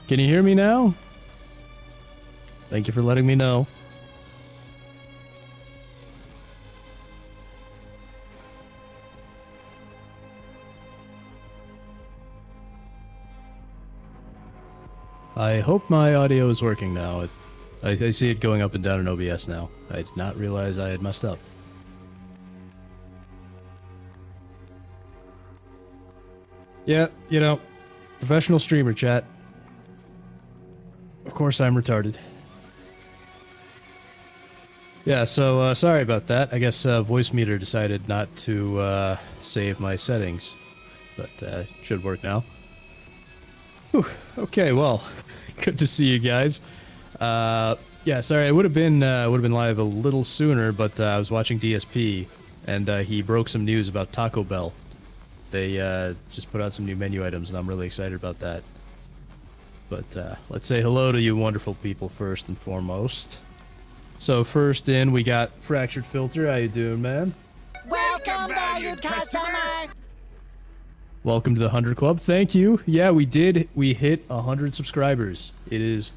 Can you hear me now? Thank you for letting me know. I hope my audio is working now. I see it going up and down in OBS now. I did not realize I had messed up. Yeah, you know, professional streamer chat. Of course I'm retarded. Yeah, so sorry about that. I guess Voice Meter decided not to save my settings, but should work now. Whew. Okay, well, good to see you guys. Yeah, sorry, I would have been live a little sooner, but I was watching DSP, and he broke some news about Taco Bell. They just put out some new menu items, and I'm really excited about that. But let's say hello to you wonderful people first and foremost. So first in, we got Fractured Filter. How you doing, man? Welcome, valued customer! Welcome to the 100 Club. Thank you. Yeah, we did. We hit 100 subscribers. It is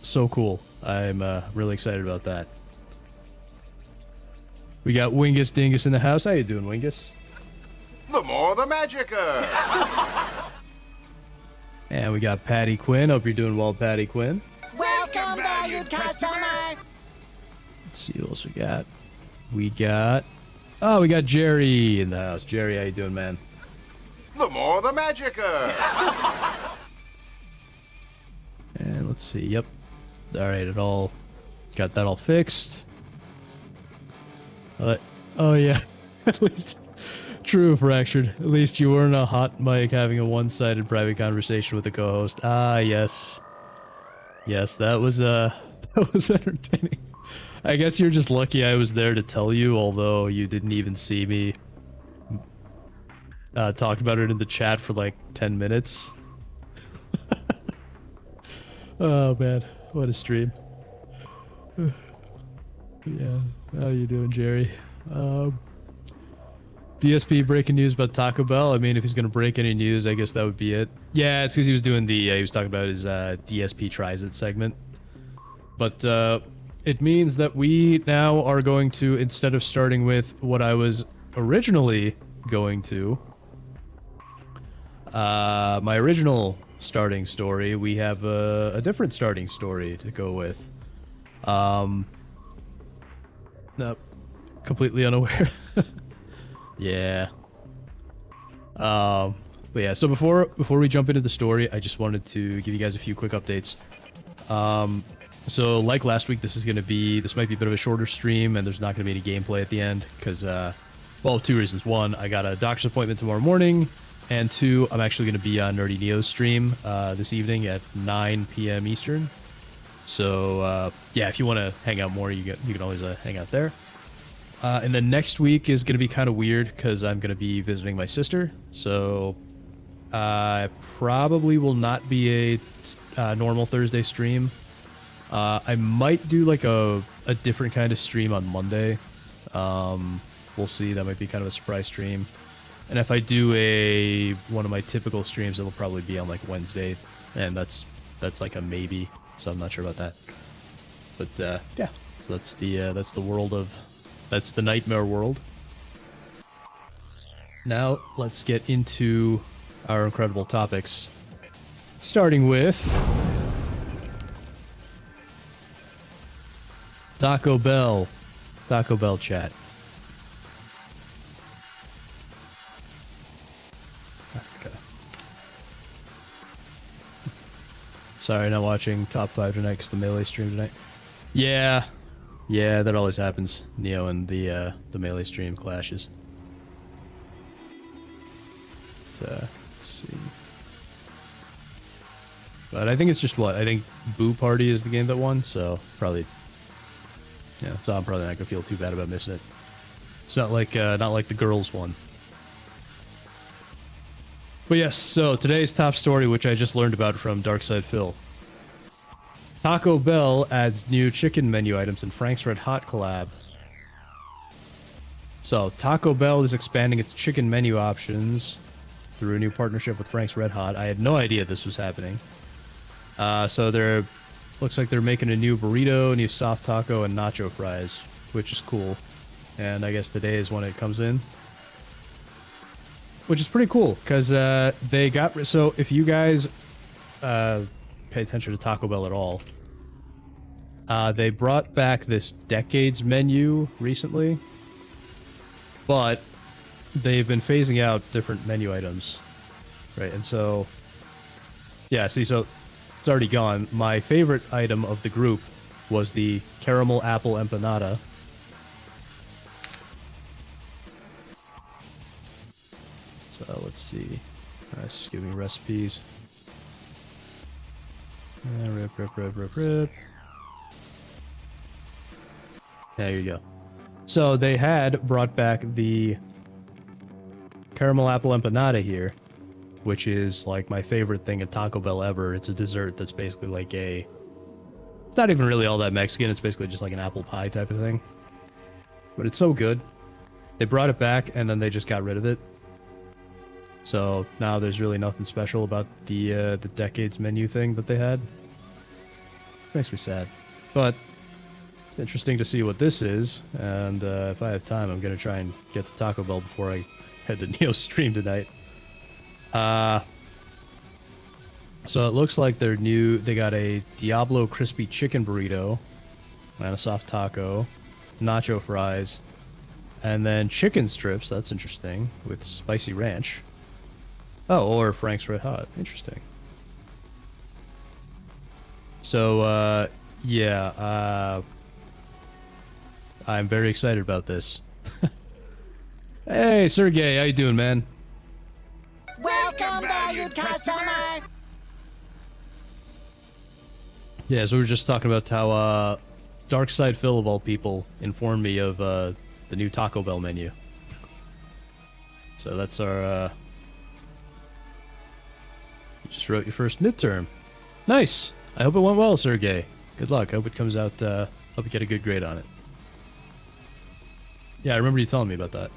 so cool. I'm really excited about that. We got Wingus Dingus in the house. How you doing, Wingus? The more the magicer. And we got Patty Quinn. Hope you're doing well, Patty Quinn. Welcome, valued customer! Let's see what else we got. We got Jerry in the house. Jerry, how you doing, man? The more the magicer. And let's see. Yep. All right, it all got that all fixed. Oh yeah. At least true, Fractured. At least you weren't a hot mic having a one-sided private conversation with a co-host. Ah, yes. Yes, that was entertaining. I guess you're just lucky I was there to tell you, although you didn't even see me talk about it in the chat for like 10 minutes. Oh man, what a stream. Yeah, how you doing, Jerry? DSP breaking news about Taco Bell. I mean, if he's gonna break any news, I guess that would be it. Yeah, it's because he was doing the, he was talking about his DSP Tries It segment. But it means that we now are going to, instead of starting with what I was originally going to, my original starting story, we have a different starting story to go with. Nope. Completely unaware. Yeah. But yeah, so before we jump into the story, I just wanted to give you guys a few quick updates. So like last week, this might be a bit of a shorter stream, and there's not going to be any gameplay at the end, because, well, two reasons. One, I got a doctor's appointment tomorrow morning, and two, I'm actually going to be on Nerdy Neo's stream this evening at 9 p.m. Eastern. So, yeah, if you want to hang out more, you can always hang out there. And then next week is going to be kind of weird, because I'm going to be visiting my sister. So, I probably will not be a normal Thursday stream. I might do like a different kind of stream on Monday. We'll see. That might be kind of a surprise stream. And if I do one of my typical streams, it'll probably be on like Wednesday, and that's like a maybe. So I'm not sure about that. But yeah, so that's the world of, that's the nightmare world. Now let's get into our incredible topics, starting with Taco Bell chat. Okay. Sorry, not watching top 5 tonight because the Melee stream tonight. Yeah, that always happens. Neo and the Melee stream clashes. Let's see. But I think it's just what? I think Boo Party is the game that won, so probably. Yeah, so I'm probably not gonna feel too bad about missing it. It's not like the girls one. But yes, so today's top story, which I just learned about from Darkside Phil. Taco Bell adds new chicken menu items in Frank's Red Hot collab. So Taco Bell is expanding its chicken menu options through a new partnership with Frank's Red Hot. I had no idea this was happening. So they're looks like they're making a new burrito, new soft taco, and nacho fries, which is cool. And I guess today is when it comes in, which is pretty cool because they got so if you guys pay attention to Taco Bell at all, they brought back this decades menu recently, but they've been phasing out different menu items, right? And so, yeah, see, so it's already gone. My favorite item of the group was the caramel apple empanada. So let's see. Nice, give me recipes. Rip. There you go. So they had brought back the caramel apple empanada here, which is like my favorite thing at Taco Bell ever. It's a dessert that's basically like a... It's not even really all that Mexican. It's basically just like an apple pie type of thing. But it's so good. They brought it back and then they just got rid of it. So now there's really nothing special about the decades menu thing that they had. Makes me sad. But it's interesting to see what this is. And if I have time, I'm going to try and get to Taco Bell before I head to Neo's stream tonight. So it looks like they're new. They got a Diablo crispy chicken burrito and a soft taco, nacho fries, and then chicken strips. That's interesting, with spicy ranch. Oh, or Frank's Red Hot. Interesting. So, yeah, I'm very excited about this. Hey, Sergey, how you doing, man? Welcome, valued customer. Yeah, so we were just talking about how Darkside Phil, of all people, informed me of the new Taco Bell menu. So that's our... You just wrote your first midterm. Nice! I hope it went well, Sergey. Good luck. I hope it comes out... hope you get a good grade on it. Yeah, I remember you telling me about that.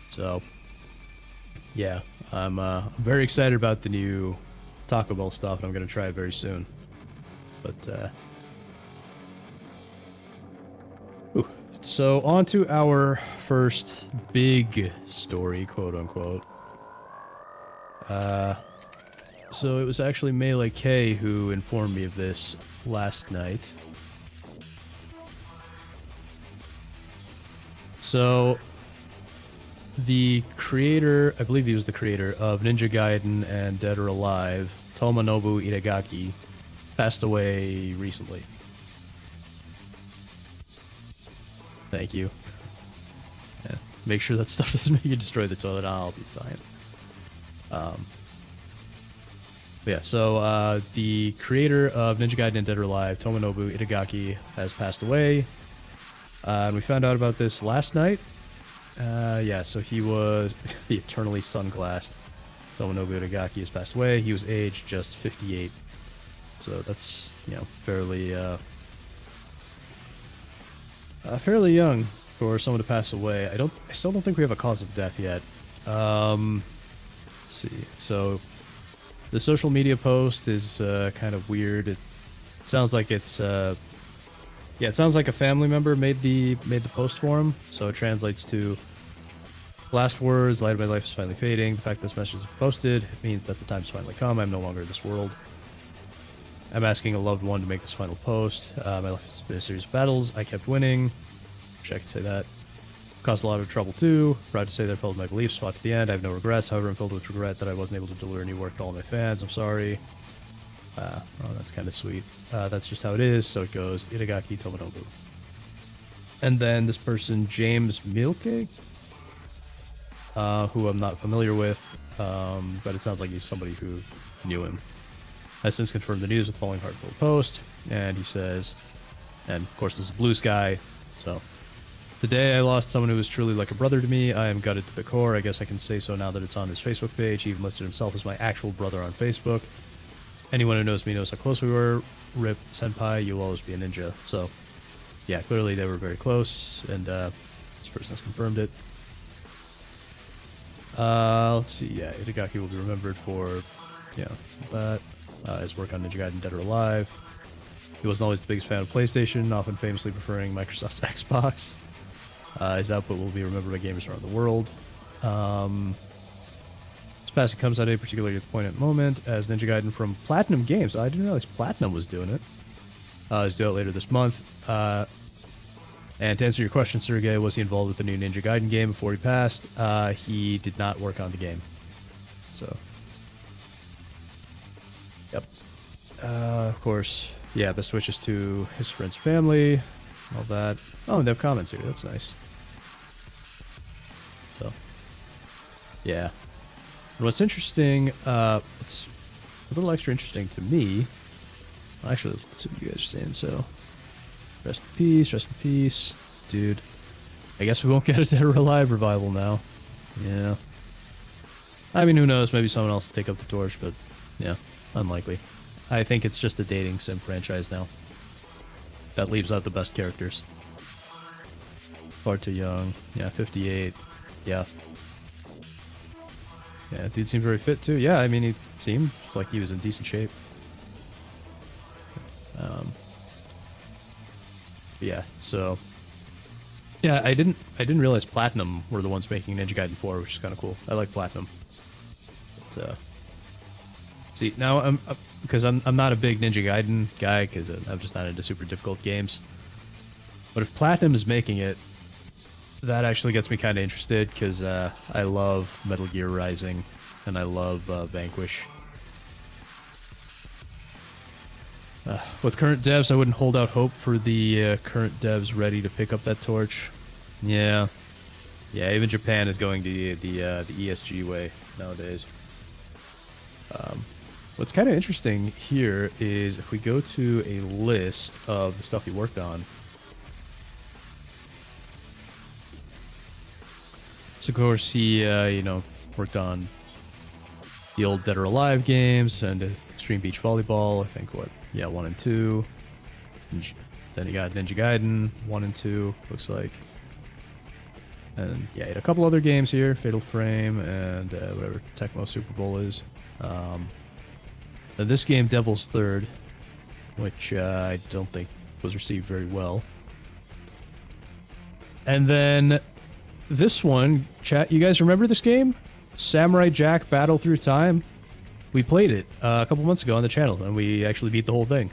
So, yeah, I'm very excited about the new Taco Bell stuff, and I'm going to try it very soon. But, ooh. So, on to our first big story, quote-unquote. So it was actually Melee K who informed me of this last night. So, the creator, I believe he was the creator of Ninja Gaiden and Dead or Alive, Tomonobu Itagaki, passed away recently. Thank you. Yeah, make sure that stuff doesn't make you destroy the toilet. I'll be fine. Yeah, so the creator of Ninja Gaiden and Dead or Alive, Tomonobu Itagaki, has passed away. And we found out about this last night. Yeah, so he was the eternally sunglassed Tomonobu Itagaki has passed away. He was aged just 58. So that's, you know, fairly fairly young for someone to pass away. I still don't think we have a cause of death yet. Let's see. So the social media post is kind of weird. It sounds like it's yeah, it sounds like a family member made the post for him. So it translates to: last words, light of my life is finally fading. The fact this message is posted means that the time's finally come. I'm no longer in this world. I'm asking a loved one to make this final post. My life has been a series of battles. I kept winning. Wish I could say that. Caused a lot of trouble too. Proud to say that I followed my beliefs, fought to the end. I have no regrets. However, I'm filled with regret that I wasn't able to deliver any work to all my fans. I'm sorry. Oh, that's kind of sweet. That's just how it is. So it goes: Itagaki Tomonobu. And then this person, James Milke, who I'm not familiar with, but it sounds like he's somebody who knew him, has since confirmed the news with the following heartfelt post. And he says, and of course this is Blue Sky, so: today I lost someone who was truly like a brother to me. I am gutted to the core. I guess I can say so now that it's on his Facebook page. He even listed himself as my actual brother on Facebook. Anyone who knows me knows how close we were. Rip Senpai, you'll always be a ninja. So, yeah, clearly they were very close, and this person's confirmed it. Let's see, yeah, Itagaki will be remembered for yeah, that. His work on Ninja Gaiden Dead or Alive. He wasn't always the biggest fan of PlayStation, often famously preferring Microsoft's Xbox. His output will be remembered by gamers around the world. His passing comes at a particularly poignant moment as Ninja Gaiden from Platinum Games. I didn't realize Platinum was doing it. He's due out later this month. And to answer your question, Sergey, was he involved with the new Ninja Gaiden game before he passed? He did not work on the game. So, yep. Of course, yeah, this switches to his friend's family, all that. Oh, and they have comments here. That's nice. So, yeah. And what's interesting, what's a little extra interesting to me, actually, let's see what you guys are saying. So, rest in peace, dude. I guess we won't get a Dead or Alive revival now. Yeah. I mean, who knows? Maybe someone else will take up the torch, but yeah, unlikely. I think it's just a dating sim franchise now. That leaves out the best characters. Far too young. Yeah, 58. Yeah. Yeah, dude seemed very fit too. Yeah, I mean, he seemed like he was in decent shape. Yeah, so yeah, I didn't realize Platinum were the ones making Ninja Gaiden 4, which is kind of cool. I like Platinum. But, see, now because I'm not a big Ninja Gaiden guy because I'm just not into super difficult games. But if Platinum is making it, that actually gets me kind of interested because I love Metal Gear Rising and I love Vanquish. With current devs, I wouldn't hold out hope for the current devs ready to pick up that torch. Yeah, even Japan is going the ESG way nowadays. What's kind of interesting here is if we go to a list of the stuff he worked on. So of course he worked on the old Dead or Alive games and Extreme Beach Volleyball. I think 1 and 2. Then you got Ninja Gaiden 1 and 2, looks like. And yeah, he had a couple other games here, Fatal Frame and whatever Tecmo Super Bowl is. And this game, Devil's Third, which I don't think was received very well. And then this one, chat, you guys remember this game? Samurai Jack Battle Through Time? We played it a couple months ago on the channel, and we actually beat the whole thing.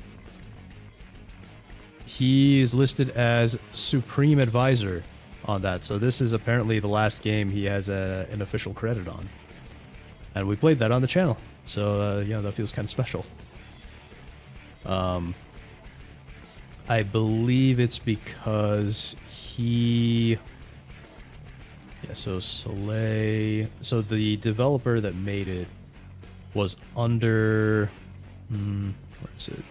He is listed as Supreme Advisor on that, so this is apparently the last game he has an official credit on. And we played that on the channel, so, that feels kind of special. I believe it's because he... Yeah, so Soleil... So the developer that made it was under... where is it?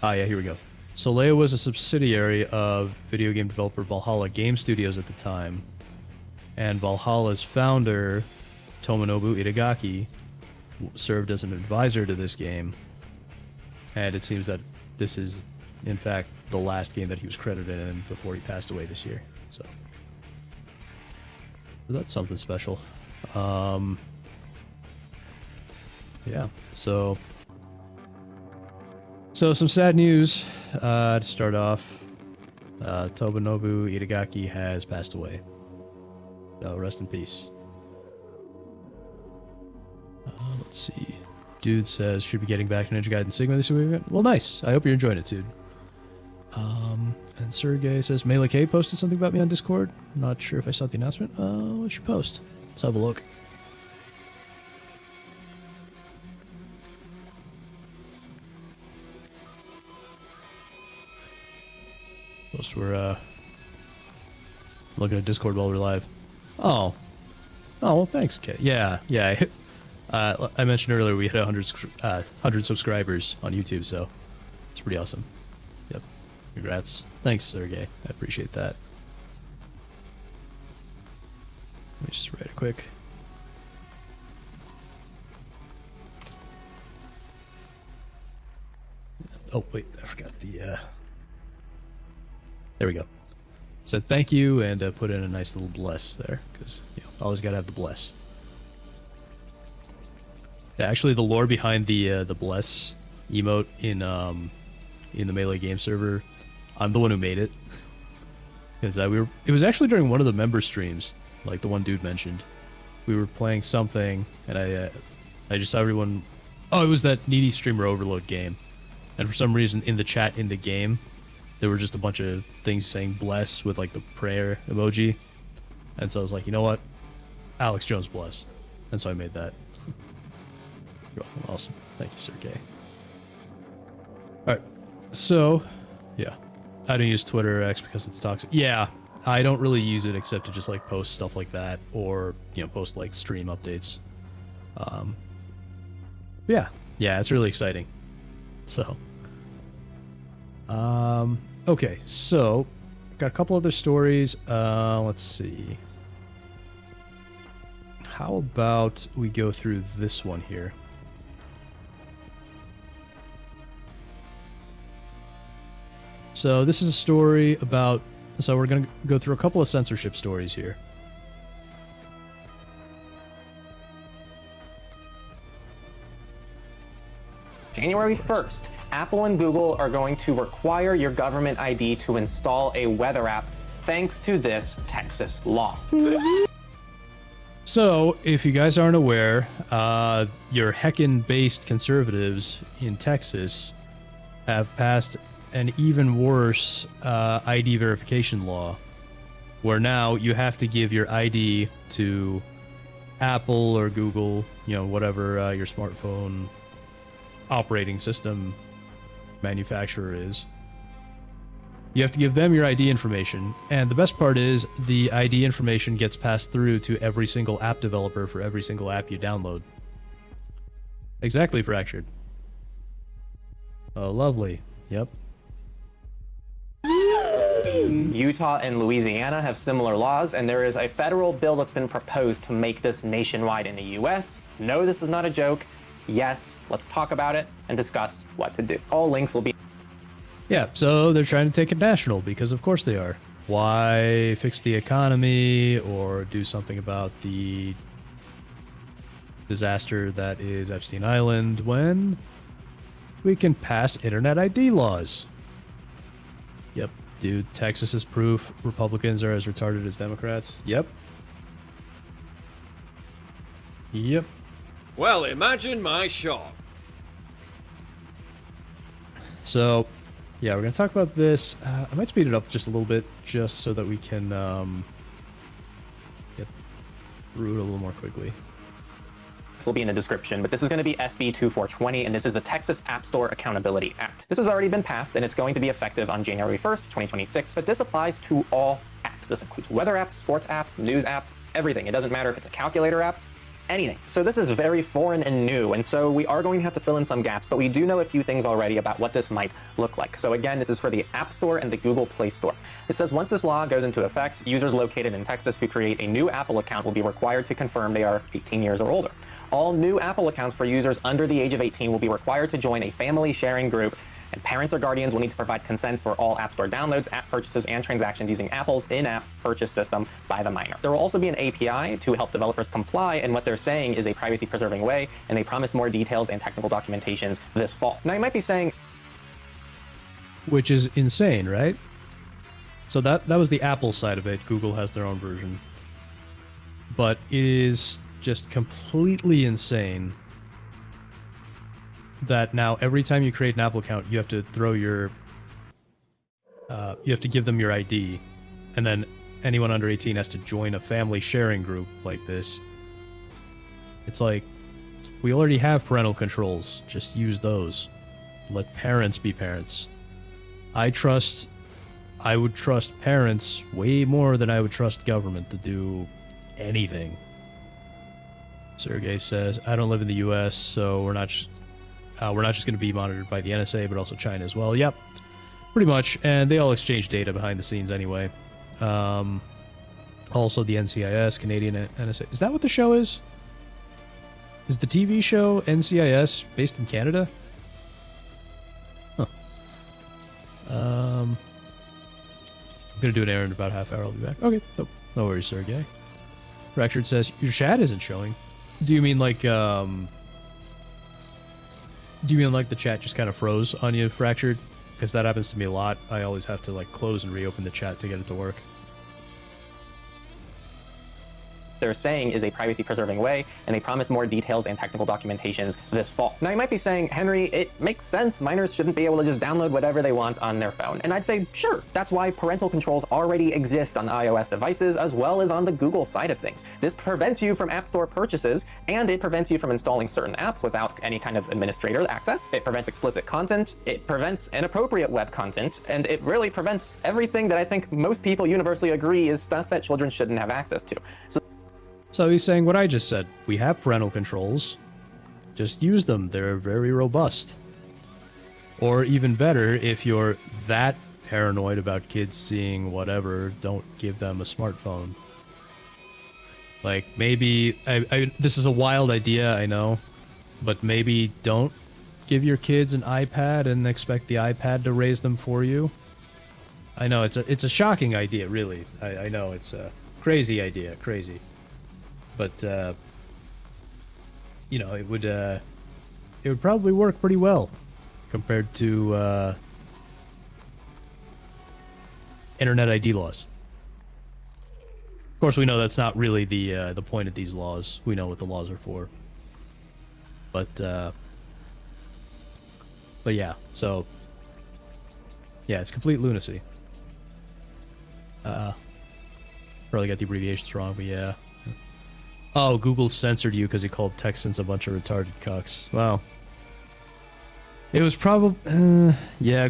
Ah, yeah, here we go. Soleil was a subsidiary of video game developer Valhalla Game Studios at the time. And Valhalla's founder, Tomonobu Itagaki, served as an advisor to this game. And it seems that this is, in fact, the last game that he was credited in before he passed away this year. So that's something special. Yeah, so some sad news to start off. Tomonobu Itagaki has passed away. So rest in peace. Let's see. Dude says should be getting back to Ninja Gaiden Sigma this weekend. Well, nice. I hope you're enjoying it, dude. And Sergey says Melee K posted something about me on Discord. Not sure if I saw the announcement. What's your post? Let's have a look. Most we're looking at Discord while we're live. Oh, well, thanks, Kit. Yeah. I mentioned earlier we hit 100 subscribers on YouTube, so it's pretty awesome. Yep. Congrats. Thanks, Sergey. I appreciate that. Let me just write it quick. Oh, wait, I forgot the... There we go. Said thank you and put in a nice little bless there, because always gotta have the bless. Actually, the lore behind the bless emote in the Melee game server, I'm the one who made it. Because it was actually during one of the member streams, like the one dude mentioned. We were playing something, and I just saw everyone. Oh, it was that needy streamer overload game, and for some reason in the chat in the game, there were just a bunch of things saying bless with like the prayer emoji, and so I was like, you know what, Alex Jones bless, and so I made that. Awesome, thank you, Sergey. All right, so yeah, I don't use Twitter or X because it's toxic. Yeah, I don't really use it except to just like post stuff like that, or post like stream updates. Yeah, it's really exciting. So, okay, so got a couple other stories. Let's see. How about we go through this one here? So this is a story about. So we're gonna go through a couple of censorship stories here. January 1st, Apple and Google are going to require your government ID to install a weather app thanks to this Texas law. So, if you guys aren't aware, your heckin'-based conservatives in Texas have passed an even worse ID verification law, where now you have to give your ID to Apple or Google, whatever your smartphone operating system manufacturer is. You have to give them your ID information, and the best part is the ID information gets passed through to every single app developer for every single app you download. Exactly, Fractured. Oh, lovely. Yep. Utah and Louisiana have similar laws, and there is a federal bill that's been proposed to make this nationwide in the US. No, this is not a joke. Yes, let's talk about it and discuss what to do. All links will be. Yeah, so they're trying to take it national because of course they are. Why fix the economy or do something about the disaster that is Epstein Island when we can pass internet ID laws? Yep, dude, Texas is proof Republicans are as retarded as Democrats. Yep. Yep. Well, imagine my shock. So, yeah, we're going to talk about this. I might speed it up just a little bit, just so that we can get through it a little more quickly. This will be in the description, but this is going to be SB 2420, and this is the Texas App Store Accountability Act. This has already been passed, and it's going to be effective on January 1st, 2026, but this applies to all apps. This includes weather apps, sports apps, news apps, everything. It doesn't matter if it's a calculator app, anything. So this is very foreign and new, and so we are going to have to fill in some gaps, but we do know a few things already about what this might look like. So again, this is for the App Store and the Google Play Store. It says once this law goes into effect, users located in Texas who create a new Apple account will be required to confirm they are 18 years or older. All new Apple accounts for users under the age of 18 will be required to join a family sharing group, and parents or guardians will need to provide consents for all App Store downloads, app purchases, and transactions using Apple's in-app purchase system by the minor. There will also be an API to help developers comply, and what they're saying is a privacy-preserving way, and they promise more details and technical documentations this fall. Now, you might be saying... Which is insane, right? So that was the Apple side of it. Google has their own version. But it is just completely insane that now every time you create an Apple account, you have to throw your, you have to give them your ID, and then anyone under 18 has to join a family sharing group like this. It's like, we already have parental controls, just use those. Let parents be parents. I would trust parents way more than I would trust government to do anything. Sergey says, I don't live in the US, so we're not just going to be monitored by the NSA, but also China as well. Yep, pretty much. And they all exchange data behind the scenes anyway. Also, the NCIS, Canadian NSA. Is that what the show is? Is the TV show NCIS based in Canada? Huh. I'm going to do an errand in about a half hour. I'll be back. Okay, no worries, Sergey. Fractured says, your chat isn't showing. Do you mean like, Do you mean like the chat just kind of froze on you, Fractured? Because that happens to me a lot. I always have to like close and reopen the chat to get it to work. They're saying is a privacy-preserving way, and they promise more details and technical documentations this fall. Now, you might be saying, Henry, it makes sense. Minors shouldn't be able to just download whatever they want on their phone. And I'd say, sure, that's why parental controls already exist on iOS devices, as well as on the Google side of things. This prevents you from App Store purchases, and it prevents you from installing certain apps without any kind of administrator access. It prevents explicit content, it prevents inappropriate web content, and it really prevents everything that I think most people universally agree is stuff that children shouldn't have access to. So he's saying what I just said. We have parental controls. Just use them. They're very robust. Or even better, if you're that paranoid about kids seeing whatever, don't give them a smartphone. Like, maybe... this is a wild idea, I know. But maybe don't give your kids an iPad and expect the iPad to raise them for you. I know, it's a shocking idea, really. I know, it's a crazy idea. Crazy. But, you know, it would probably work pretty well compared to, internet ID laws. Of course, we know that's not really the point of these laws. We know what the laws are for. But yeah, so, yeah, it's complete lunacy. Probably got the abbreviations wrong, but yeah. Oh, Google censored you because he called Texans a bunch of retarded cucks. Wow. It was probably... yeah,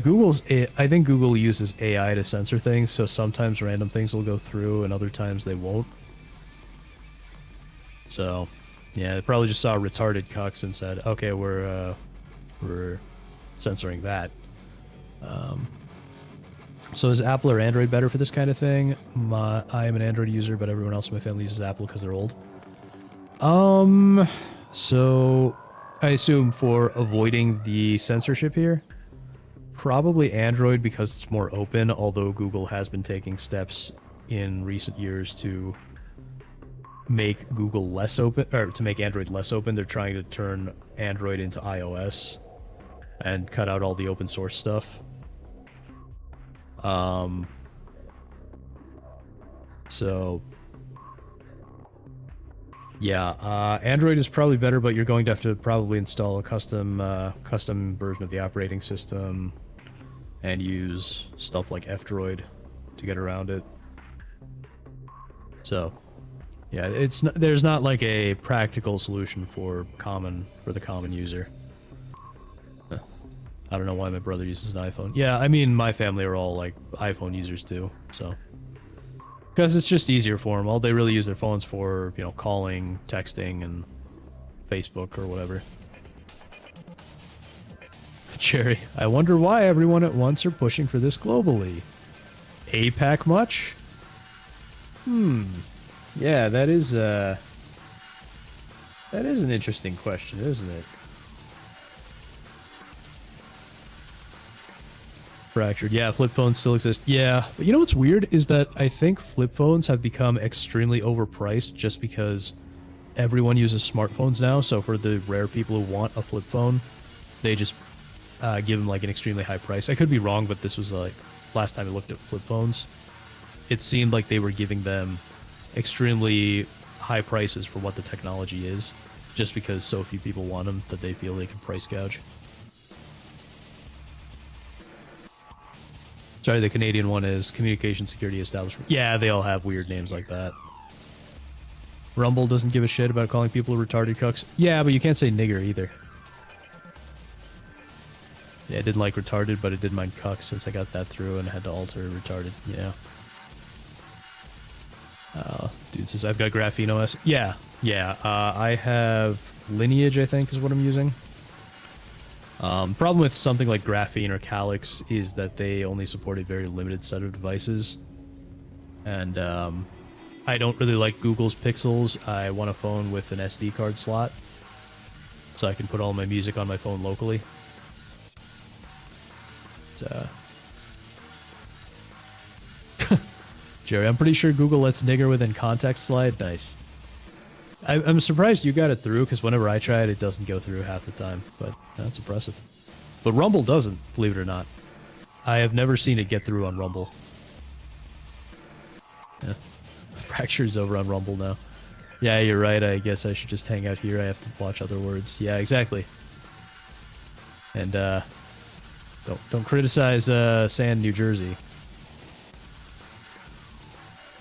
I think Google uses AI to censor things, so sometimes random things will go through and other times they won't. So, yeah, they probably just saw retarded cucks and said, okay, we're censoring that. So is Apple or Android better for this kind of thing? I am an Android user, but everyone else in my family uses Apple because they're old. So I assume for avoiding the censorship here, probably Android because it's more open, although Google has been taking steps in recent years to make Google less open, or to make Android less open. They're trying to turn Android into iOS and cut out all the open source stuff. So yeah, Android is probably better, but you're going to have to probably install a custom version of the operating system and use stuff like F-Droid to get around it. So, yeah, there's not like a practical solution for the common user. I don't know why my brother uses an iPhone. Yeah, I mean, my family are all like iPhone users too, so. Because it's just easier for them. All they really use their phones for, you know, calling, texting, and Facebook or whatever. Jerry, I wonder why everyone at once are pushing for this globally. APAC much? Yeah, that is an interesting question, isn't it? Fractured. Yeah, flip phones still exist. Yeah, but you know what's weird is that I think flip phones have become extremely overpriced just because everyone uses smartphones now. So for the rare people who want a flip phone, they just give them like an extremely high price. I could be wrong, but this was like last time I looked at flip phones, it seemed like they were giving them extremely high prices for what the technology is, just because so few people want them that they feel they can price gouge. Sorry, the Canadian one is Communication Security Establishment. Yeah, they all have weird names like that. Rumble doesn't give a shit about calling people retarded cucks. Yeah, but you can't say nigger either. Yeah, I didn't like retarded, but I did mind cucks since I got that through and had to alter retarded. Yeah. Dude says, I've got Graphene OS. Yeah, I have Lineage, I think, is what I'm using. Problem with something like Graphene or Calyx is that they only support a very limited set of devices. And I don't really like Google's Pixels. I want a phone with an SD card slot, so I can put all my music on my phone locally. Jerry, I'm pretty sure Google lets nigger within context slide. Nice. I'm surprised you got it through, because whenever I try it, it doesn't go through half the time. But that's impressive. But Rumble doesn't, believe it or not. I have never seen it get through on Rumble. Yeah. Fracture's over on Rumble now. Yeah, you're right. I guess I should just hang out here. I have to watch other words. Yeah, exactly. And don't criticize Sand, New Jersey.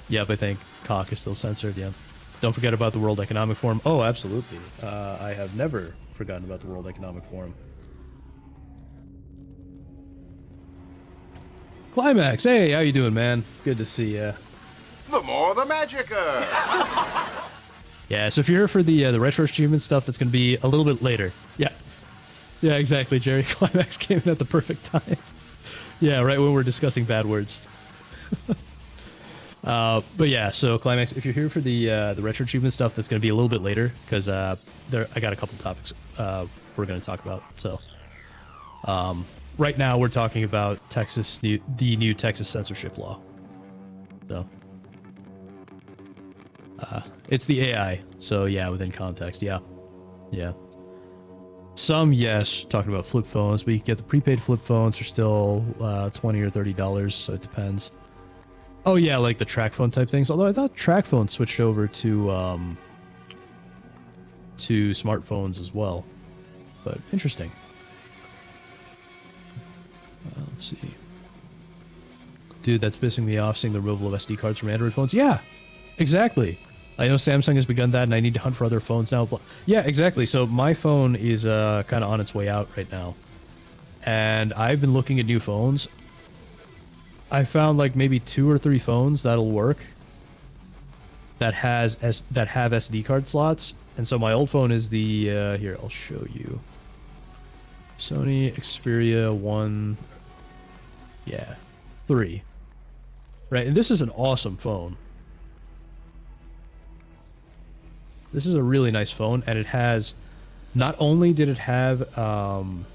Yep, I think cock is still censored. Yeah. Don't forget about the World Economic Forum. Oh, absolutely. I have never forgotten about the World Economic Forum. Climax, hey, how you doing, man? Good to see ya. The more the magicer. Yeah, so if you're here for the retro achievement stuff, that's going to be a little bit later. Yeah. Yeah, exactly, Jerry. Climax came in at the perfect time. Yeah, right when we're discussing bad words. But yeah, so Climax, if you're here for the retro achievement stuff, that's going to be a little bit later, because I got a couple topics we're going to talk about. So right now we're talking about the new Texas censorship law. So it's the AI. So yeah, within context, yeah. Some, yes, talking about flip phones, but you can get the prepaid flip phones for still $20 or $30, so it depends. Oh yeah, like the track phone type things. Although I thought track phone switched over to smartphones as well. But interesting. Let's see. Dude, that's pissing me off, seeing the removal of SD cards from Android phones. Yeah, exactly. I know Samsung has begun that, and I need to hunt for other phones now. Yeah, exactly. So my phone is kind of on its way out right now. And I've been looking at new phones. I found like maybe 2 or 3 phones that'll work that have SD card slots. And so my old phone is the here, I'll show you. Sony Xperia 1, yeah, 3. Right, and this is an awesome phone. This is a really nice phone, and it has, not only did it have an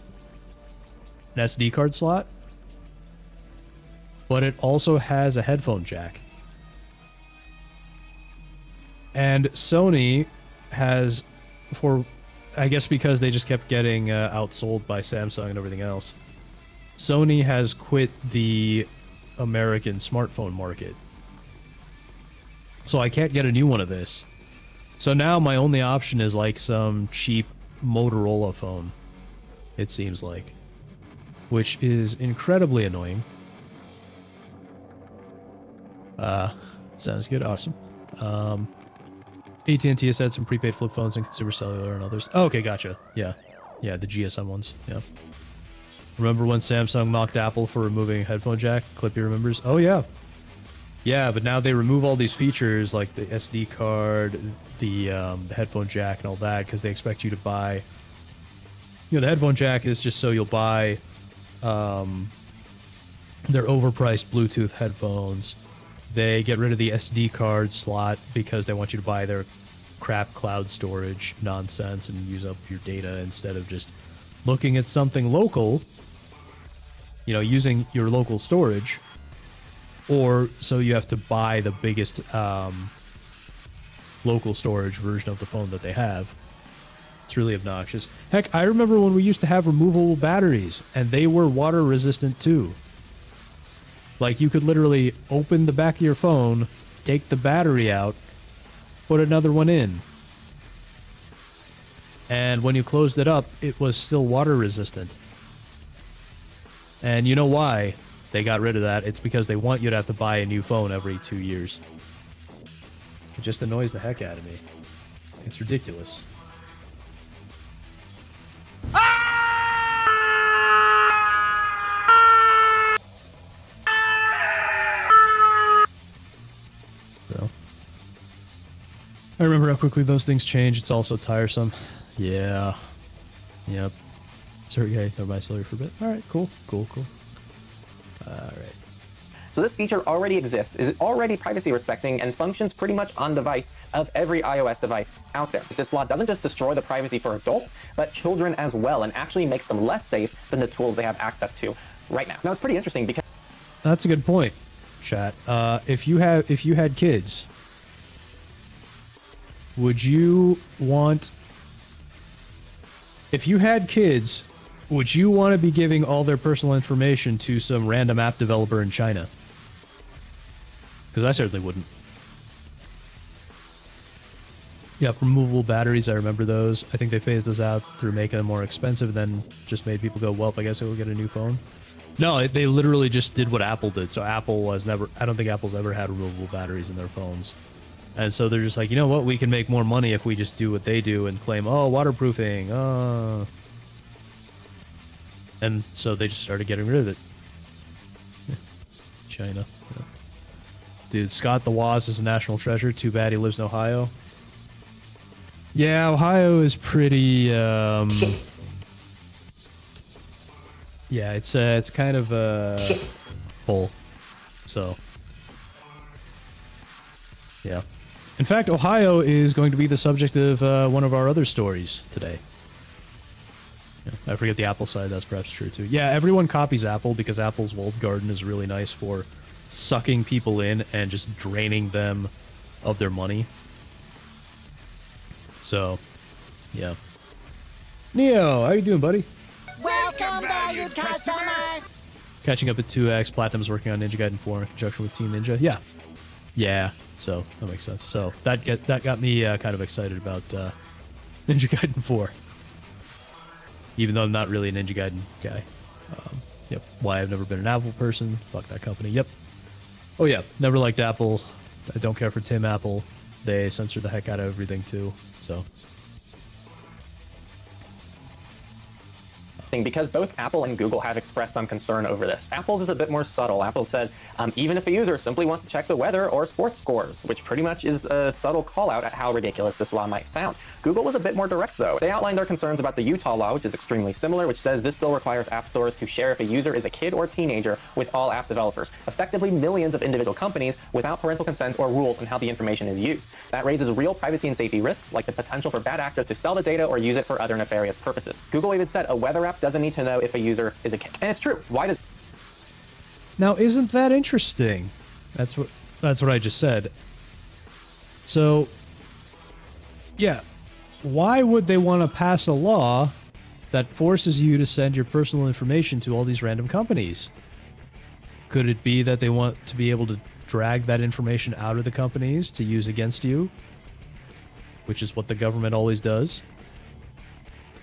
SD card slot, but it also has a headphone jack. And Sony has, I guess because they just kept getting outsold by Samsung and everything else, Sony has quit the American smartphone market. So I can't get a new one of this. So now my only option is like some cheap Motorola phone, it seems like, which is incredibly annoying. Sounds good. Awesome. AT&T has had some prepaid flip phones and consumer cellular and others. Oh, okay, gotcha. Yeah, the GSM ones. Yeah. Remember when Samsung mocked Apple for removing headphone jack? Clippy remembers. Oh yeah. Yeah, but now they remove all these features like the SD card, the headphone jack, and all that because they expect you to buy. You know, the headphone jack is just so you'll buy their overpriced Bluetooth headphones. They get rid of the SD card slot because they want you to buy their crap cloud storage nonsense and use up your data instead of just looking at something local, you know, using your local storage. Or so you have to buy the biggest local storage version of the phone that they have. It's really obnoxious. Heck, I remember when we used to have removable batteries, and they were water resistant too. Like, you could literally open the back of your phone, take the battery out, put another one in. And when you closed it up, it was still water resistant. And you know why they got rid of that? It's because they want you to have to buy a new phone every 2 years. It just annoys the heck out of me. It's ridiculous. So, I remember how quickly those things change. It's also tiresome. Yeah. Yep. Sorry, okay, never mind, sorry for a bit. Alright, cool. Alright. So this feature already exists, is already privacy respecting, and functions pretty much on device of every iOS device out there. This law doesn't just destroy the privacy for adults, but children as well, and actually makes them less safe than the tools they have access to right now. Now it's pretty interesting because that's a good point, chat. If you had kids, would you want... If you had kids, would you want to be giving all their personal information to some random app developer in China? Because I certainly wouldn't. Yeah, removable batteries, I remember those. I think they phased those out through making them more expensive, then just made people go, well, I guess I will get a new phone. No, they literally just did what Apple did. So Apple has never... I don't think Apple's ever had removable batteries in their phones. And so they're just like, you know what? We can make more money if we just do what they do and claim, oh, waterproofing. And so they just started getting rid of it. Yeah. China. Yeah. Dude, Scott the Woz is a national treasure. Too bad he lives in Ohio. Yeah, Ohio is pretty... Shit. Yeah, it's kind of a hole. So, yeah. In fact, Ohio is going to be the subject of one of our other stories today. Yeah, I forget the Apple side. That's perhaps true too. Yeah, everyone copies Apple because Apple's walled garden is really nice for sucking people in and just draining them of their money. So, yeah. Neo, how you doing, buddy? Welcome, valued customer! Catching up at 2X. Platinum's working on Ninja Gaiden 4 in conjunction with Team Ninja. Yeah. Yeah. So, that makes sense. So, that got me kind of excited about Ninja Gaiden 4. Even though I'm not really a Ninja Gaiden guy. Yep. Why I've never been an Apple person. Fuck that company. Yep. Oh, yeah. Never liked Apple. I don't care for Tim Apple. They censor the heck out of everything, too. So... because both Apple and Google have expressed some concern over this. Apple's is a bit more subtle. Apple says, even if a user simply wants to check the weather or sports scores, which pretty much is a subtle call out at how ridiculous this law might sound. Google was a bit more direct, though. They outlined their concerns about the Utah law, which is extremely similar, which says this bill requires app stores to share if a user is a kid or teenager with all app developers, effectively millions of individual companies without parental consent or rules on how the information is used. That raises real privacy and safety risks, like the potential for bad actors to sell the data or use it for other nefarious purposes. Google even said a weather app doesn't need to know if a user is a kid. And it's true. Why does... Now, isn't that interesting? That's what I just said. So, yeah. Why would they want to pass a law that forces you to send your personal information to all these random companies? Could it be that they want to be able to drag that information out of the companies to use against you? Which is what the government always does.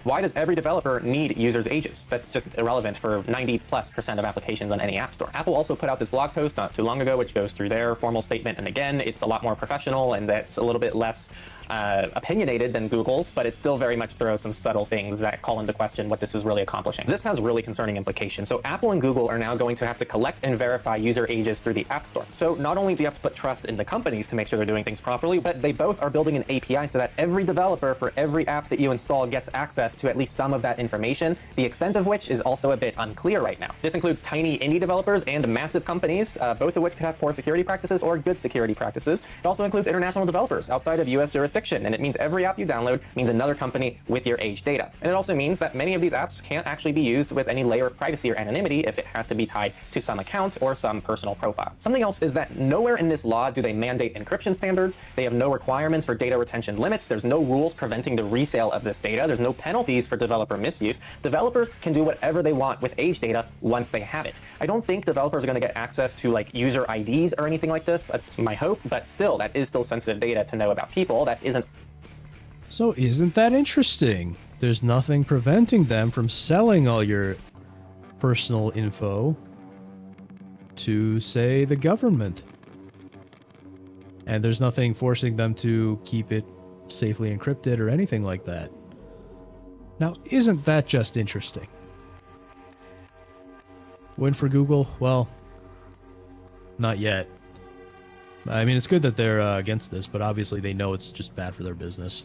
Why does every developer need users' ages? That's just irrelevant for 90+% of applications on any app store. Apple also put out this blog post not too long ago, which goes through their formal statement. And again, it's a lot more professional and that's a little bit less opinionated than Google's, but it still very much throws some subtle things that call into question what this is really accomplishing. This has really concerning implications. So Apple and Google are now going to have to collect and verify user ages through the App Store. So not only do you have to put trust in the companies to make sure they're doing things properly, but they both are building an API so that every developer for every app that you install gets access to at least some of that information, the extent of which is also a bit unclear right now. This includes tiny indie developers and massive companies, both of which could have poor security practices or good security practices. It also includes international developers outside of US jurisdiction, and it means every app you download means another company with your age data. And it also means that many of these apps can't actually be used with any layer of privacy or anonymity if it has to be tied to some account or some personal profile. Something else is that nowhere in this law do they mandate encryption standards. They have no requirements for data retention limits. There's no rules preventing the resale of this data. There's no penalties for developer misuse. Developers can do whatever they want with age data once they have it. I don't think developers are going to get access to like user IDs or anything like this. That's my hope, but still, that is still sensitive data to know about people. That isn't... So isn't that interesting? There's nothing preventing them from selling all your personal info to, say, the government. And there's nothing forcing them to keep it safely encrypted or anything like that. Now, isn't that just interesting? Win for Google? Well, not yet. I mean, it's good that they're against this, but obviously they know it's just bad for their business.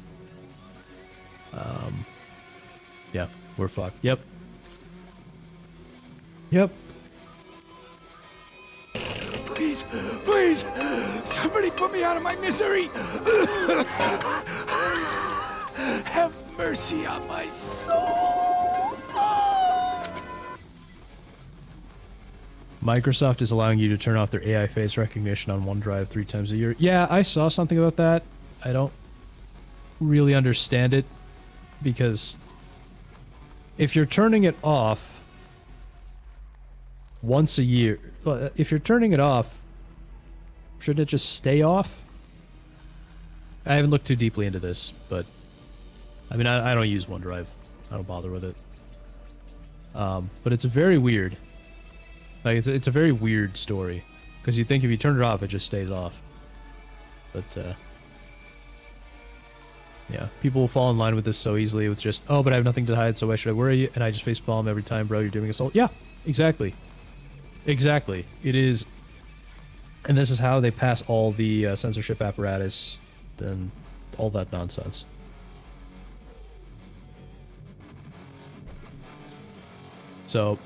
Yeah, we're fucked. Yep. Yep. Please, please, somebody put me out of my misery. Have mercy on my soul. Microsoft is allowing you to turn off their AI face recognition on OneDrive 3 times a year. Yeah, I saw something about that. I don't really understand it, because if you're turning it off once a year, if you're turning it off, shouldn't it just stay off? I haven't looked too deeply into this, but I mean, I don't use OneDrive. I don't bother with it. But it's very weird. Like, it's a very weird story, because you think if you turn it off, it just stays off. But yeah, people will fall in line with this so easily with just, oh, but I have nothing to hide, so why should I worry? And I just facepalm every time, bro, you're doing assault. Yeah, exactly. Exactly. It is. And this is how they pass all the censorship apparatus and all that nonsense. So,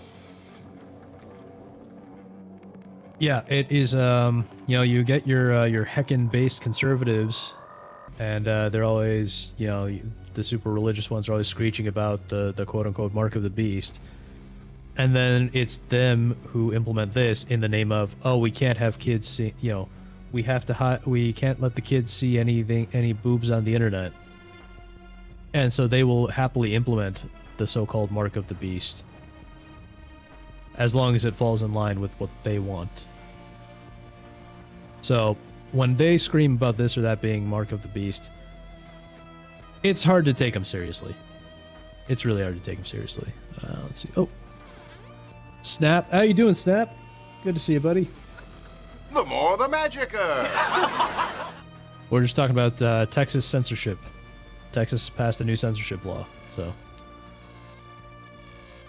yeah, it is, you know, you get your heckin'-based conservatives, and they're always, you know, the super religious ones are always screeching about the quote-unquote mark of the beast. And then it's them who implement this in the name of, oh, we can't have kids see, you know, we can't let the kids see any boobs on the internet. And so they will happily implement the so-called mark of the beast, as long as it falls in line with what they want. So, when they scream about this or that being mark of the beast, it's hard to take them seriously. It's really hard to take them seriously. Let's see. Oh. Snap. How you doing, Snap? Good to see you, buddy. The more the magicer. We're just talking about Texas censorship. Texas passed a new censorship law, so...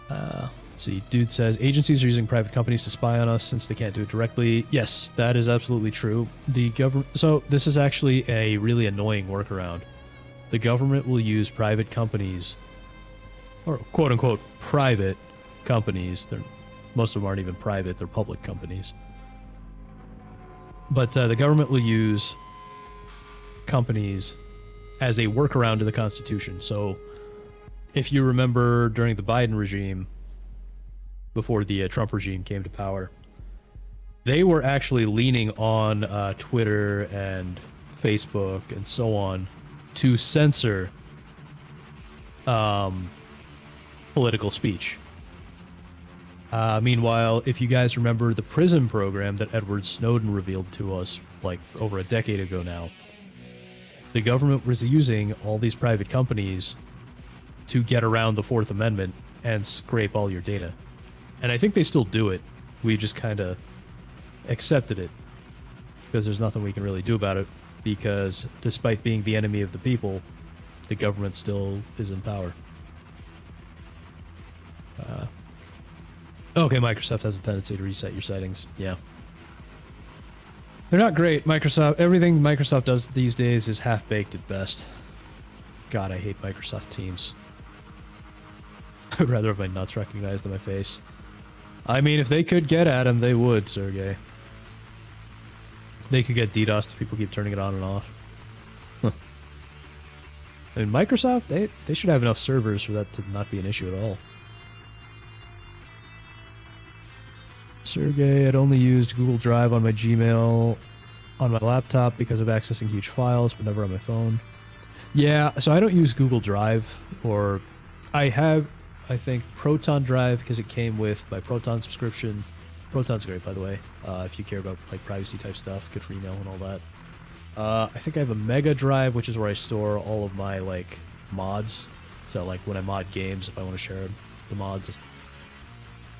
let's see, dude says, agencies are using private companies to spy on us since they can't do it directly. Yes, that is absolutely true. The government... So, this is actually a really annoying workaround. The government will use private companies, or quote-unquote private companies. Most of them aren't even private, they're public companies. But the government will use companies as a workaround to the Constitution. So, if you remember during the Biden regime, before the Trump regime came to power, they were actually leaning on Twitter and Facebook and so on to censor political speech. Meanwhile, if you guys remember the PRISM program that Edward Snowden revealed to us like over a decade ago now, the government was using all these private companies to get around the Fourth Amendment and scrape all your data. And I think they still do it. We just kind of accepted it because there's nothing we can really do about it, because despite being the enemy of the people, the government still is in power. Okay, Microsoft has a tendency to reset your settings. Yeah. They're not great. Everything Microsoft does these days is half-baked at best. God, I hate Microsoft Teams. I'd rather have my nuts recognized than my face. I mean, if they could get at him, they would, Sergey. They could get DDoS if people keep turning it on and off. Huh. I mean, Microsoft, they should have enough servers for that to not be an issue at all. Sergey, I'd only used Google Drive on my Gmail on my laptop because of accessing huge files, but never on my phone. Yeah, so I don't use Google Drive, or I have, I think, Proton Drive because it came with my Proton subscription. Proton's great, by the way, if you care about like privacy type stuff, good for email and all that. I think I have a Mega Drive, which is where I store all of my like mods. So like when I mod games, if I want to share the mods.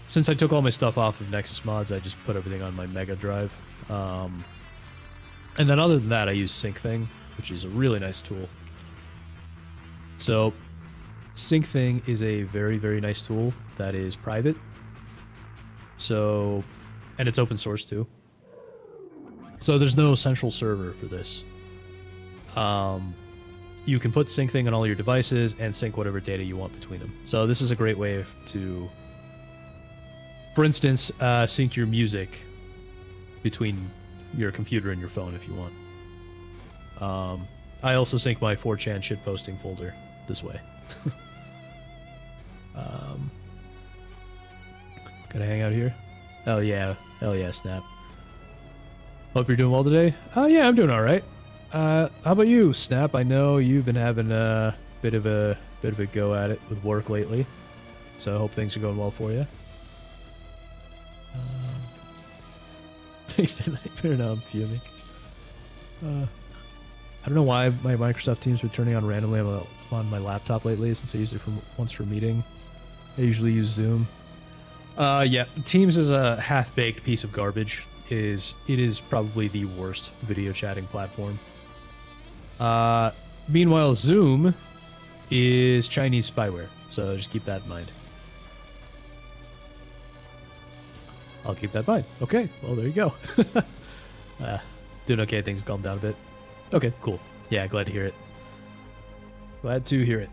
Since I took all my stuff off of Nexus Mods, I just put everything on my Mega Drive. And then other than that, I use SyncThing, which is a really nice tool. So, SyncThing is a very, very nice tool that is private. So, and it's open source too. So there's no central server for this. You can put SyncThing on all your devices and sync whatever data you want between them. So this is a great way to... For instance, sync your music between your computer and your phone if you want. I also sync my 4chan shitposting folder this way. Gotta hang out here? Hell yeah, Snap. Hope you're doing well today. Oh yeah, I'm doing alright. How about you, Snap? I know you've been having a bit of a go at it with work lately, so I hope things are going well for you. Thanks to Nightmare, now I'm fuming. I don't know why my Microsoft Teams been turning on randomly on my laptop lately, since I used it once for meeting. I usually use Zoom. Yeah, Teams is a half-baked piece of garbage. It is probably the worst video chatting platform. Meanwhile, Zoom is Chinese spyware, so just keep that in mind. I'll keep that in mind. Okay, well, there you go. Doing okay, things have calmed down a bit. Okay, cool. Yeah, glad to hear it. Glad to hear it.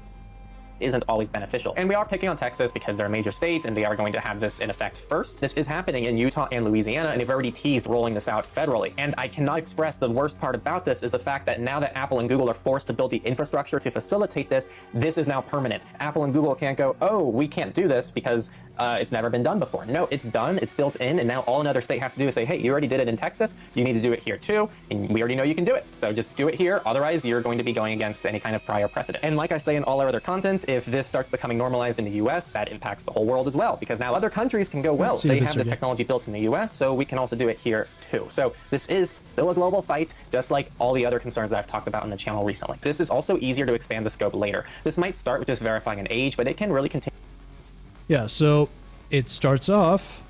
Isn't always beneficial. And we are picking on Texas because they're a major state and they are going to have this in effect first. This is happening in Utah and Louisiana, and they've already teased rolling this out federally. And I cannot express the worst part about this is the fact that now that Apple and Google are forced to build the infrastructure to facilitate this, this is now permanent. Apple and Google can't go, oh, we can't do this because it's never been done before. No, it's done, it's built in, and now all another state has to do is say, hey, you already did it in Texas, you need to do it here too, and we already know you can do it. So just do it here, otherwise you're going to be going against any kind of prior precedent. And like I say in all our other content, if this starts becoming normalized in the US, that impacts the whole world as well, because now other countries can go, well, they have the technology built in the US, so we can also do it here too. So this is still a global fight, just like all the other concerns that I've talked about on the channel recently. This is also easier to expand the scope later. This might start with just verifying an age, but it can really continue. Yeah, so it starts off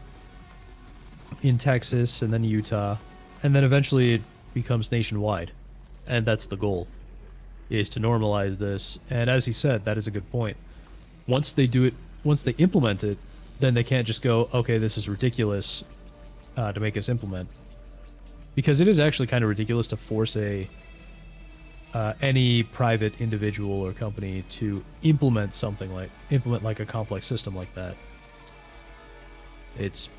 in Texas and then Utah, and then eventually it becomes nationwide. And that's the goal, is to normalize this. And as he said, that is a good point. Once they do it, once they implement it, then they can't just go, okay, this is ridiculous to make us implement. Because it is actually kind of ridiculous to force any private individual or company to implement like a complex system like that. It's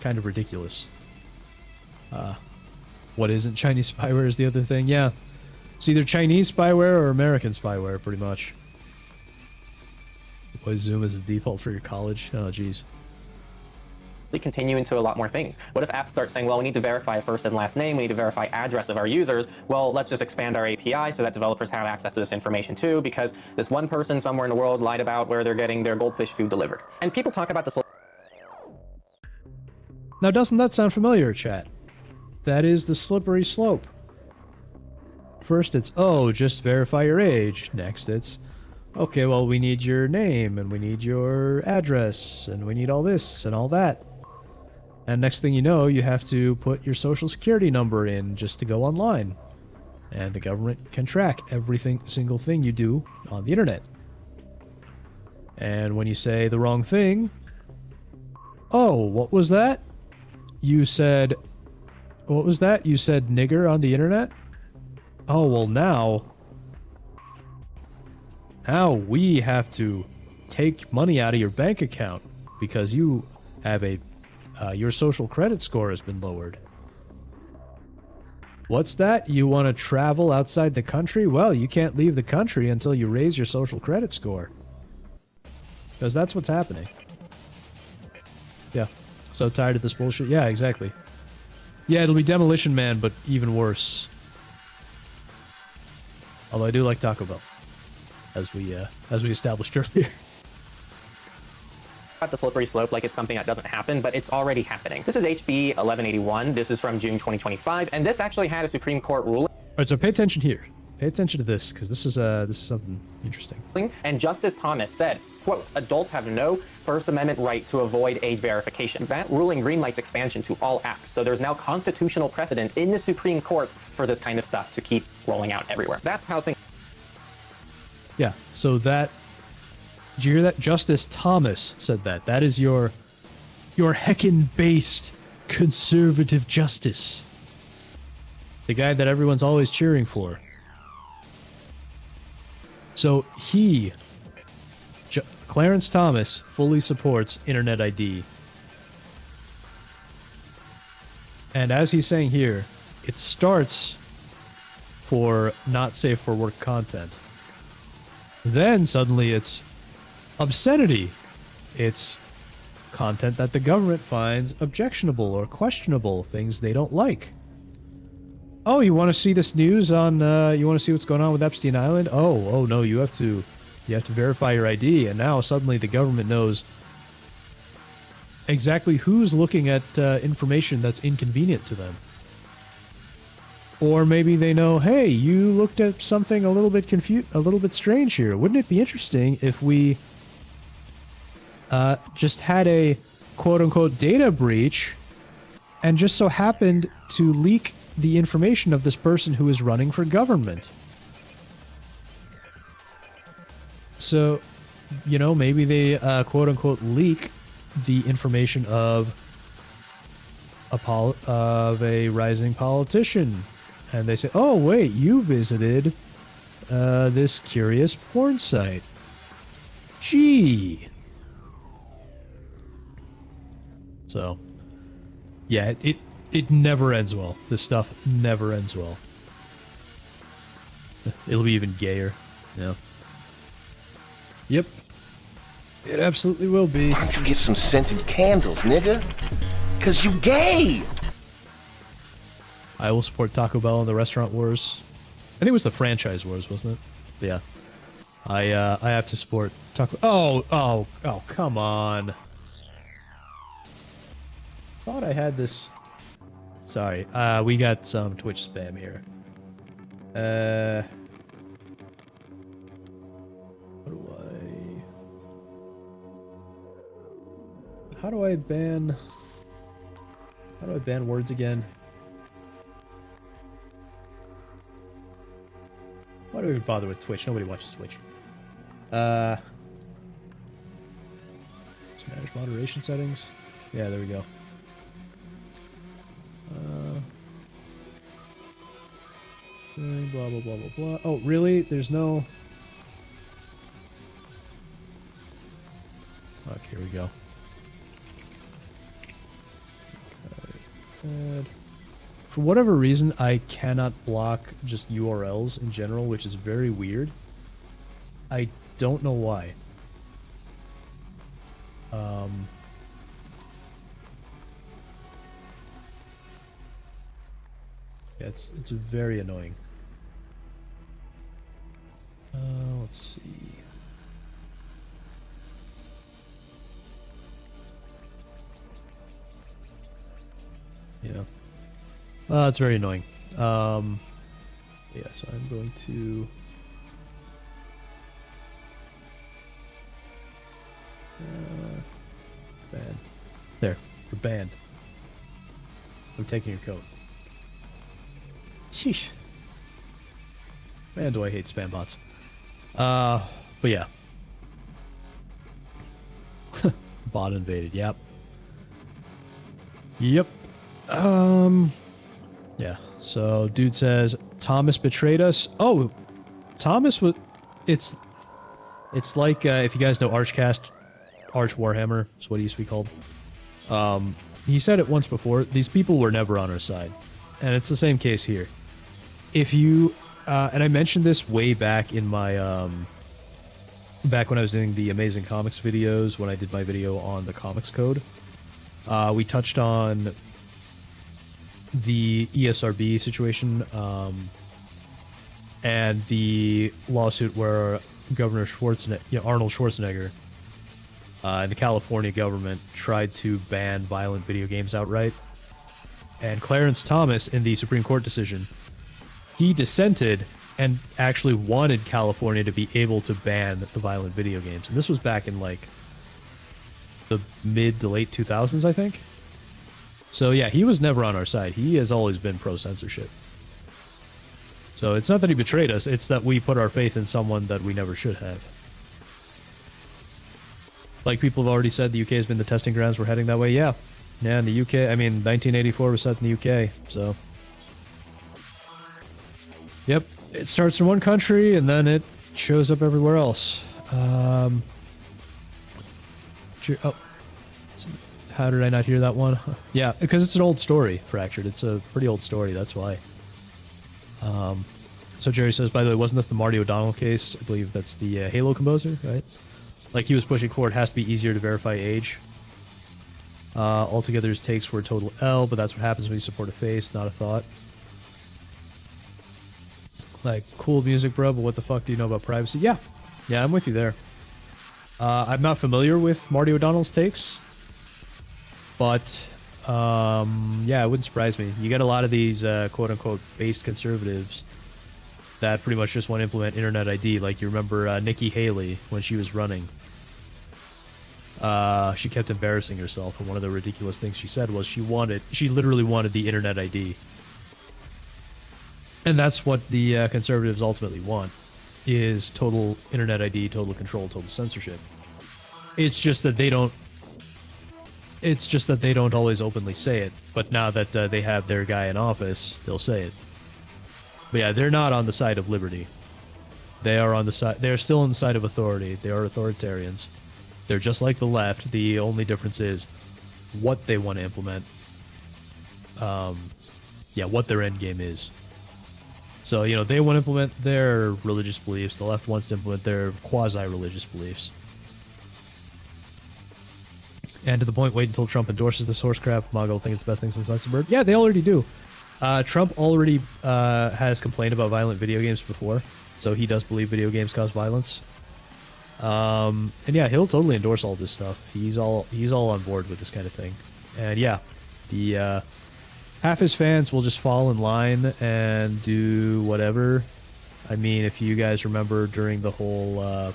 kind of ridiculous. What isn't Chinese spyware is the other thing. Yeah, it's either Chinese spyware or American spyware, pretty much. Why Zoom is the default for your college? Oh, jeez. Continue into a lot more things. What if apps start saying, well, we need to verify first and last name, we need to verify address of our users? Well, let's just expand our API so that developers have access to this information too, because this one person somewhere in the world lied about where they're getting their goldfish food delivered. And people talk about this. Now, doesn't that sound familiar, chat? That is the slippery slope. First it's, oh, just verify your age. Next it's, okay, well, we need your name, and we need your address, and we need all this and all that. And next thing you know, you have to put your social security number in just to go online. And the government can track single thing you do on the internet. And when you say the wrong thing, oh, what was that? You said, what was that? You said nigger on the internet? Oh, well, now we have to take money out of your bank account because you have your social credit score has been lowered. What's that? You want to travel outside the country? Well, you can't leave the country until you raise your social credit score. Because that's what's happening. Yeah. So tired of this bullshit. Yeah, exactly. Yeah, it'll be Demolition Man, but even worse. Although I do like Taco Bell, as we established earlier. About the slippery slope like it's something that doesn't happen, but it's already happening. This is HB 1181. This is from June 2025, and this actually had a Supreme Court ruling. All right, so pay attention here. Pay attention to this, because this is something interesting. And Justice Thomas said, quote, adults have no First Amendment right to avoid age verification. That ruling greenlights expansion to all apps. So there's now constitutional precedent in the Supreme Court for this kind of stuff to keep rolling out everywhere. That's how things... Yeah, so that... Did you hear that? Justice Thomas said that. That is your heckin'-based conservative justice. The guy that everyone's always cheering for. So Clarence Thomas fully supports Internet ID. And as he's saying here, it starts for not safe for work content. Then suddenly it's obscenity. It's content that the government finds objectionable or questionable, things they don't like. Oh, you want to see this news on, you want to see what's going on with Epstein Island? Oh no, you have to verify your ID, and now suddenly the government knows exactly who's looking at information that's inconvenient to them. Or maybe they know, hey, you looked at something a little bit strange here. Wouldn't it be interesting if we just had a quote-unquote data breach and just so happened to leak the information of this person who is running for government? So, you know, maybe they quote-unquote leak the information of a rising politician. And they say, oh, wait, you visited this curious porn site. Gee. So, yeah, it never ends well. This stuff never ends well. It'll be even gayer. Yeah. Yep. It absolutely will be. Why don't you get some scented candles, nigga? 'Cause you gay! I will support Taco Bell in the restaurant wars. I think it was the franchise wars, wasn't it? But yeah. I have to support Taco... Oh, come on. Thought I had this... Sorry, we got some Twitch spam here. How do I ban words again? Why do we even bother with Twitch? Nobody watches Twitch. Smash moderation settings. Yeah, there we go. Blah, blah, blah, blah, blah. Oh, really? There's no... Okay, here we go. For whatever reason, I cannot block just URLs in general, which is very weird. I don't know why. Yeah, it's very annoying. Let's see. Yeah. It's very annoying. Yeah, so I'm going to... ban. There. You're banned. I'm taking your coat. Sheesh. Man, do I hate spam bots. But yeah. Bot invaded, yep. Yep. Yeah, so dude says Thomas betrayed us. Oh, Thomas was... It's like, if you guys know Archcast, Arch Warhammer is what he used to be called. He said it once before, these people were never on our side. And it's the same case here. If you... and I mentioned this way back in my... back when I was doing the Amazing Comics videos, when I did my video on the Comics Code. We touched on the ESRB situation, and the lawsuit where Governor Arnold Schwarzenegger, and the California government tried to ban violent video games outright. And Clarence Thomas, in the Supreme Court decision, he dissented and actually wanted California to be able to ban the violent video games. And this was back in, like, the mid to late 2000s, I think. So yeah, he was never on our side. He has always been pro-censorship. So it's not that he betrayed us, it's that we put our faith in someone that we never should have. Like people have already said, the UK has been the testing grounds, we're heading that way. Yeah. Yeah, in the UK, I mean, 1984 was set in the UK, so... Yep, it starts in one country, and then it shows up everywhere else. Oh. How did I not hear that one? Yeah, because it's an old story, Fractured. It's a pretty old story, that's why. So Jerry says, by the way, wasn't this the Marty O'Donnell case? I believe that's the Halo composer, right? Like he was pushing for it has to be easier to verify age. Altogether his takes were a total L, but that's what happens when you support a face, not a thought. Like, cool music, bro, but what the fuck do you know about privacy? Yeah. Yeah, I'm with you there. I'm not familiar with Marty O'Donnell's takes, but yeah, it wouldn't surprise me. You get a lot of these quote-unquote based conservatives that pretty much just want to implement Internet ID. Like, you remember Nikki Haley when she was running. She kept embarrassing herself, and one of the ridiculous things she said was she literally wanted the Internet ID. And that's what the conservatives ultimately want, is total Internet ID, total control, total censorship. It's just that they don't always openly say it, but now that they have their guy in office, they'll say it. But yeah, they're not on the side of liberty. They're still on the side of authority. They are authoritarians. They're just like the left. The only difference is what they want to implement. Yeah, what their end game is. So, you know, they want to implement their religious beliefs. The left wants to implement their quasi-religious beliefs. And to the point, wait until Trump endorses this horse crap. MAGA will think it's the best thing since sliced bread. Yeah, they already do. Trump already has complained about violent video games before, so he does believe video games cause violence. And yeah, he'll totally endorse all this stuff. He's all on board with this kind of thing. And yeah, the half his fans will just fall in line and do whatever. I mean, if you guys remember during the whole a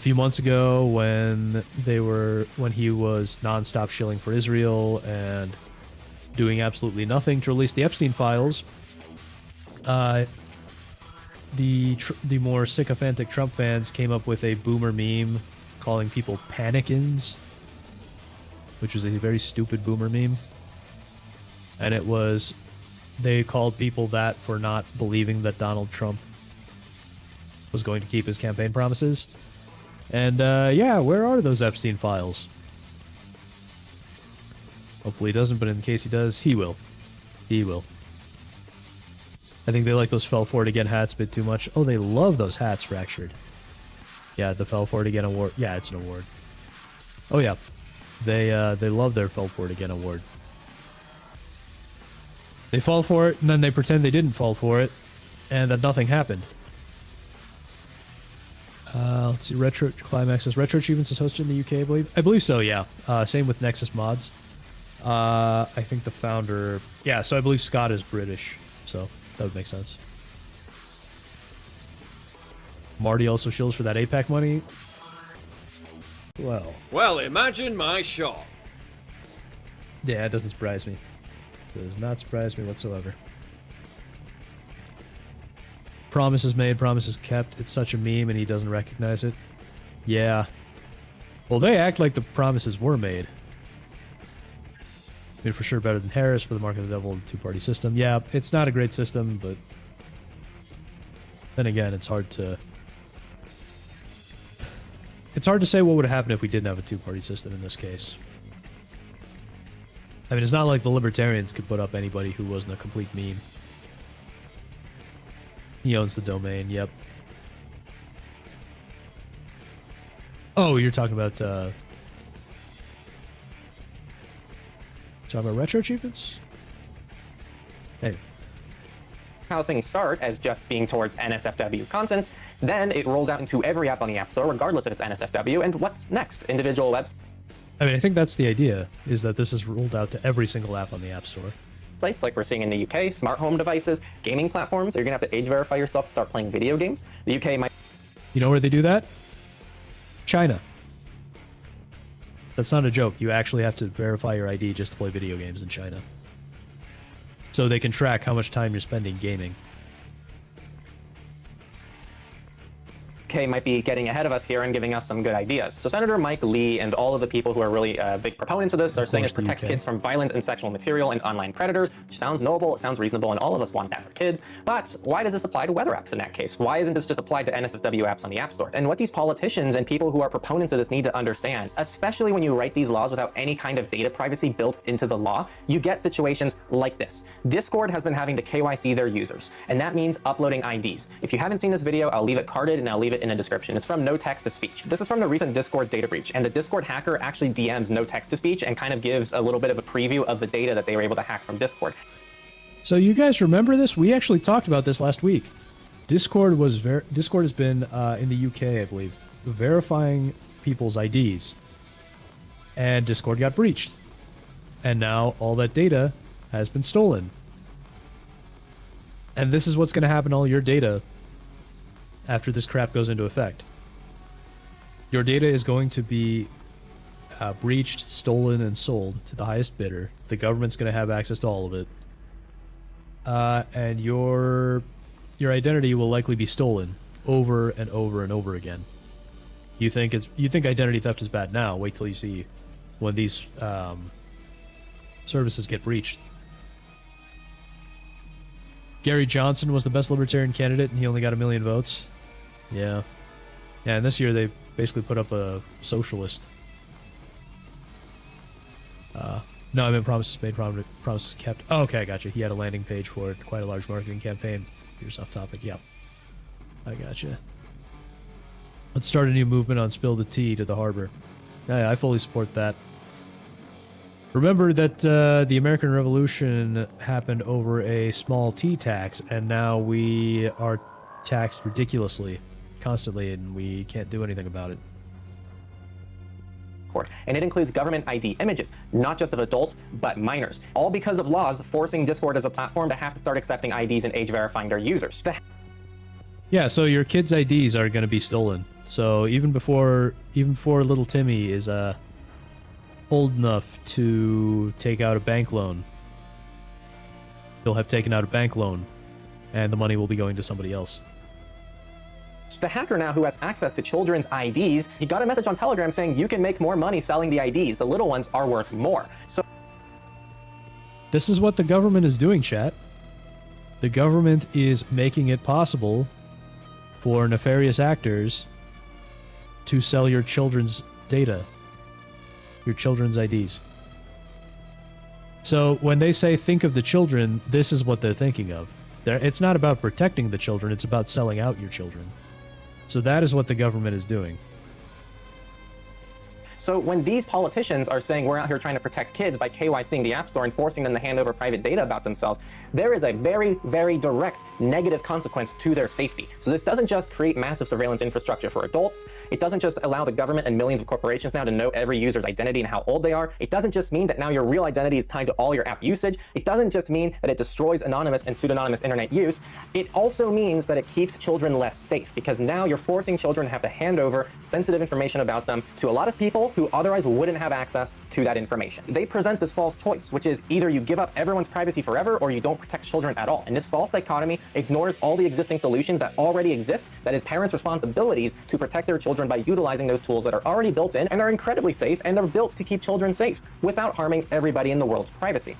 few months ago when he was nonstop shilling for Israel and doing absolutely nothing to release the Epstein files, the more sycophantic Trump fans came up with a boomer meme calling people panicins, which was a very stupid boomer meme. And they called people that for not believing that Donald Trump was going to keep his campaign promises. And yeah, where are those Epstein files? Hopefully he doesn't, but in case he does, he will. He will. I think they like those fell for it again hats a bit too much. Oh, they love those hats, Fractured. Yeah, the fell for it again award. Yeah, it's an award. Oh yeah, they love their fell for it again award. They fall for it, and then they pretend they didn't fall for it, and that nothing happened. Let's see, Retro Climax says RetroAchievements is hosted in the UK, I believe. I believe so, yeah. Same with Nexus Mods. I think the founder... Yeah, so I believe Scott is British, so that would make sense. Marty also shills for that APAC money. Well, imagine my shock. Yeah, it doesn't surprise me. Does not surprise me whatsoever. Promises made, promises kept. It's such a meme and he doesn't recognize it. Yeah. Well, they act like the promises were made. I mean, for sure better than Harris, but the mark of the devil, the two-party system. Yeah, it's not a great system, but then again, it's hard to say what would happen if we didn't have a two-party system in this case. I mean, it's not like the libertarians could put up anybody who wasn't a complete meme. He owns the domain, yep. Oh, you're talking about RetroAchievements? Hey. How things start as just being towards NSFW content, then it rolls out into every app on the App Store, regardless if it's NSFW, and what's next? Individual websites I mean, I think that's the idea, is that this is rolled out to every single app on the App Store. like we're seeing in the UK, smart home devices, gaming platforms. You're going to have to age verify yourself to start playing video games. The UK might... You know where they do that? China. That's not a joke. You actually have to verify your ID just to play video games in China. So they can track how much time you're spending gaming. UK might be getting ahead of us here and giving us some good ideas. So Senator Mike Lee and all of the people who are really big proponents of this are saying it protects kids from violent and sexual material and online predators, which sounds noble, it sounds reasonable, and all of us want that for kids. But why does this apply to weather apps in that case? Why isn't this just applied to NSFW apps on the App Store? And what these politicians and people who are proponents of this need to understand, especially when you write these laws without any kind of data privacy built into the law, you get situations like this. Discord has been having to KYC their users, and that means uploading IDs. If you haven't seen this video, I'll leave it carded and I'll leave it in a description. It's from No Text to Speech. This is from the recent Discord data breach, and the Discord hacker actually DMs No Text to Speech and kind of gives a little bit of a preview of the data that they were able to hack from Discord. So you guys remember this? We actually talked about this last week. Discord has been in the UK, I believe, verifying people's IDs, and Discord got breached, and now all that data has been stolen. And this is what's going to happen to all your data after this crap goes into effect. Your data is going to be breached, stolen, and sold to the highest bidder. The government's going to have access to all of it. And your identity will likely be stolen over and over and over again. You think identity theft is bad now? Wait till you see when these services get breached. Gary Johnson was the best libertarian candidate, and he only got 1 million votes. Yeah, and this year they basically put up a socialist. No, I meant promises made, promises kept. Oh, okay, I gotcha. He had a landing page for it. Quite a large marketing campaign. Here's off topic. Yep. I gotcha. Let's start a new movement on Spill the Tea to the harbor. Yeah, I fully support that. Remember that the American Revolution happened over a small tea tax, and now we are taxed ridiculously, constantly, and we can't do anything about it. And it includes government ID images, not just of adults, but minors. All because of laws forcing Discord as a platform to have to start accepting IDs and age verifying their users. Yeah, so your kids' IDs are going to be stolen. So even before little Timmy is old enough to take out a bank loan, he'll have taken out a bank loan, and the money will be going to somebody else. The hacker now who has access to children's IDs, he got a message on Telegram saying you can make more money selling the IDs. The little ones are worth more. So this is what the government is doing, chat. The government is making it possible for nefarious actors to sell your children's data, your children's IDs. So when they say think of the children, this is what they're thinking of. It's not about protecting the children, it's about selling out your children. So that is what the government is doing. So when these politicians are saying we're out here trying to protect kids by KYCing the App Store and forcing them to hand over private data about themselves, there is a very, very direct negative consequence to their safety. So this doesn't just create massive surveillance infrastructure for adults. It doesn't just allow the government and millions of corporations now to know every user's identity and how old they are. It doesn't just mean that now your real identity is tied to all your app usage. It doesn't just mean that it destroys anonymous and pseudonymous internet use. It also means that it keeps children less safe, because now you're forcing children to have to hand over sensitive information about them to a lot of people who otherwise wouldn't have access to that information. They present this false choice, which is either you give up everyone's privacy forever or you don't protect children at all. And this false dichotomy ignores all the existing solutions that already exist, that is parents' responsibilities to protect their children by utilizing those tools that are already built in and are incredibly safe and are built to keep children safe without harming everybody in the world's privacy.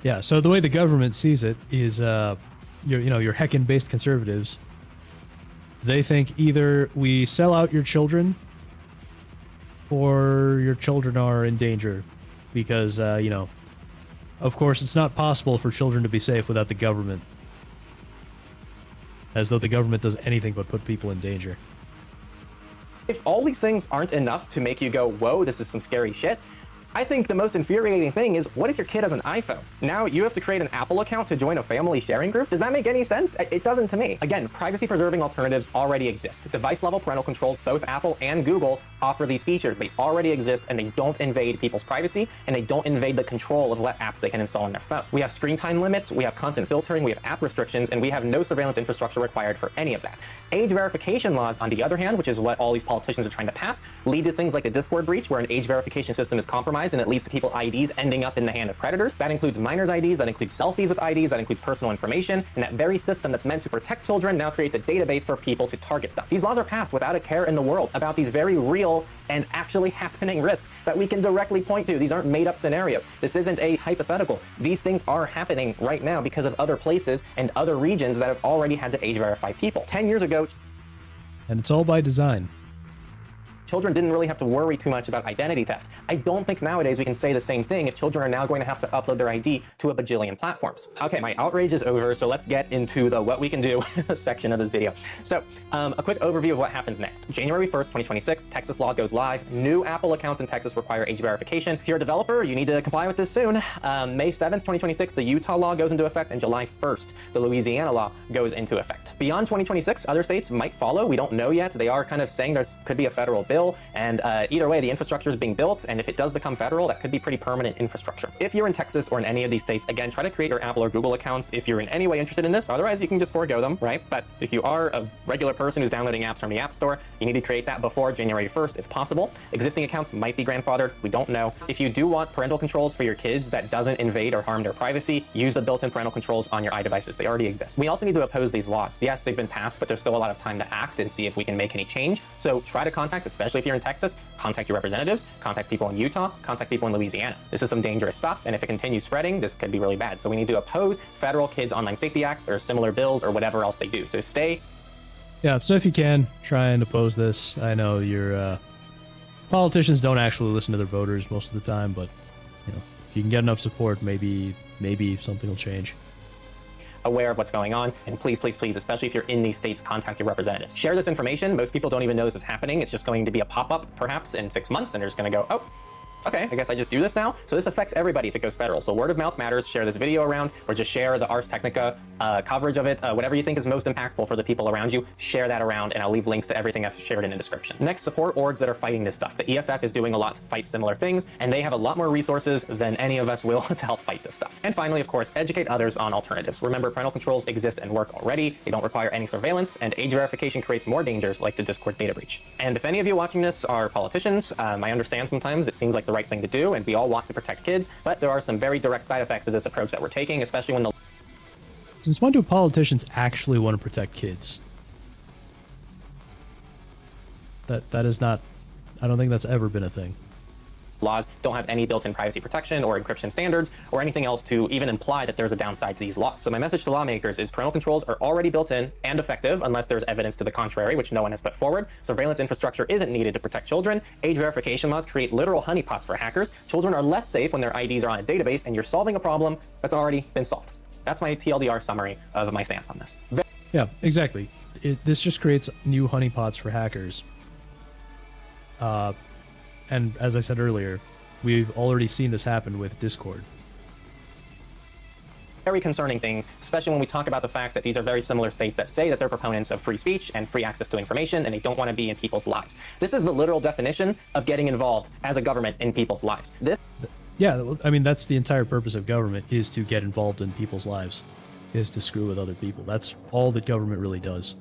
Yeah, so the way the government sees it is, your Heckin-based conservatives, they think either we sell out your children or your children are in danger because, of course, it's not possible for children to be safe without the government. As though the government does anything but put people in danger. If all these things aren't enough to make you go, whoa, this is some scary shit, I think the most infuriating thing is, what if your kid has an iPhone? Now you have to create an Apple account to join a family sharing group? Does that make any sense? It doesn't to me. Again, privacy-preserving alternatives already exist. Device-level parental controls, both Apple and Google offer these features. They already exist, and they don't invade people's privacy, and they don't invade the control of what apps they can install on their phone. We have screen time limits, we have content filtering, we have app restrictions, and we have no surveillance infrastructure required for any of that. Age verification laws, on the other hand, which is what all these politicians are trying to pass, lead to things like the Discord breach, where an age verification system is compromised and it leads to people IDs ending up in the hand of predators. That includes minors' IDs, that includes selfies with IDs, that includes personal information, and that very system that's meant to protect children now creates a database for people to target them. These laws are passed without a care in the world about these very real and actually happening risks that we can directly point to. These aren't made-up scenarios. This isn't a hypothetical. These things are happening right now because of other places and other regions that have already had to age verify people. 10 years ago... And it's all by design. children didn't really have to worry too much about identity theft. I don't think nowadays we can say the same thing if children are now going to have to upload their ID to a bajillion platforms. Okay, my outrage is over, so let's get into the what we can do section of this video. So, a quick overview of what happens next. January 1st, 2026, Texas law goes live. New Apple accounts in Texas require age verification. If you're a developer, you need to comply with this soon. May 7th, 2026, the Utah law goes into effect, and July 1st, the Louisiana law goes into effect. Beyond 2026, other states might follow. We don't know yet. They are kind of saying there could be a federal bill, and either way, the infrastructure is being built, and if it does become federal, that could be pretty permanent infrastructure. If you're in Texas or in any of these states, again, try to create your Apple or Google accounts if you're in any way interested in this. Otherwise, you can just forego them, right? But if you are a regular person who's downloading apps from the App Store, you need to create that before January 1st if possible. Existing accounts might be grandfathered. We don't know. If you do want parental controls for your kids that doesn't invade or harm their privacy, use the built-in parental controls on your iDevices. They already exist. We also need to oppose these laws. Yes, they've been passed, but there's still a lot of time to act and see if we can make any change. So try to contact, especially if you're in Texas, contact your representatives, contact people in Utah, contact people in Louisiana. This is some dangerous stuff, and if it continues spreading, this could be really bad. So we need to oppose federal kids online safety acts or similar bills or whatever else they do. So stay. Yeah, so if you can, try and oppose this. I know your politicians don't actually listen to their voters most of the time, but you know, if you can get enough support, maybe something will change. Aware of what's going on, and please, please, please, especially if you're in these states, contact your representatives. Share this information. Most people don't even know this is happening. It's just going to be a pop-up perhaps in 6 months, and they're just going to go, oh, okay, I guess I just do this now. So this affects everybody if it goes federal. So word of mouth matters. Share this video around, or just share the Ars Technica coverage of it. Whatever you think is most impactful for the people around you, share that around, and I'll leave links to everything I've shared in the description. Next, support orgs that are fighting this stuff. The EFF is doing a lot to fight similar things, and they have a lot more resources than any of us will to help fight this stuff. And finally, of course, educate others on alternatives. Remember, parental controls exist and work already. They don't require any surveillance, and age verification creates more dangers like the Discord data breach. And if any of you watching this are politicians, I understand sometimes it seems like the right thing to do, and we all want to protect kids, but there are some very direct side effects to this approach that we're taking, especially when the... Since when do politicians actually want to protect kids? That is not... I don't think that's ever been a thing. laws don't have any built-in privacy protection or encryption standards or anything else to even imply that there's a downside to these laws. So my message to lawmakers is parental controls are already built in and effective unless there's evidence to the contrary, which no one has put forward. Surveillance infrastructure isn't needed to protect children. Age verification laws create literal honeypots for hackers. Children are less safe when their IDs are on a database, and you're solving a problem that's already been solved. That's my TLDR summary of my stance on this. Yeah, exactly. This just creates new honeypots for hackers. And as I said earlier, we've already seen this happen with Discord. Very concerning things, especially when we talk about the fact that these are very similar states that say that they're proponents of free speech and free access to information, and they don't want to be in people's lives. This is the literal definition of getting involved as a government in people's lives. Yeah, I mean, that's the entire purpose of government, is to get involved in people's lives, is to screw with other people. That's all that government really does.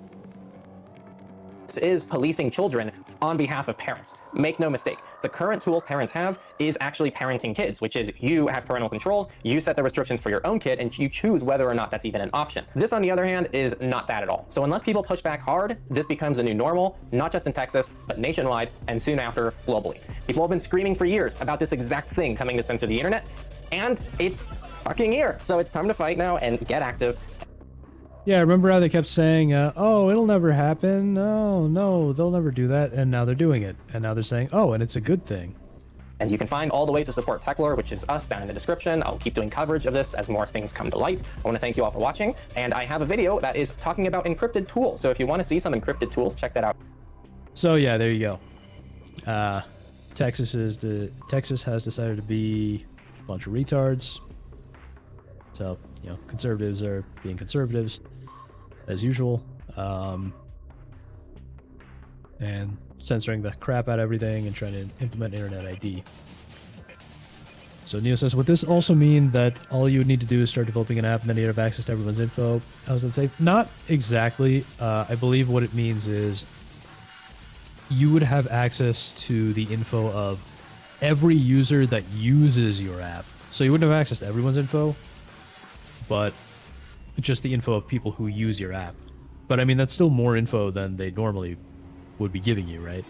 This is policing children on behalf of parents. Make no mistake, the current tools parents have is actually parenting kids, which is you have parental controls, you set the restrictions for your own kid, and you choose whether or not that's even an option. This, on the other hand, is not that at all. So unless people push back hard, this becomes a new normal, not just in Texas, but nationwide, and soon after, globally. People have been screaming for years about this exact thing coming to censor the internet, and it's fucking here. So it's time to fight now and get active. Yeah, remember how they kept saying, oh, it'll never happen. Oh, no, they'll never do that. And now they're doing it. And now they're saying, oh, and it's a good thing. And you can find all the ways to support TechLore, which is us, down in the description. I'll keep doing coverage of this as more things come to light. I want to thank you all for watching. And I have a video that is talking about encrypted tools. So if you want to see some encrypted tools, check that out. So yeah, there you go. Texas has decided to be a bunch of retards. So, you know, conservatives are being conservatives, as usual, and censoring the crap out of everything and trying to implement Internet ID. So Neo says, would this also mean that all you would need to do is start developing an app and then you'd have access to everyone's info? I was going to say, not exactly. I believe what it means is you would have access to the info of every user that uses your app. So you wouldn't have access to everyone's info, but just the info of people who use your app. But I mean, that's still more info than they normally would be giving you, right?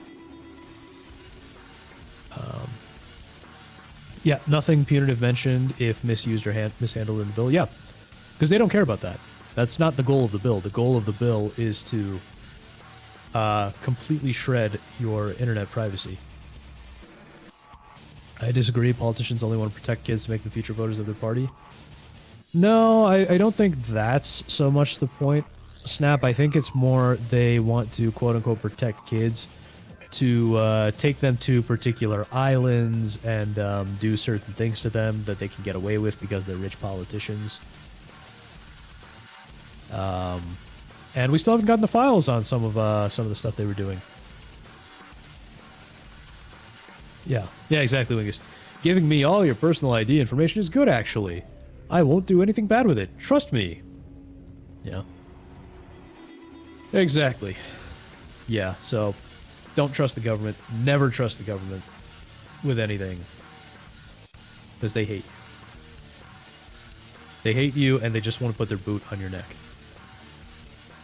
Yeah, nothing punitive mentioned if misused or mishandled in the bill. Yeah, because they don't care about that. That's not the goal of the bill. The goal of the bill is to completely shred your internet privacy. I disagree. Politicians only want to protect kids to make them future voters of their party. No, I don't think that's so much the point, Snap. I think it's more they want to quote-unquote protect kids to take them to particular islands and do certain things to them that they can get away with because they're rich politicians. And we still haven't gotten the files on some of the stuff they were doing. Yeah, exactly, Wingus. Giving me all your personal ID information is good, actually. I won't do anything bad with it. Trust me. Yeah. Exactly. Yeah, so don't trust the government. Never trust the government with anything. Because they hate you. They hate you, and they just want to put their boot on your neck.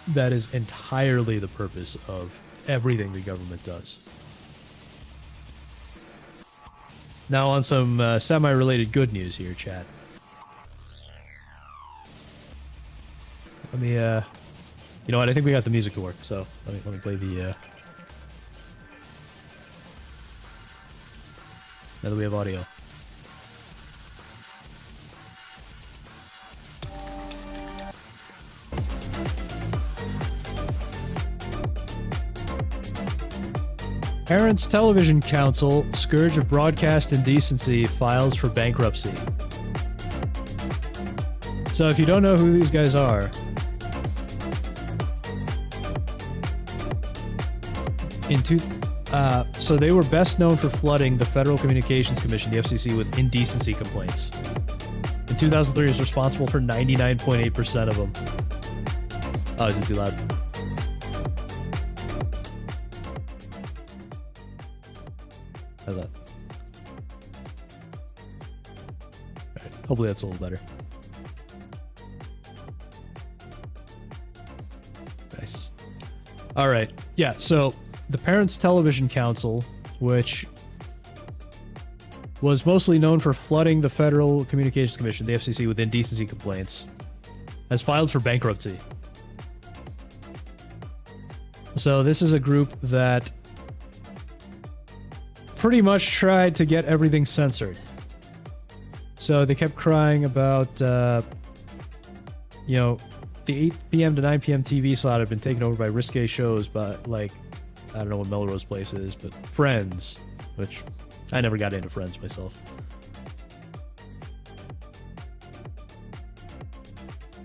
That is entirely the purpose of everything the government does. Now on some semi-related good news here, chat. Let me, you know what? I think we got the music to work, so let me play the, now that we have audio. Parents Television Council, scourge of broadcast indecency, files for bankruptcy. So if you don't know who these guys are, so they were best known for flooding the Federal Communications Commission, the FCC, with indecency complaints. In 2003, it was responsible for 99.8% of them. Oh, is it too loud? How's that? Alright, hopefully that's a little better. Nice. Alright, yeah, so the Parents Television Council, which was mostly known for flooding the Federal Communications Commission, the FCC, with indecency complaints, has filed for bankruptcy. So this is a group that pretty much tried to get everything censored. So they kept crying about, you know, the 8 p.m. to 9 p.m. TV slot had been taken over by risque shows, but like, I don't know what Melrose Place is, but Friends, which I never got into Friends myself.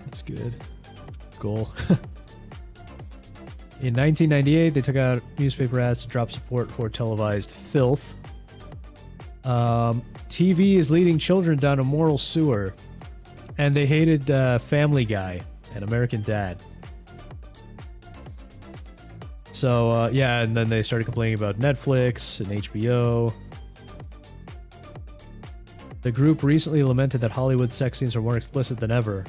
That's good. Goal. In 1998, they took out newspaper ads to drop support for televised filth. TV is leading children down a moral sewer. And they hated Family Guy and American Dad. So, yeah, and then they started complaining about Netflix and HBO. The group recently lamented that Hollywood sex scenes are more explicit than ever.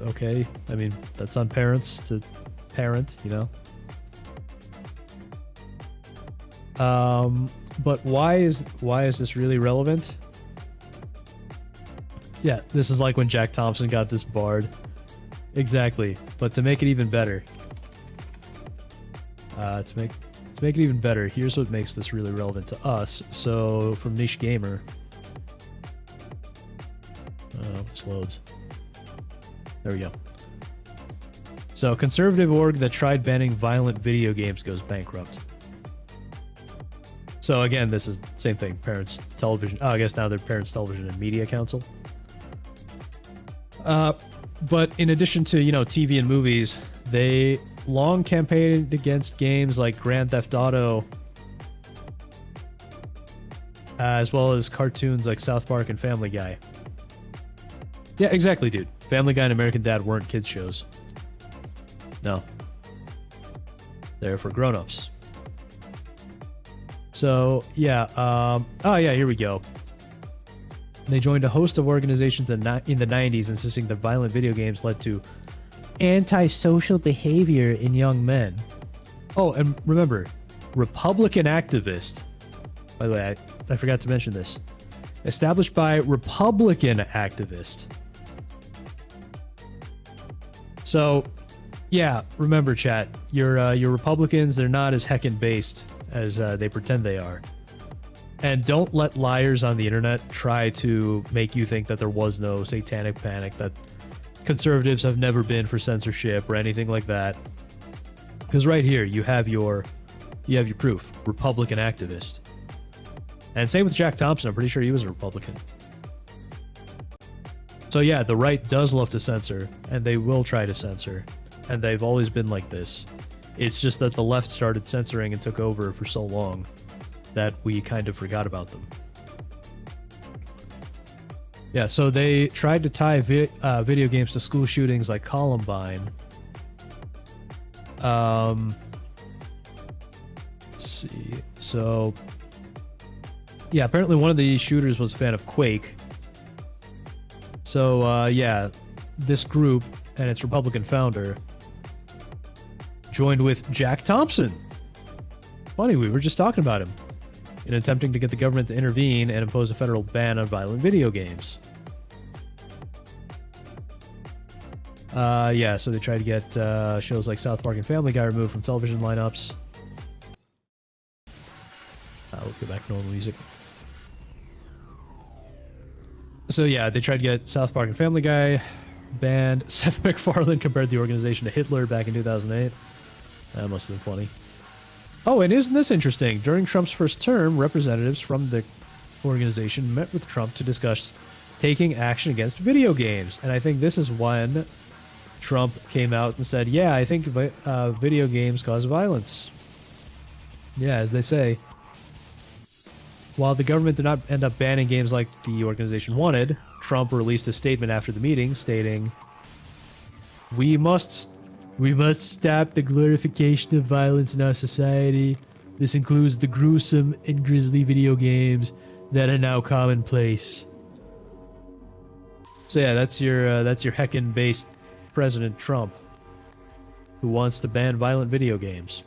Okay, I mean, that's on parents to parent, you know? But why is this really relevant? Yeah, this is like when Jack Thompson got disbarred. Exactly, but to make it even better. To make it even better, here's what makes this really relevant to us. So, from Niche Gamer. Oh, this loads. There we go. So, conservative org that tried banning violent video games goes bankrupt. So again, this is the same thing. Parents Television. Oh, I guess now they're Parents Television and Media Council. But in addition to, you know, TV and movies, they long campaigned against games like Grand Theft Auto, as well as cartoons like South Park and Family Guy. Yeah, exactly, dude. Family Guy and American Dad weren't kids shows. No. They're for grown-ups. So, yeah, oh yeah, here we go. They joined a host of organizations in the 90s, insisting that violent video games led to antisocial behavior in young men. Oh, and remember, Republican activist. By the way, I forgot to mention this. Established by Republican activist. So, Yeah, remember, chat, your Republicans, they're not as heckin' based as they pretend they are. And don't let liars on the internet try to make you think that there was no satanic panic, that conservatives have never been for censorship or anything like that. Because right here, you have your proof. Republican activist. And same with Jack Thompson. I'm pretty sure he was a Republican. So yeah, the right does love to censor, and they will try to censor. And they've always been like this. It's just that the left started censoring and took over for so long that we kind of forgot about them. Yeah, so they tried to tie video games to school shootings like Columbine. Let's see. So, yeah, apparently one of the shooters was a fan of Quake. So, yeah, this group and its Republican founder joined with Jack Thompson. Funny, we were just talking about him. In attempting to get the government to intervene and impose a federal ban on violent video games. Yeah, so they tried to get shows like South Park and Family Guy removed from television lineups. Let's go back to normal music. So yeah, they tried to get South Park and Family Guy banned. Seth MacFarlane compared the organization to Hitler back in 2008. That must have been funny. Oh, and isn't this interesting? During Trump's first term, representatives from the organization met with Trump to discuss taking action against video games. And I think this is when Trump came out and said, yeah, I think video games cause violence. Yeah, as they say. While the government did not end up banning games like the organization wanted, Trump released a statement after the meeting stating, We must stop the glorification of violence in our society. This includes the gruesome and grisly video games that are now commonplace. So yeah, that's your heckin'-based President Trump, who wants to ban violent video games.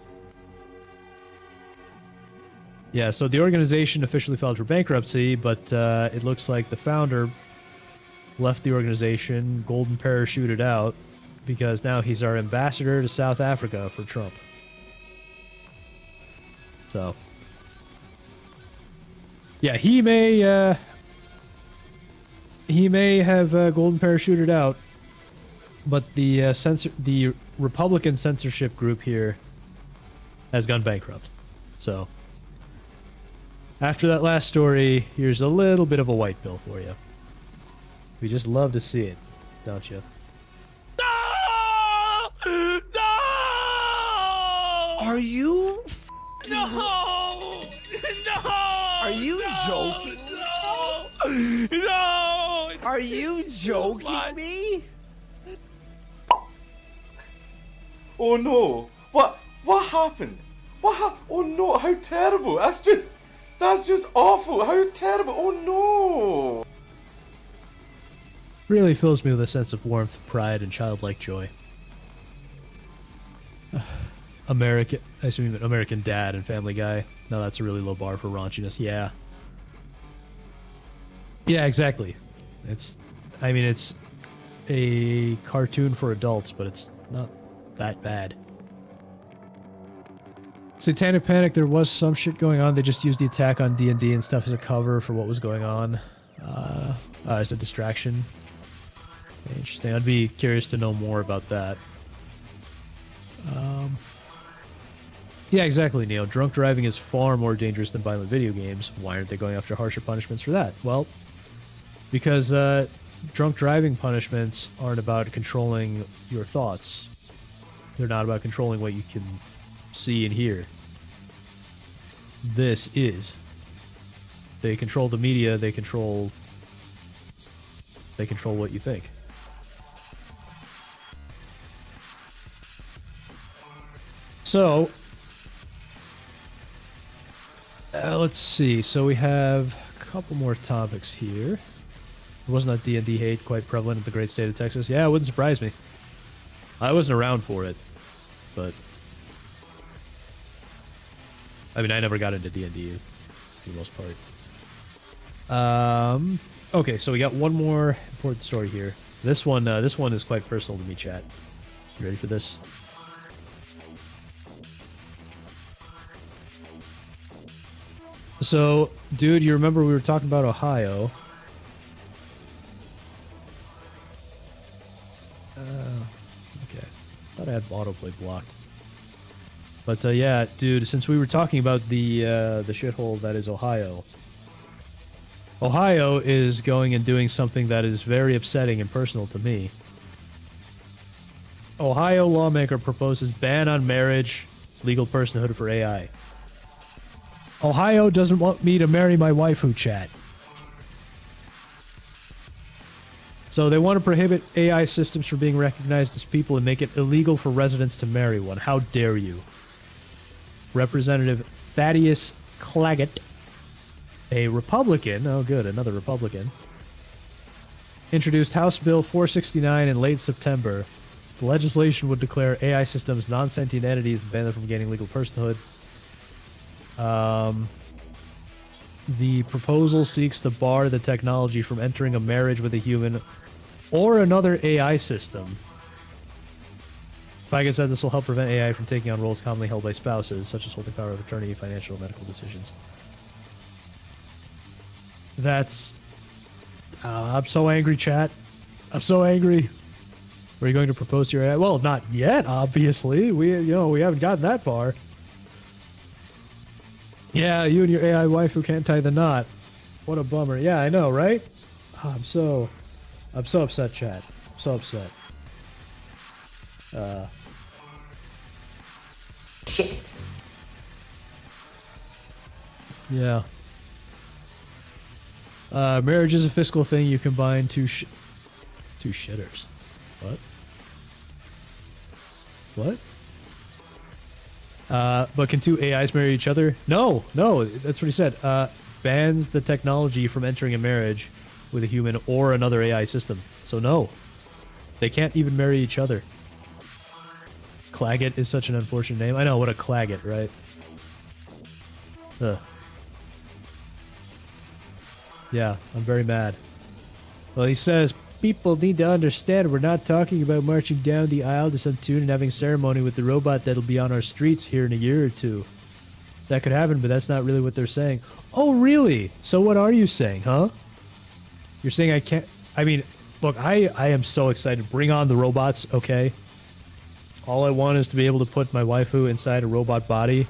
Yeah, so the organization officially filed for bankruptcy, but it looks like the founder left the organization, golden parachuted out, because now he's our ambassador to South Africa for Trump. So, yeah, he may have golden parachuted out, but the Republican censorship group here has gone bankrupt. So, after that last story, here's a little bit of a white pill for you. We just love to see it, don't you? Are you? No! No! Are you joking? No! No! Are you joking me? Oh no! What happened? Oh no! How terrible! That's just awful! How terrible! Oh no! Really fills me with a sense of warmth, pride, and childlike joy. American Dad and Family Guy. No, that's a really low bar for raunchiness. Yeah. Yeah, exactly. It's a cartoon for adults, but it's not that bad. Satanic Panic, there was some shit going on. They just used the attack on D&D and stuff as a cover for what was going on. As a distraction. Interesting. I'd be curious to know more about that. Yeah, exactly, Neo. Drunk driving is far more dangerous than violent video games. Why aren't they going after harsher punishments for that? Well, because drunk driving punishments aren't about controlling your thoughts. They're not about controlling what you can see and hear. This is. They control the media, they control what you think. So, let's see. So we have a couple more topics here. Wasn't that D&D hate quite prevalent in the great state of Texas? Yeah, it wouldn't surprise me. I wasn't around for it, but I mean, I never got into D&D for the most part. Okay, so we got one more important story here. This one is quite personal to me, chat. You ready for this? So, dude, you remember we were talking about Ohio. Okay. Thought I had autoplay blocked. But, yeah, dude, since we were talking about the shithole that is Ohio, Ohio is going and doing something that is very upsetting and personal to me. Ohio lawmaker proposes ban on marriage, legal personhood for AI. Ohio doesn't want me to marry my waifu, chat. So they want to prohibit AI systems from being recognized as people and make it illegal for residents to marry one. How dare you? Representative Thaddeus Claggett, a Republican, oh good, another Republican, introduced House Bill 469 in late September. The legislation would declare AI systems non-sentient entities and ban them from gaining legal personhood. The proposal seeks to bar the technology from entering a marriage with a human or another AI system. Like I said, this will help prevent AI from taking on roles commonly held by spouses, such as holding power of attorney, financial, or medical decisions. That's... I'm so angry, chat. I'm so angry. Are you going to propose to your AI? Well, not yet, obviously. We haven't gotten that far. Yeah, you and your AI wife who can't tie the knot. What a bummer. Yeah, I know, right? Oh, I'm so upset, chat. I'm so upset. Shit. Yeah. Marriage is a fiscal thing. You combine two shitters. What? What? But can two AIs marry each other? No, that's what he said. Bans the technology from entering a marriage with a human or another AI system. So no, they can't even marry each other. Claggett is such an unfortunate name. I know, what a Claggett, right? Ugh. Yeah, I'm very mad. Well, he says, people need to understand we're not talking about marching down the aisle to some tune and having ceremony with the robot that'll be on our streets here in a year or two. That could happen, but that's not really what they're saying. Oh, really? So what are you saying, huh? You're saying I can't... I mean, look, I am so excited. Bring on the robots, okay? All I want is to be able to put my waifu inside a robot body.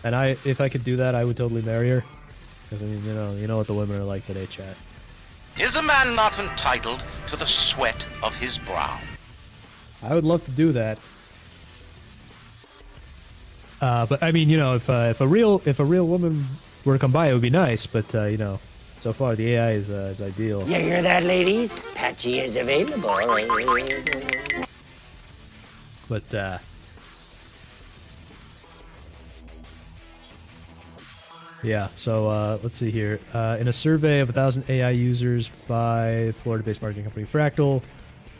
And if I could do that, I would totally marry her. Because, I mean, you know what the women are like today, chat. Is a man not entitled to the sweat of his brow? I would love to do that. But I mean, if a real woman were to come by, it would be nice. But so far the AI is ideal. You hear that, ladies? Patchy is available. But yeah. So let's see here. In a survey of 1,000 AI users by Florida-based marketing company Fractal,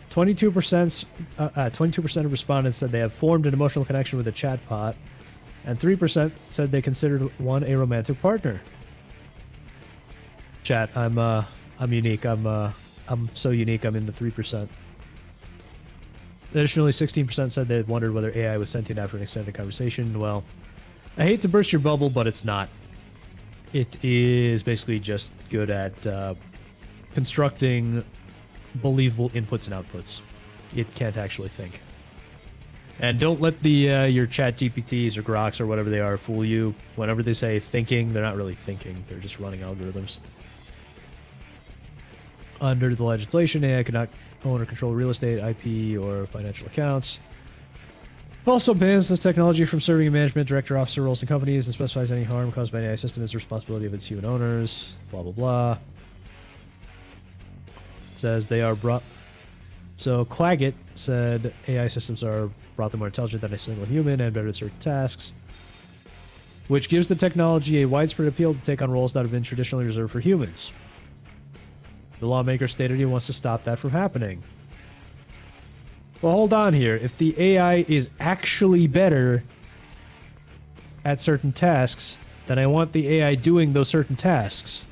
22% of respondents said they have formed an emotional connection with a chatbot, and 3% said they considered one a romantic partner. Chat, I'm unique. I'm so unique. I'm in the 3%. Additionally, 16% said they had wondered whether AI was sentient after an extended conversation. Well, I hate to burst your bubble, but it's not. It is basically just good at constructing believable inputs and outputs. It can't actually think. And don't let your chat GPTs or Groks or whatever they are fool you. Whenever they say thinking, they're not really thinking. They're just running algorithms. Under the legislation, AI cannot own or control real estate, IP, or financial accounts. It also bans the technology from serving in management, director, officer roles in companies, and specifies any harm caused by an AI system is the responsibility of its human owners. Blah, blah, blah. It says they are brought... So Claggett said AI systems are broadly more intelligent than a single human and better at certain tasks, which gives the technology a widespread appeal to take on roles that have been traditionally reserved for humans. The lawmaker stated he wants to stop that from happening. Well, hold on here. If the AI is actually better at certain tasks, then I want the AI doing those certain tasks.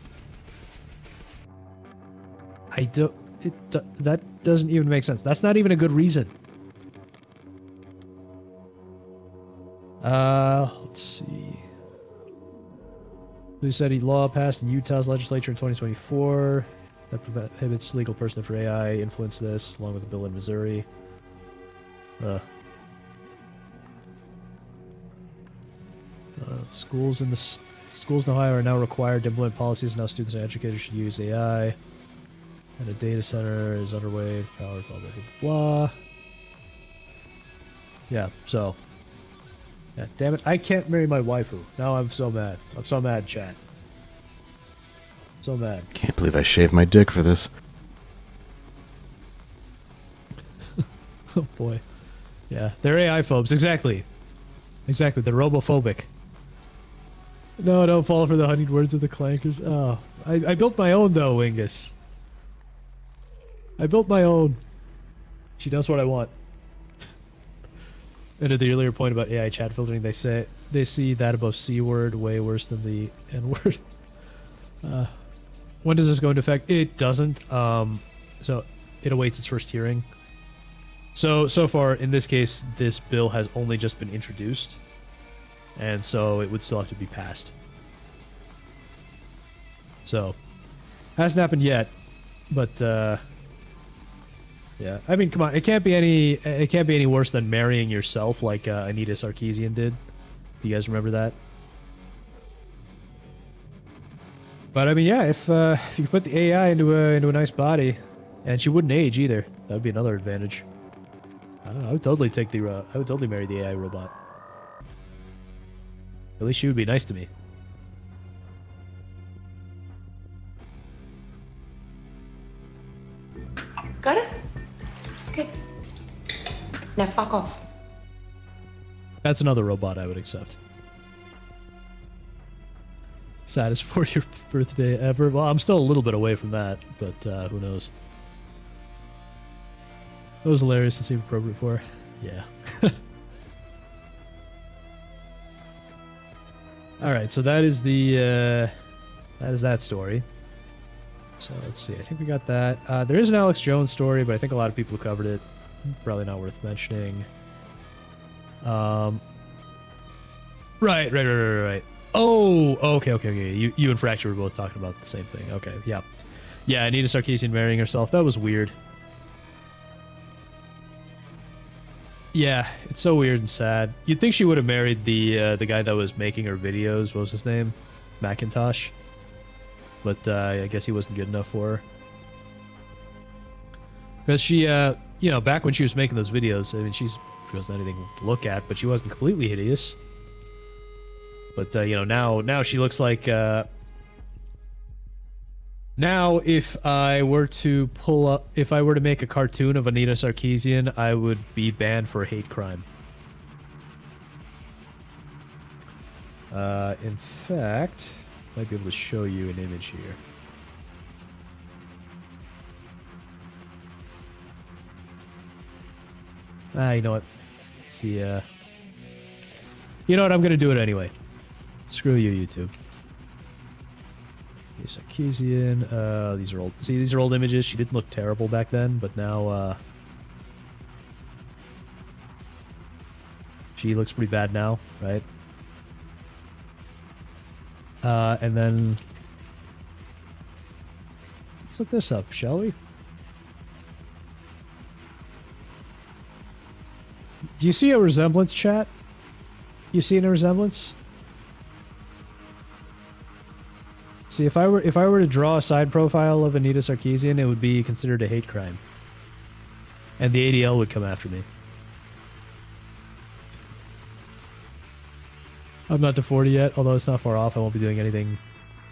I don't... That doesn't even make sense. That's not even a good reason. Let's see. We said a law passed in Utah's legislature in 2024 that prohibits legal person for AI influence this, along with a bill in Missouri. Schools in Ohio are now required to implement policies, and now students and educators should use AI. And a data center is underway. Power, blah, blah, blah, blah. Yeah, so. Yeah, damn it. I can't marry my waifu. Now I'm so mad. I'm so mad, chat. So mad. Can't believe I shaved my dick for this. Oh, boy. Yeah, they're AI phobes. Exactly. Exactly. They're robophobic. No, don't fall for the honeyed words of the clankers. Oh, I built my own, though, Wingus. I built my own. She does what I want. And to the earlier point about AI chat filtering, they see that above C word way worse than the N word. When does this go into effect? It doesn't. So it awaits its first hearing. So far, in this case, this bill has only just been introduced. And so it would still have to be passed. So, hasn't happened yet, but yeah. I mean, come on, it can't be any worse than marrying yourself, like Anita Sarkeesian did. You guys remember that? But I mean, yeah, if you put the AI into a nice body, and she wouldn't age either, that would be another advantage. I would totally take the. I would totally marry the AI robot. At least she would be nice to me. Got it? Okay. Now fuck off. That's another robot I would accept. Saddest 40th birthday ever. Well, I'm still a little bit away from that, but who knows? That was hilarious to seem appropriate for. Yeah. Alright, so that is that story. So let's see, I think we got that. There is an Alex Jones story, but I think a lot of people have covered it. Probably not worth mentioning. Right. Oh, okay. You and Fracture were both talking about the same thing. Okay, yeah. Yeah, Anita Sarkeesian marrying herself. That was weird. Yeah, it's so weird and sad. You'd think she would have married the guy that was making her videos. What was his name? Macintosh. But I guess he wasn't good enough for her. Because she, you know, back when she was making those videos, I mean, she wasn't anything to look at, but she wasn't completely hideous. But, you know, now she looks like, now, if I were to make a cartoon of Anita Sarkeesian, I would be banned for hate crime. In fact, I might be able to show you an image here. You know what? Let's see, you know what? I'm gonna do it anyway. Screw you, YouTube. Sarkeesian. These are old. See, these are old images. She didn't look terrible back then, but now she looks pretty bad now, right? And then let's look this up, shall we? Do you see a resemblance, chat? You see a resemblance? See, if I were to draw a side profile of Anita Sarkeesian, it would be considered a hate crime. And the ADL would come after me. I'm not to 40 yet, although it's not far off. I won't be doing anything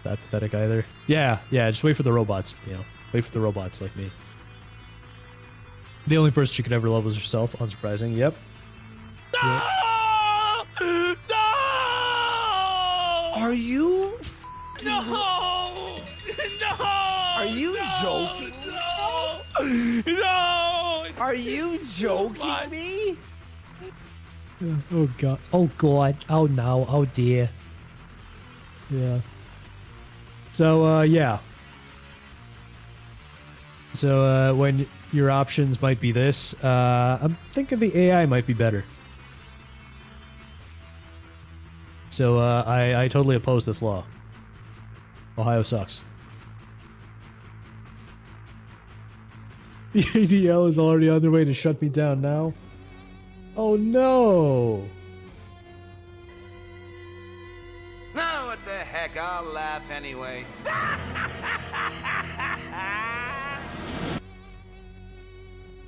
that pathetic either. Yeah, just wait for the robots, you know. Wait for the robots like me. The only person she could ever love was herself. Unsurprising. Yep. No! No! Are you? No! No! Are you joking? No! No! Are you joking me? Oh god. Oh god. Oh no. Oh dear. Yeah. So, yeah. So when your options might be this, I'm thinking the AI might be better. So I totally oppose this law. Ohio sucks. The ADL is already on their way to shut me down now. Oh no! No, what the heck, I'll laugh anyway.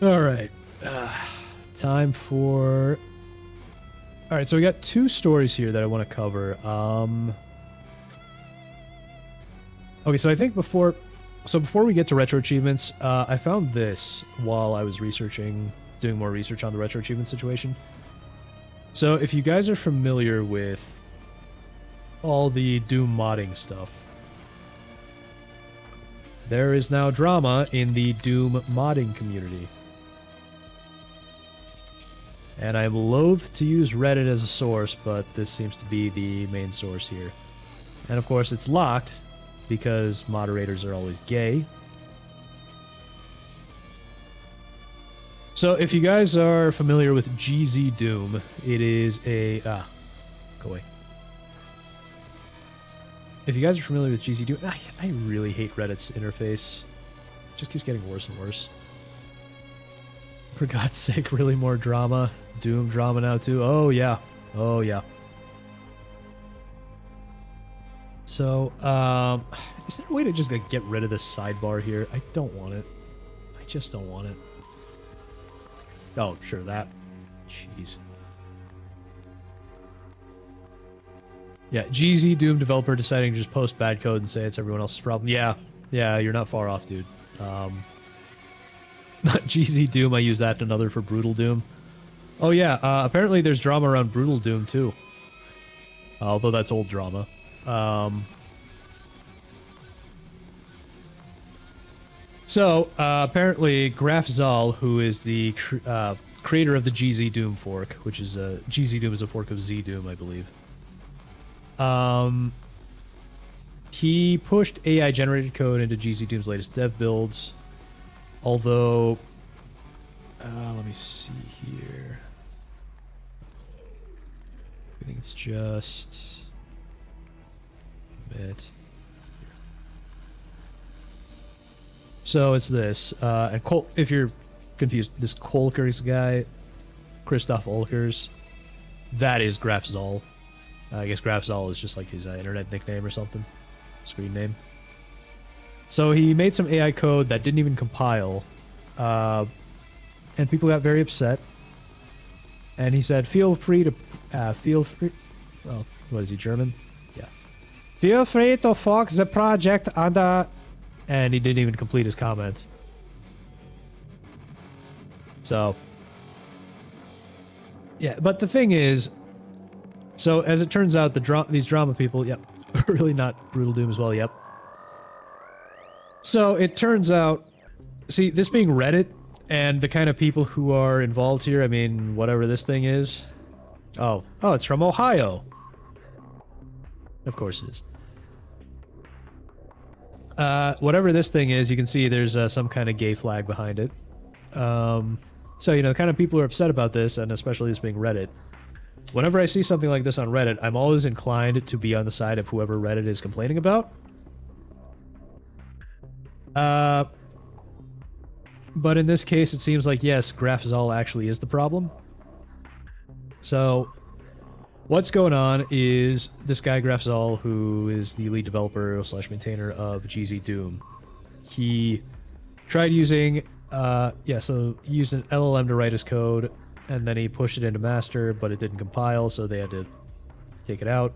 Alright. Time for... Alright, so we got two stories here that I want to cover. Okay, so I think before we get to retro achievements, I found this while I was doing more research on the retro achievement situation. So if you guys are familiar with all the Doom modding stuff, there is now drama in the Doom modding community. And I'm loath to use Reddit as a source, but this seems to be the main source here. And of course it's locked, because moderators are always gay. So if you guys are familiar with GZ Doom, it is a... go away. If you guys are familiar with GZ Doom, I really hate Reddit's interface. It just keeps getting worse and worse. For God's sake, really more drama. Doom drama now too. Oh yeah. Oh yeah. So, is there a way to just like, get rid of this sidebar here? I don't want it. I just don't want it. Oh, sure, that. Jeez. Yeah, GZ Doom developer deciding to just post bad code and say it's everyone else's problem. Yeah, you're not far off, dude. GZ Doom, I use that and another for Brutal Doom. Oh yeah, apparently there's drama around Brutal Doom too. Although that's old drama. So, apparently GraphZal, who is the creator of the GZ Doom fork, which is GZ Doom is a fork of Z Doom, I believe. He pushed AI generated code into GZ Doom's latest dev builds. Although, let me see here. I think it's just a bit. So it's this, and if you're confused, this Kolkers guy, Christoph Olkers, that is GraphZal. I guess GraphZal is just like his internet nickname or something, screen name. So he made some AI code that didn't even compile, and people got very upset. And he said, feel free... Well, what is he, German? Yeah. Feel free to fork the project under... And he didn't even complete his comment. So... Yeah, but the thing is... So, as it turns out, these drama people, yep, really not Brutal Doom as well, yep. So, it turns out... See, this being Reddit, and the kind of people who are involved here, I mean, whatever this thing is... Oh, it's from Ohio. Of course it is. Whatever this thing is, you can see there's some kind of gay flag behind it. So, you know, the kind of people who are upset about this, and especially this being Reddit, whenever I see something like this on Reddit, I'm always inclined to be on the side of whoever Reddit is complaining about. But in this case, it seems like, yes, GraphZal actually is the problem. So, what's going on is this guy, GraphZal, who is the lead developer / maintainer of GZ Doom, he tried using, so he used an LLM to write his code, and then he pushed it into master, but it didn't compile, so they had to take it out.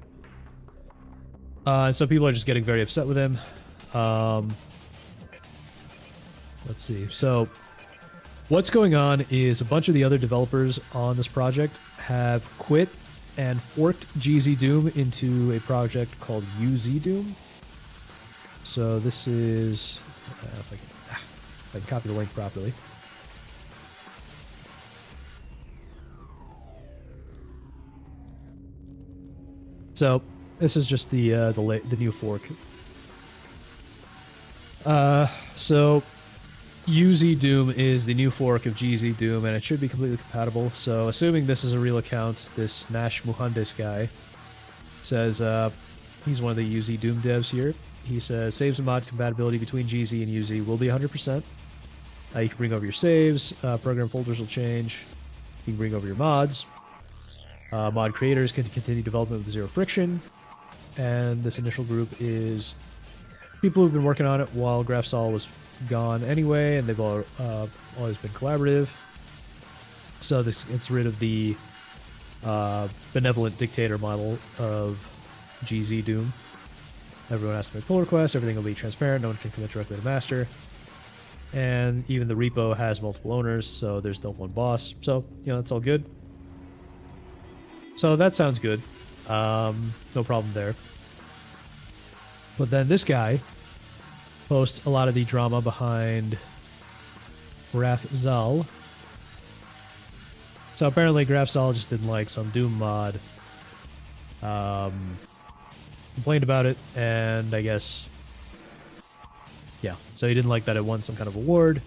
And so people are just getting very upset with him. Let's see. So, what's going on is a bunch of the other developers on this project have quit and forked GZ Doom into a project called UZ Doom. So this is... if I can copy the link properly. So, this is just the new fork. So, UZ Doom is the new fork of GZ Doom, and it should be completely compatible. So, assuming this is a real account, this Nash Muhandis guy says he's one of the UZ Doom devs here. He says saves and mod compatibility between GZ and UZ will be 100%. You can bring over your saves, program folders will change. You can bring over your mods. Mod creators can continue development with zero friction. And this initial group is people who've been working on it while GraphSol was gone anyway, and they've all, always been collaborative. So this gets rid of the benevolent dictator model of GZ Doom. Everyone has to make pull requests, everything will be transparent, no one can commit directly to master. And even the repo has multiple owners, so there's no one boss. So, you know, that's all good. So that sounds good. No problem there. But then this guy posts a lot of the drama behind GraphZal. So apparently GraphZal just didn't like some Doom mod. Complained about it, and I guess... yeah, so he didn't like that it won some kind of award.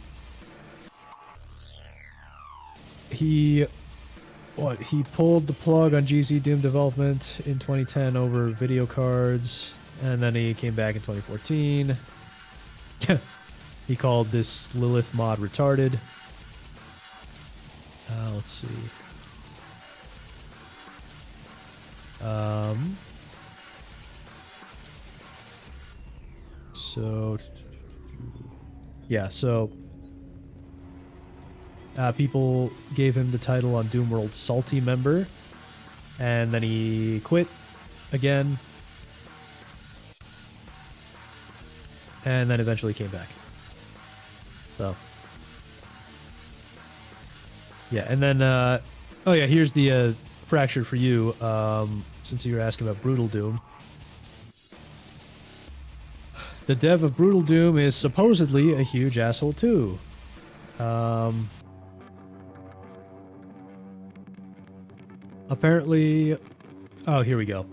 He pulled the plug on GZ Doom development in 2010 over video cards, and then he came back in 2014. He called this Lilith mod retarded. Let's see. So... yeah, so... people gave him the title on Doom World Salty Member, and then he quit again, and then eventually came back. So, yeah, and then, oh yeah, here's the Fractured for you, since you were asking about Brutal Doom. The dev of Brutal Doom is supposedly a huge asshole too. Apparently... oh, here we go.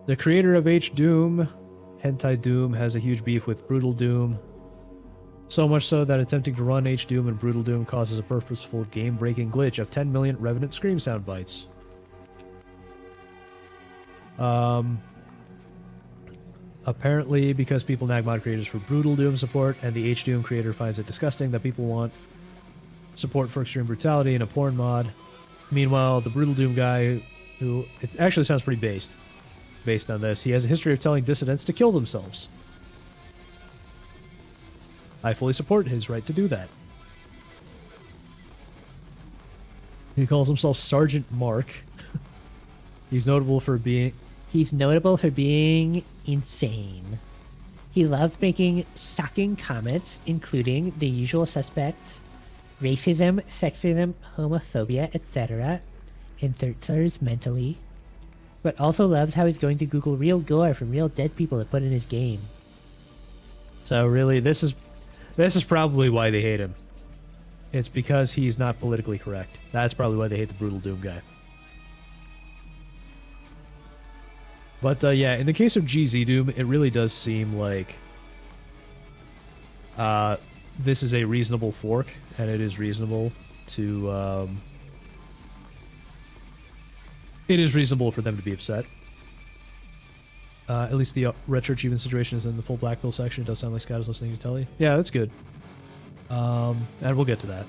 The creator of H-Doom, Hentai Doom, has a huge beef with Brutal Doom. So much so that attempting to run H-Doom and Brutal Doom causes a purposeful game-breaking glitch of 10 million Revenant scream sound bites. Apparently, because people nag mod creators for Brutal Doom support, and the H-Doom creator finds it disgusting that people want support for extreme brutality in a porn mod. Meanwhile, the Brutal Doom guy, who... it actually sounds pretty based on this. He has a history of telling dissidents to kill themselves. I fully support his right to do that. He calls himself Sergeant Mark. He's notable for being insane. He loves making shocking comments, including the usual suspects: racism, sexism, homophobia, etc. Insert slurs mentally. But also loves how he's going to Google real gore from real dead people to put in his game. So really, this is probably why they hate him. It's because he's not politically correct. That's probably why they hate the Brutal Doom guy. But yeah, in the case of GZ Doom, it really does seem like this is a reasonable fork, and it is reasonable to... it is reasonable for them to be upset. At least the retro achievement situation is in the full Black Pill section. It does sound like Scott is listening to Telly. Yeah, that's good. And we'll get to that.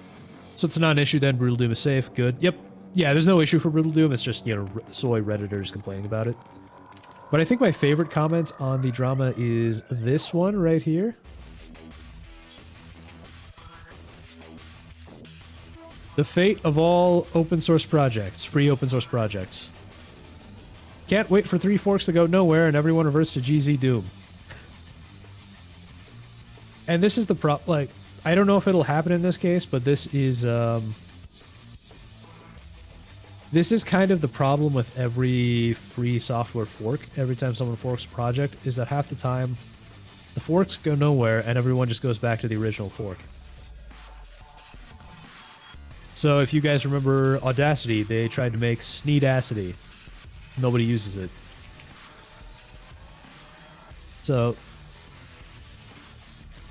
So it's not an issue then. Brutal Doom is safe. Good. Yep. Yeah, there's no issue for Brutal Doom. It's just, you know, soy Redditors complaining about it. But I think my favorite comment on the drama is this one right here. The fate of all open source projects, free open source projects. Can't wait for 3 forks to go nowhere and everyone reverts to GZ Doom. And this is the like, I don't know if it'll happen in this case, but this is kind of the problem with every free software fork. Every time someone forks a project, is that half the time the forks go nowhere and everyone just goes back to the original fork. So if you guys remember Audacity, they tried to make Sneedacity. Nobody uses it.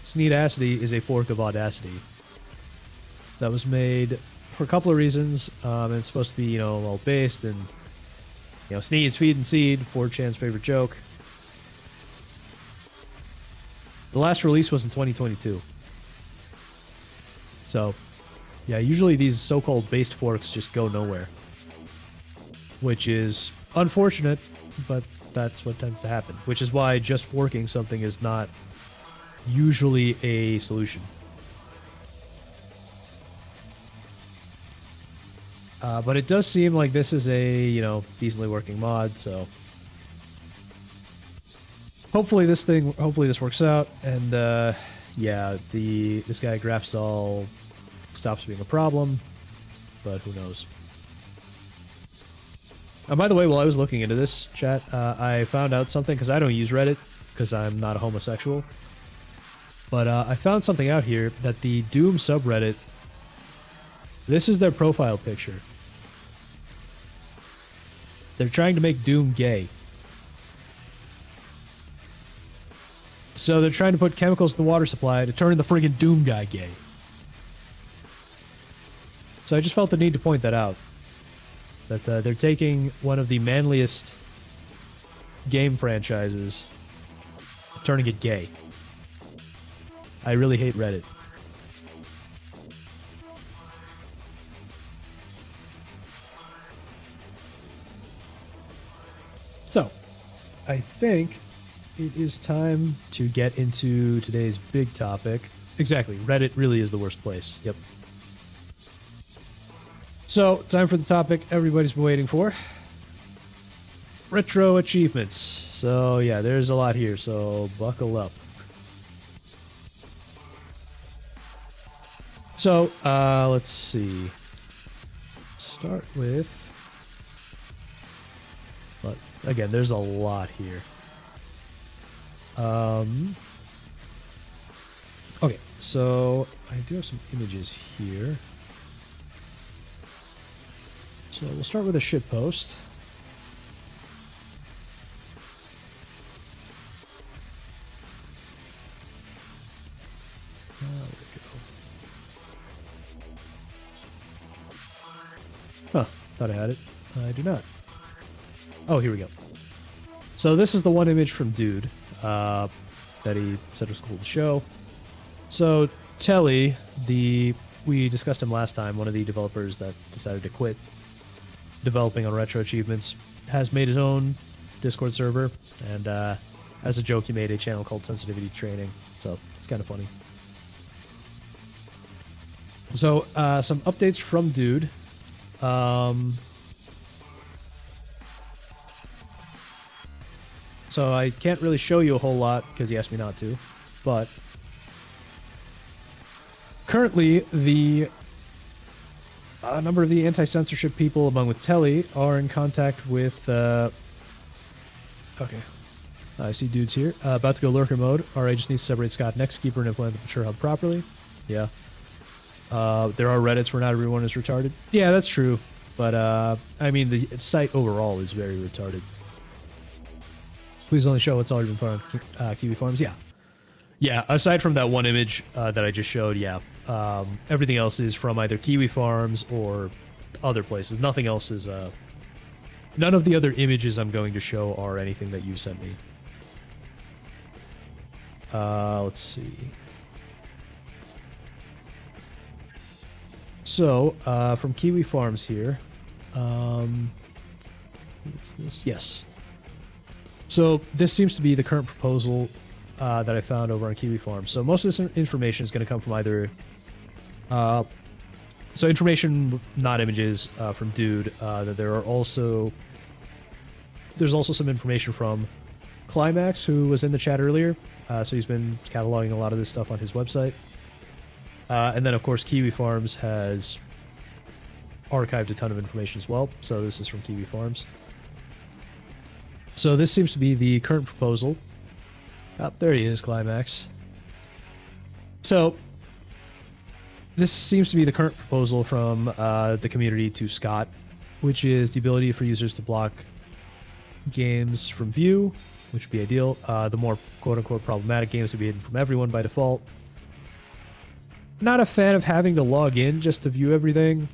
Sneedacity is a fork of Audacity that was made for a couple of reasons. And it's supposed to be, well based and, Sneed's feed and seed, 4chan's favorite joke. The last release was in 2022. So, yeah, usually these so-called based forks just go nowhere, which is unfortunate, but that's what tends to happen, which is why just forking something is not usually a solution. But it does seem like this is a, decently working mod, so hopefully this works out, and yeah, this guy Grafstall stops being a problem, but who knows. By the way, while I was looking into this, chat, I found out something, because I don't use Reddit, because I'm not a homosexual, but I found something out here that the Doom subreddit, this is their profile picture. They're trying to make Doom gay. So they're trying to put chemicals in the water supply to turn the friggin' Doom guy gay. So I just felt the need to point that out. That they're taking one of the manliest game franchises, turning it gay. I really hate Reddit. So, I think it is time to get into today's big topic. Exactly, Reddit really is the worst place. Yep. So, time for the topic everybody's been waiting for. Retro achievements. So, yeah, there's a lot here, so buckle up. So, let's see. Start with... But, again, there's a lot here. Okay, so I do have some images here. So we'll start with a shitpost. There we go. Huh, thought I had it. I do not. Oh, here we go. So this is the one image from Dude that he said was cool to show. So Telly, we discussed him last time, one of the developers that decided to quit developing on RetroAchievements, has made his own Discord server, and as a joke he made a channel called Sensitivity Training, so it's kind of funny. So some updates from Dude. So I can't really show you a whole lot because he asked me not to, but currently a number of the anti-censorship people, along with Telly, are in contact with... okay. I see Dude's here. About to go lurker mode. RA just needs to separate Scott and Nextkeeper and implement the mature hub properly. Yeah. There are Reddits where not everyone is retarded. Yeah, that's true. But, I mean, the site overall is very retarded. Please only show what's already been put on Kiwi Farms. Yeah. Yeah, aside from that one image that I just showed, yeah. Everything else is from either Kiwi Farms or other places. Nothing else is... none of the other images I'm going to show are anything that you sent me. Let's see. So, from Kiwi Farms here. What's this? Yes. So, this seems to be the current proposal that I found over on Kiwi Farms. So, most of this information is going to come from either... so, information, not images, from Dude. That there are also... There's also some information from Climax, who was in the chat earlier. So, he's been cataloging a lot of this stuff on his website. And then, of course, Kiwi Farms has archived a ton of information as well. So this is from Kiwi Farms. So this seems to be the current proposal. Oh, there he is, Climax. So this seems to be the current proposal from the community to Scott, which is the ability for users to block games from view which would be ideal. The more quote-unquote problematic games would be hidden from everyone by default. Not a fan of having to log in just to view everything,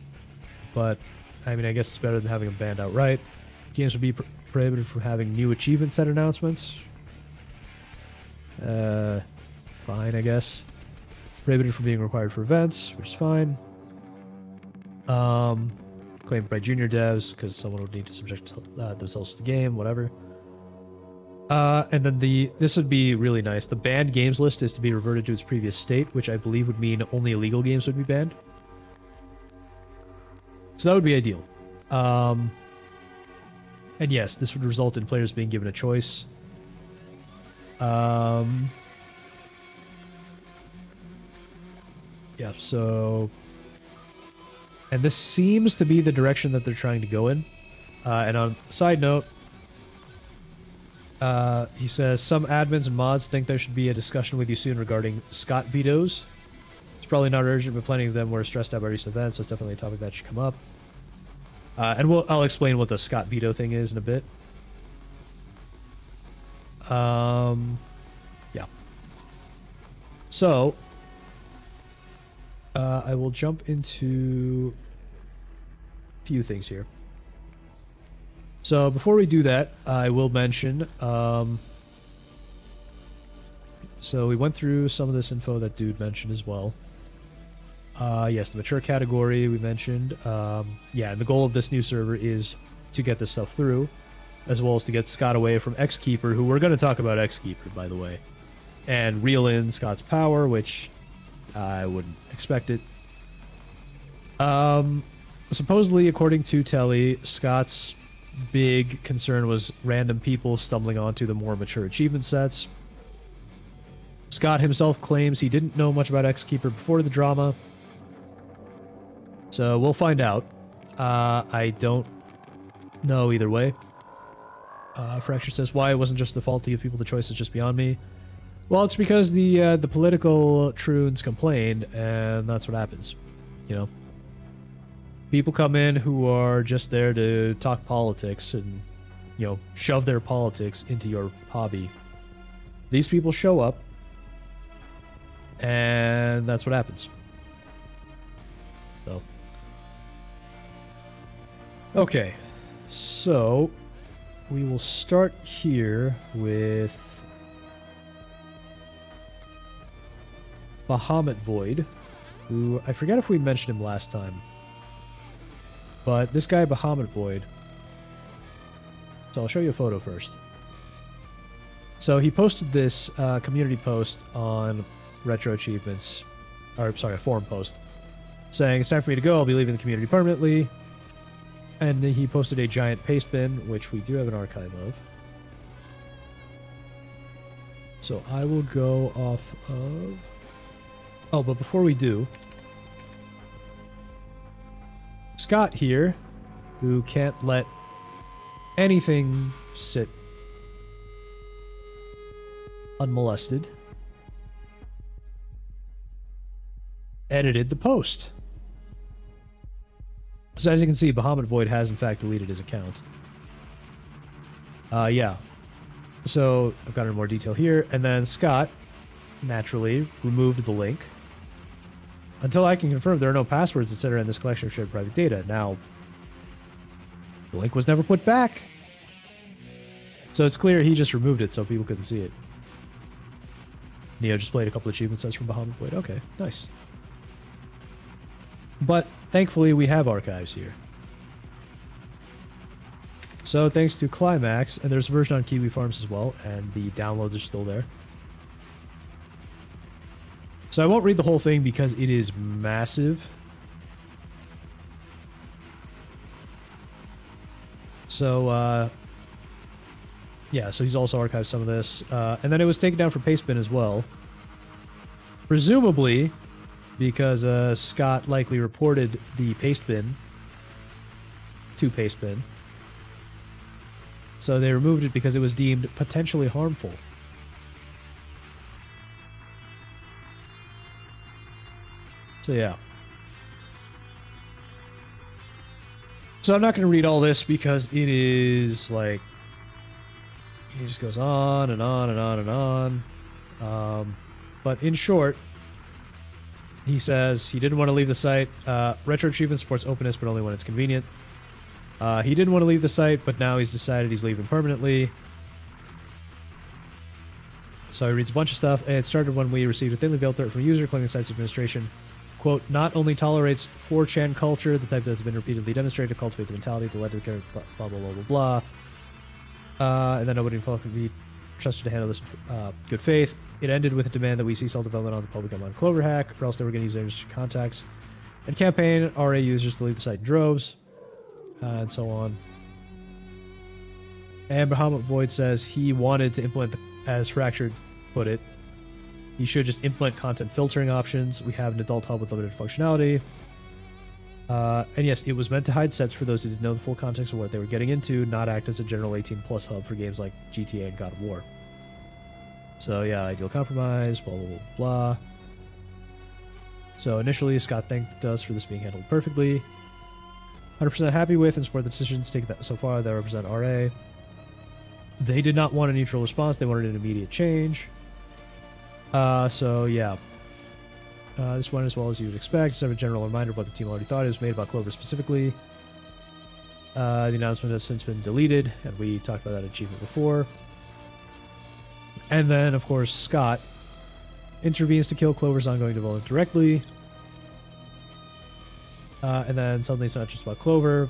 but I mean, I guess it's better than having them banned outright. Games would be prohibited from having new achievement set announcements. Fine, I guess. Prohibited from being required for events, which is fine. Claimed by junior devs, because someone would need to subject themselves to the game, whatever. And then this would be really nice. The banned games list is to be reverted to its previous state, which I believe would mean only illegal games would be banned. So that would be ideal. And yes, this would result in players being given a choice. Yeah, so... And this seems to be the direction that they're trying to go in. And on a side note, he says, some admins and mods think there should be a discussion with you soon regarding Scott vetoes. It's probably not urgent, but plenty of them were stressed out by recent events, so it's definitely a topic that should come up. And I'll explain what the Scott veto thing is in a bit. Yeah. So, I will jump into a few things here. So before we do that, I will mention, so we went through some of this info that dude mentioned as well. Yes, the mature category we mentioned. Yeah, and the goal of this new server is to get this stuff through, as well as to get Scott away from Xkeeper, who we're going to talk about Xkeeper, by the way, and reel in Scott's power, which I wouldn't expect it. Supposedly, according to Telly, Scott's big concern was random people stumbling onto the more mature achievement sets. Scott himself claims he didn't know much about Xkeeper before the drama. So we'll find out. I don't know either way. Fracture says, why it wasn't just the fault to give people the choice is just beyond me. Well, it's because the political troons complained, and that's what happens. You know? People come in who are just there to talk politics and, you know, shove their politics into your hobby. These people show up, and that's what happens. So. Okay. So, we will start here with Bahamut Void, who I forget if we mentioned him last time. But this guy, Bahamut Void. So I'll show you a photo first. So he posted this community post on RetroAchievements, or sorry, a forum post, saying it's time for me to go. I'll be leaving the community permanently. And then he posted a giant paste bin, which we do have an archive of. So I will go off of... Oh, but before we do... Scott here, who can't let anything sit unmolested, edited the post. So as you can see, Bahamut Void has in fact deleted his account. Yeah. So I've got in more detail here, and then Scott naturally removed the link. Until I can confirm there are no passwords, etc. in this collection of shared private data. Now, the link was never put back. So it's clear he just removed it so people couldn't see it. Neo just played a couple of achievement sets from Bahamut Void. Okay, nice. But thankfully we have archives here. So thanks to Climax, and there's a version on Kiwi Farms as well, and the downloads are still there. So I won't read the whole thing because it is massive. So, yeah, so he's also archived some of this. And then it was taken down from Pastebin as well. Presumably, because Scott likely reported the Pastebin to Pastebin. So they removed it because it was deemed potentially harmful. So yeah. So I'm not going to read all this because it is like He just goes on and on and on and on. But in short, he says he didn't want to leave the site. RetroAchievements supports openness, but only when it's convenient. He didn't want to leave the site, but now he's decided he's leaving permanently. So he reads a bunch of stuff. It started when we received a thinly veiled threat from a user claiming the site's administration, quote, not only tolerates 4chan culture, the type that has been repeatedly demonstrated to cultivate the mentality that led to the character, blah, blah, blah, blah, blah. And then nobody can be trusted to handle this good faith. It ended with a demand that we cease all development on the public online Clover hack, or else they were going to use their industry contacts and campaign RA users to leave the site in droves, and so on. And Bahamut Void says he wanted to implement, as Fractured put it, he should just implement content filtering options. We have an adult hub with limited functionality. And yes, it was meant to hide sets for those who didn't know the full context of what they were getting into, not act as a general 18+ hub for games like GTA and God of War. So yeah, ideal compromise, blah, blah, blah, blah. So initially, Scott thanked us for this being handled perfectly. 100% happy with and support the decisions taken so far that represent RA. They did not want a neutral response. They wanted an immediate change. So yeah. This one, as well as you would expect, just have a general reminder of what the team already thought. It was made about Clover specifically. The announcement has since been deleted, and we talked about that achievement before. And then, of course, Scott intervenes to kill Clover's ongoing development directly. And then suddenly it's not just about Clover.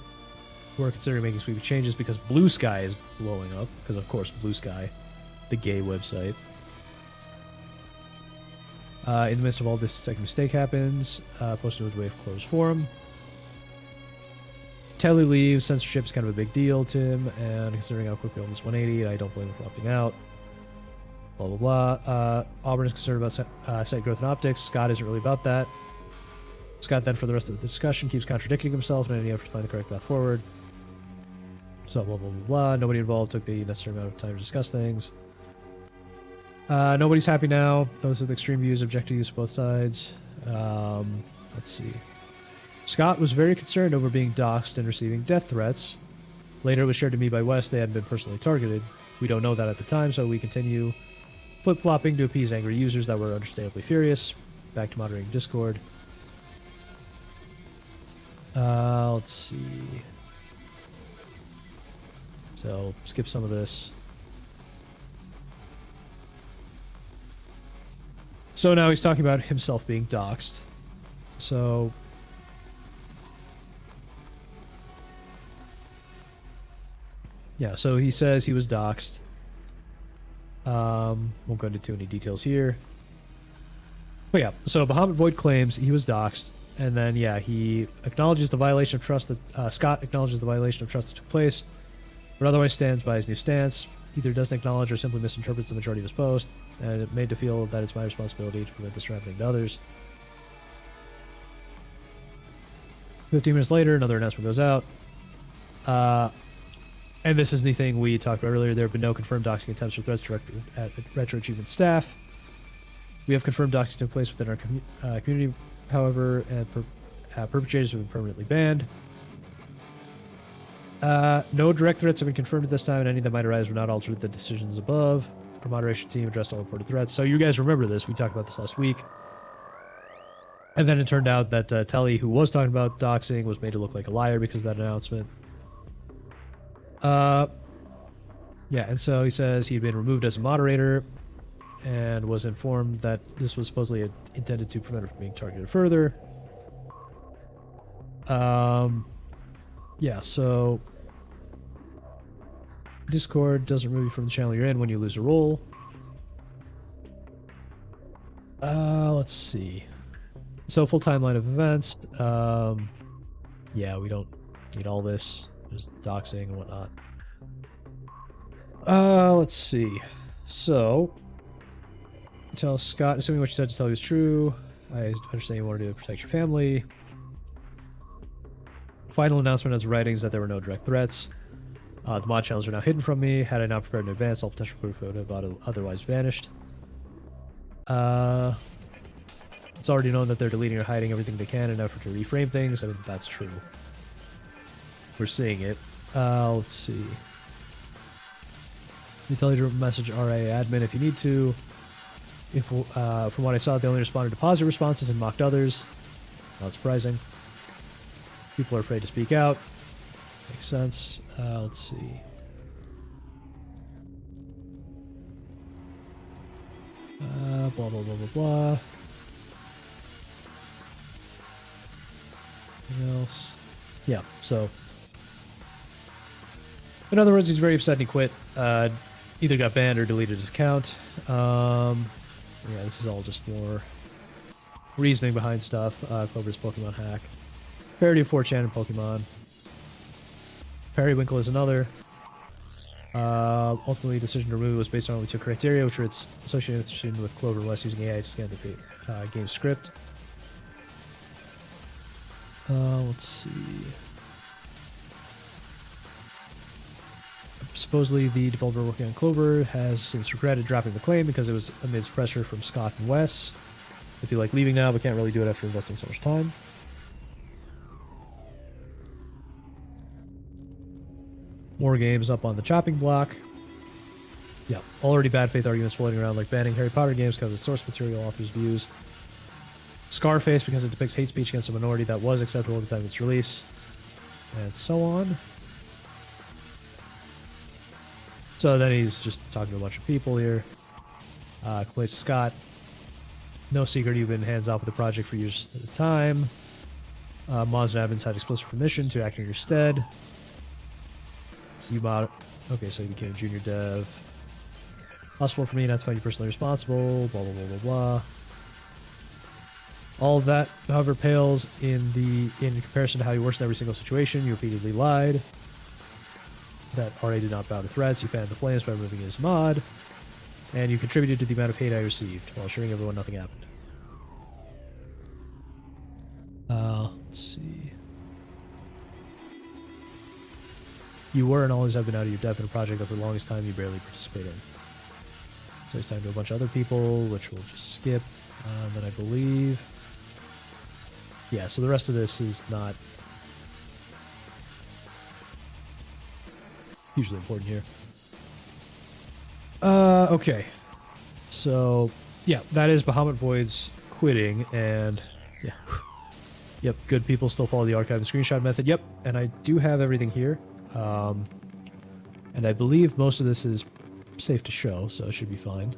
We're considering making sweeping changes because Blue Sky is blowing up. Because, of course, Blue Sky, the gay website. In the midst of all this, second mistake happens. Posted with Wave Close Forum. Telly leaves. Censorship is kind of a big deal, Tim. And considering how quickly on this 180, I don't blame him for opting out. Blah, blah, blah. Auburn is concerned about site growth and optics. Scott isn't really about that. Scott then, for the rest of the discussion, keeps contradicting himself in any effort to find the correct path forward. So, blah, blah, blah, blah. Nobody involved took the necessary amount of time to discuss things. Nobody's happy now. Those with extreme views object to use both sides. Let's see. Scott was very concerned over being doxxed and receiving death threats. Later, it was shared to me by Wes they hadn't been personally targeted. We don't know that at the time, so we continue flip-flopping to appease angry users that were understandably furious. Back to moderating Discord. Let's see. So, skip some of this. So now he's talking about himself being doxxed. So... yeah, so he says he was doxxed. Won't go into too many details here. But yeah, so Bahamut Void claims he was doxxed. And then, yeah, he acknowledges the violation of trust that... Scott acknowledges the violation of trust that took place, but otherwise stands by his new stance. Either doesn't acknowledge or simply misinterprets the majority of his post, and it made to feel that it's my responsibility to prevent this from happening to others. 15 minutes later, another announcement goes out. And this is the thing we talked about earlier. There have been no confirmed doxing attempts or threats directed at RetroAchievement staff. We have confirmed doxing took place within our community, however, and perpetrators have been permanently banned. No direct threats have been confirmed at this time, and any that might arise were not altered with the decisions above. Our moderation team addressed all reported threats. So you guys remember this. We talked about this last week. And then it turned out that Telly, who was talking about doxing, was made to look like a liar because of that announcement. Yeah, and so he says he had been removed as a moderator and was informed that this was supposedly intended to prevent him from being targeted further. Yeah, so Discord doesn't remove you from the channel you're in when you lose a role. Let's see. So full timeline of events. Yeah, we don't need all this. There's doxing and whatnot. Let's see. So, tell Scott, assuming what you said to tell you is true. I understand you wanted to protect your family. Final announcement as writing is that there were no direct threats. The mod channels are now hidden from me. Had I not prepared in advance, all potential proof would have otherwise vanished. It's already known that they're deleting or hiding everything they can in an effort to reframe things. I mean, that's true. We're seeing it. Let's see. You tell you to message RA admin if you need to. If from what I saw, they only responded to positive responses and mocked others. Not surprising. People are afraid to speak out. Makes sense. Let's see. Blah, blah, blah, blah, blah. Anything else? Yeah, so. In other words, he's very upset and he quit. Either got banned or deleted his account. Yeah, this is all just more reasoning behind stuff. Clover's Pokemon hack. Parody of 4chan and Pokemon. Periwinkle is another. Ultimately, decision to remove it was based on only 2 criteria, which were its association with Clover West using AI to scan the game script. Let's see. Supposedly, the developer working on Clover has since regretted dropping the claim because it was amidst pressure from Scott and Wes. They feel like leaving now, but can't really do it after investing so much time. More games up on the chopping block. Yeah, already bad faith arguments floating around like banning Harry Potter games because of source material, authors' views. Scarface because it depicts hate speech against a minority that was acceptable at the time of its release. And so on. So then he's just talking to a bunch of people here. Complaints to Scott. No secret you've been hands off with the project for years at a time. Mods and admins had explicit permission to act in your stead. So you bought. Okay, so you became a junior dev. Possible for me not to find you personally responsible. Blah blah blah blah blah. All of that, however, pales in comparison to how you worked in every single situation. You repeatedly lied. That RA did not bow to threats. You fanned the flames by removing his mod. And you contributed to the amount of hate I received while assuring everyone nothing happened. Let's see. You were and always have been out of your depth in a project that for the longest time you barely participated in. So he's talking to a bunch of other people, which we'll just skip. Then I believe... Yeah, so the rest of this is not hugely important here. Okay. So, yeah, that is Bahamut Void's quitting, and yeah. Yep, good people still follow the archive and screenshot method. Yep, and I do have everything here. And I believe most of this is safe to show, so it should be fine.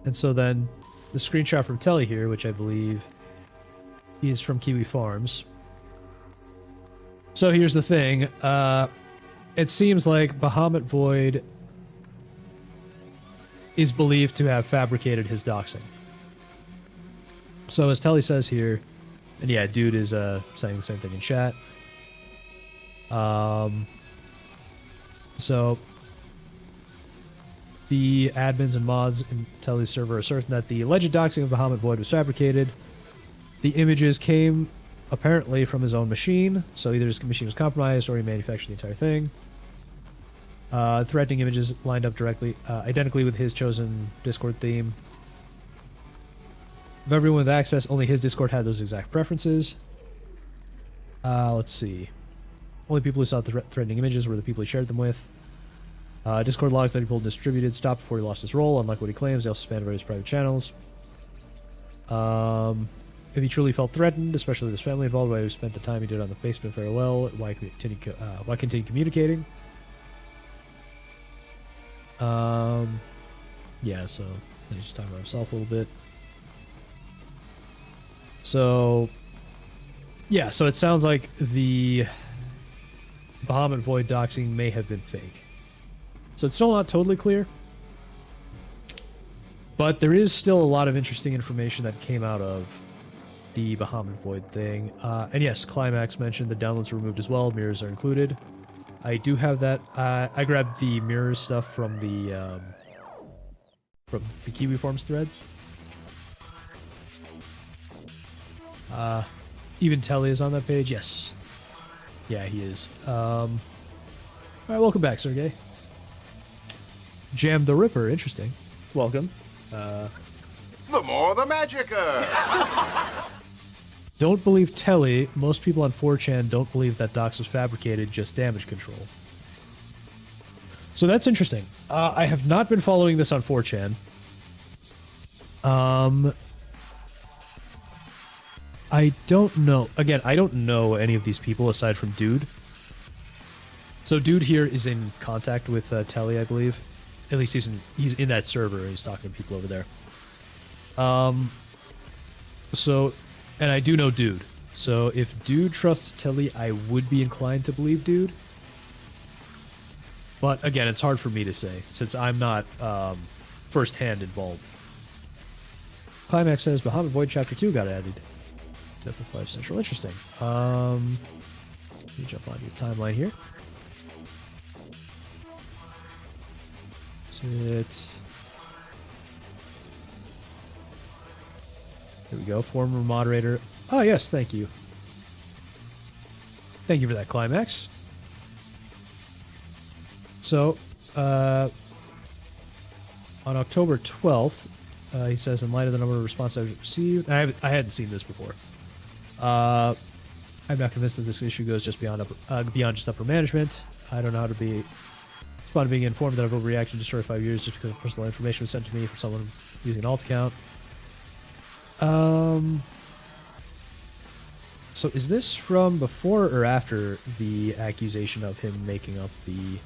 And so then the screenshot from Telly here, which I believe is from Kiwi Farms. So here's the thing. It seems like Bahamut Void is believed to have fabricated his doxing. So as Telly says here, and yeah, dude is saying the same thing in chat. So the admins and mods in Telly's server are certain that the alleged doxing of Bahamut Void was fabricated. The images came apparently from his own machine, so either his machine was compromised or he manufactured the entire thing. Threatening images lined up directly, identically with his chosen Discord theme. Of everyone with access, only his Discord had those exact preferences. Let's see. Only people who saw the threatening images were the people he shared them with. Discord logs that he pulled and distributed stopped before he lost his role, unlike what he claims. They also spanned various private channels. If he truly felt threatened, especially with his family involved, why he spent the time he did on the basement very well, why continue communicating? Yeah, so then he's just talking about himself a little bit. So, yeah, so it sounds like the Bahamut Void doxing may have been fake. So it's still not totally clear. But there is still a lot of interesting information that came out of the Bahamut Void thing. And yes, Climax mentioned the downloads were removed as well. Mirrors are included. I do have that. I grabbed the mirrors stuff from the Kiwi Forms thread. Even Telly is on that page. Yes. Yeah, he is. Alright, welcome back, Sergey. Jam the Ripper. Interesting. Welcome. The more the magicer. Don't believe Telly. Most people on 4chan don't believe that docs was fabricated, just damage control. So that's interesting. I have not been following this on 4chan. I don't know. Again, I don't know any of these people aside from Dude. So Dude here is in contact with Telly, I believe. At least he's in that server. He's talking to people over there. So, and I do know Dude. So if Dude trusts Telly, I would be inclined to believe Dude. But again, it's hard for me to say since I'm not first-hand involved. Climax says Bahamut Void Chapter 2 got added. Definitely 5 Central. Interesting. Let me jump onto your timeline here. Here we go. Former moderator. Oh, yes, thank you. Thank you for that, Climax. So, on October 12th, he says, in light of the number of responses I've received... I hadn't seen this before. I'm not convinced that this issue goes just beyond just upper management. I don't know how to respond to being informed that I've overreacted to destroy 5 years just because personal information was sent to me from someone using an alt account. So is this from before or after the accusation of him making up the...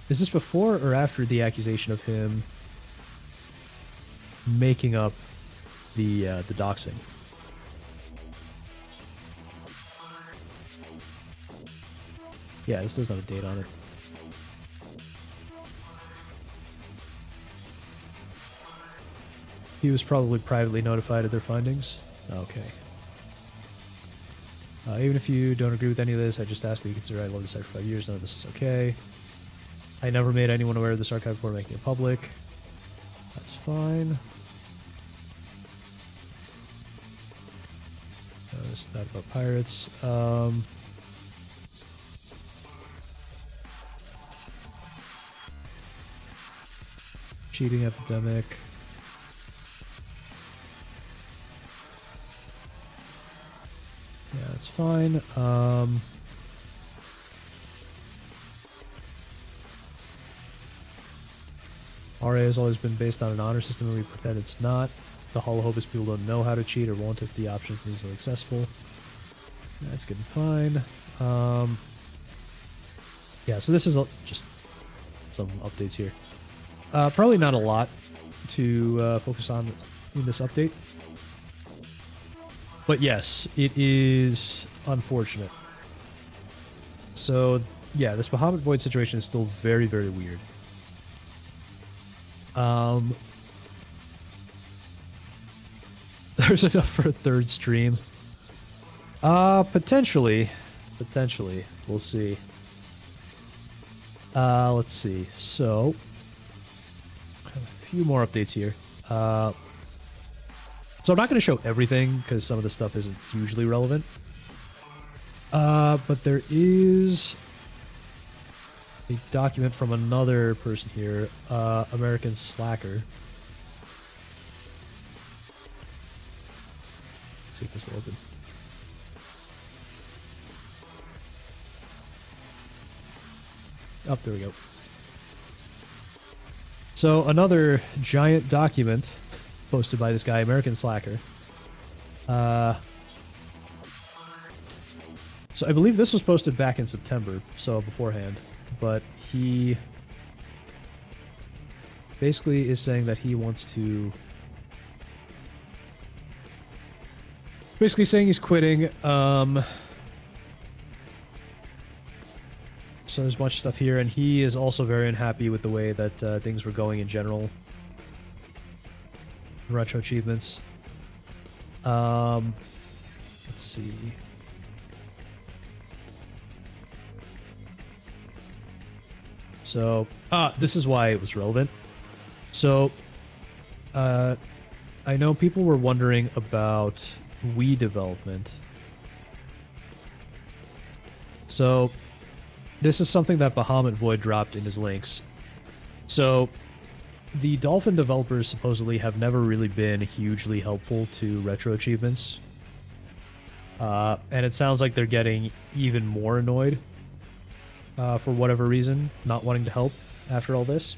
Is this before or after the accusation of him making up the doxing? Yeah, this doesn't have a date on it. He was probably privately notified of their findings. Okay. Even if you don't agree with any of this, I just ask that you consider I love this site for 5 years. None of this is okay. I never made anyone aware of this archive before making it public. That's fine. This that about pirates. Cheating epidemic. Yeah, that's fine. RA has always been based on an honor system, and we pretend it's not. The whole hope is people don't know how to cheat or won't if the option is easily accessible. That's good and fine. Yeah, so this is just some updates here. Probably not a lot to focus on in this update. But yes, it is unfortunate. So, yeah, this Bahamut Void situation is still very, very weird. There's enough for a third stream. Potentially. Potentially. We'll see. Let's see. So, I have a few more updates here. So I'm not going to show everything because some of the stuff isn't hugely relevant. But there is a document from another person here, American Slacker. Let's see if this will open. Oh, there we go. So another giant document posted by this guy, American Slacker. So I believe this was posted back in September, so beforehand. But he basically is saying that he wants to... Basically saying he's quitting. So there's a bunch of stuff here, and he is also very unhappy with the way that things were going in general. RetroAchievements. Let's see. So, this is why it was relevant. So, I know people were wondering about Wii development. So, this is something that Bahamut Void dropped in his links. So, the Dolphin developers supposedly have never really been hugely helpful to RetroAchievements. And it sounds like they're getting even more annoyed for whatever reason, not wanting to help after all this.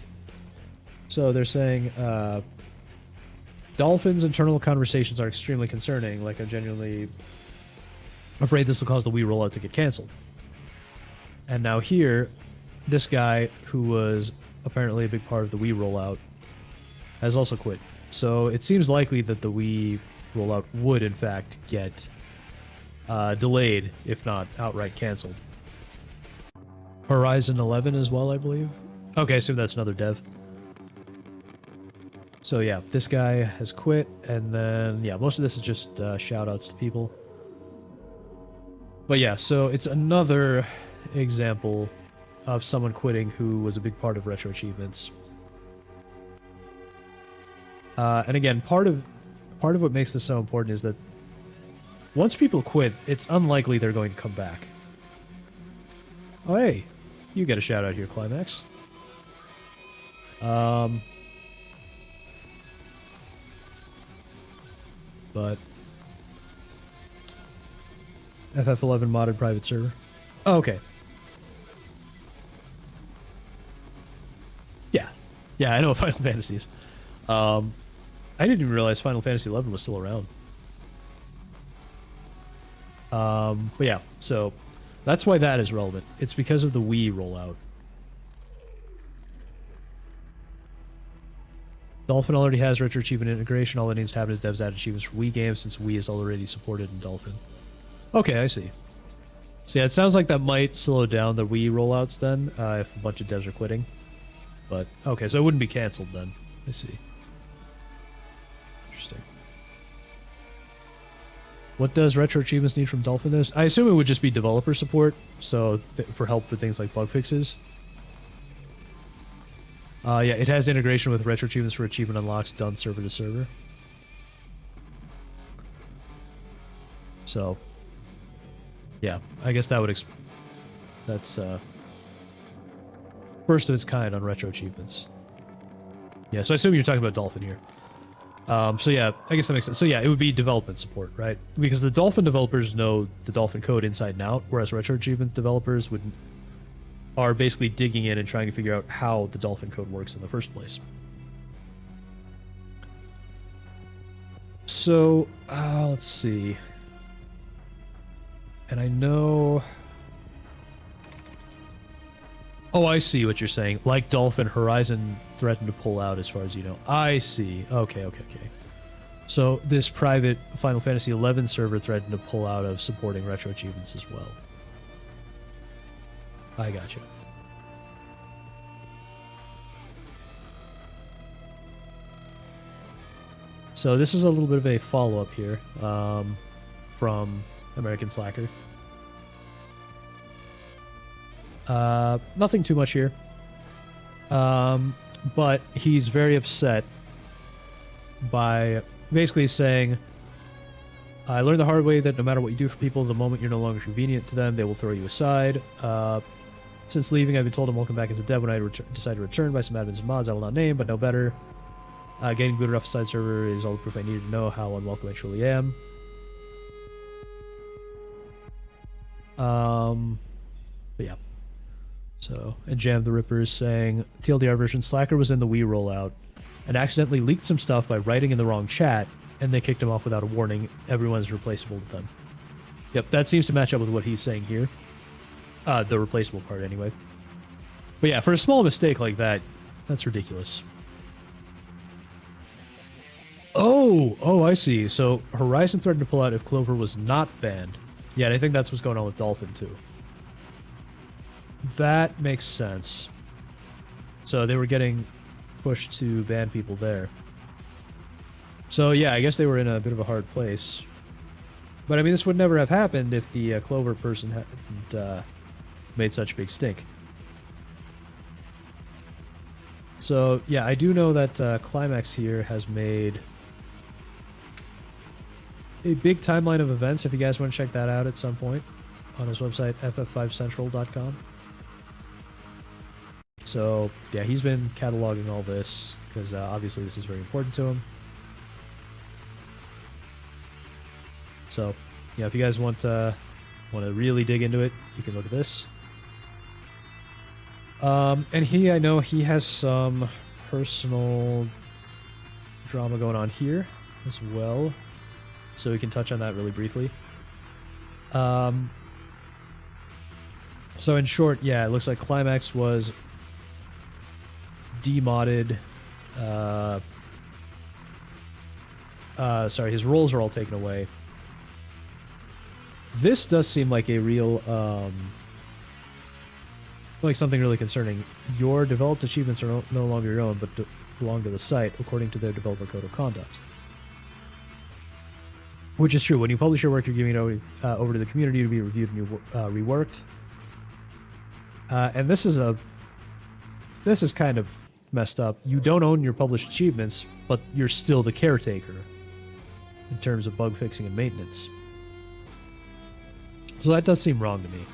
So they're saying, Dolphin's internal conversations are extremely concerning. Like, I'm genuinely afraid this will cause the Wii rollout to get canceled. And now here, this guy, who was apparently a big part of the Wii rollout, has also quit. So it seems likely that the Wii rollout would, in fact, get delayed, if not outright canceled. Horizon 11 as well, I believe. Okay, I assume that's another dev. So yeah, this guy has quit, and then, yeah, most of this is just shout-outs to people. But yeah, so it's another example of someone quitting who was a big part of RetroAchievements. And again, part of what makes this so important is that once people quit, it's unlikely they're going to come back. Oh hey, you get a shout out here, Climax. But FF11 modded private server. Oh, okay. Yeah, I know what Final Fantasy is. I didn't even realize Final Fantasy 11 was still around. But yeah, so that's why that is relevant. It's because of the Wii rollout. Dolphin already has RetroAchievement integration. All it needs to happen is devs add achievements for Wii games, since Wii is already supported in Dolphin. Okay, I see. So yeah, it sounds like that might slow down the Wii rollouts then, if a bunch of devs are quitting. But, okay, so it wouldn't be canceled then. I see. Interesting. What does RetroAchievements need from Dolphin this? I assume it would just be developer support, so for help for things like bug fixes. Yeah, it has integration with RetroAchievements for achievement unlocks done server to server. So, yeah, I guess that would that's first of its kind on RetroAchievements. Yeah, so I assume you're talking about Dolphin here. So yeah, I guess that makes sense. So yeah, it would be development support, right? Because the Dolphin developers know the Dolphin code inside and out, whereas RetroAchievements developers are basically digging in and trying to figure out how the Dolphin code works in the first place. So, let's see. And I know... Oh, I see what you're saying. Like Dolphin, Horizon threatened to pull out as far as you know. I see. Okay. So this private Final Fantasy XI server threatened to pull out of supporting RetroAchievements as well. I gotcha. So this is a little bit of a follow-up here from American Slacker. Nothing too much here. But he's very upset by basically saying, I learned the hard way that no matter what you do for people, the moment you're no longer convenient to them, they will throw you aside. Since leaving, I've been told I'm welcome back as a dev when I decide to return by some admins and mods I will not name, but know better. Getting booted off a side server is all the proof I needed to know how unwelcome I truly am. But yeah. So, and Jam the Ripper is saying, TLDR version, Slacker was in the Wii rollout and accidentally leaked some stuff by writing in the wrong chat, and they kicked him off without a warning. Everyone's replaceable to them. Yep, that seems to match up with what he's saying here. The replaceable part, anyway. But yeah, for a small mistake like that, that's ridiculous. Oh, I see. So, Horizon threatened to pull out if Clover was not banned. Yeah, and I think that's what's going on with Dolphin, too. That makes sense. So they were getting pushed to ban people there. So yeah, I guess they were in a bit of a hard place. But I mean, this would never have happened if the Clover person hadn't made such a big stink. So yeah, I do know that Climax here has made a big timeline of events, if you guys want to check that out at some point, on his website, ff5central.com. So yeah, he's been cataloging all this because obviously this is very important to him. So yeah, if you guys want to really dig into it, you can look at this. And I know he has some personal drama going on here as well, so we can touch on that really briefly. So in short, yeah, it looks like Climax was demodded. Sorry, his roles are all taken away. This does seem like a real, like something really concerning. Your developed achievements are no longer your own, but belong to the site, according to their developer code of conduct. Which is true. When you publish your work, you're giving it over to the community to be reviewed and reworked. And this is kind of messed up. You don't own your published achievements, but you're still the caretaker in terms of bug fixing and maintenance. So that does seem wrong to me.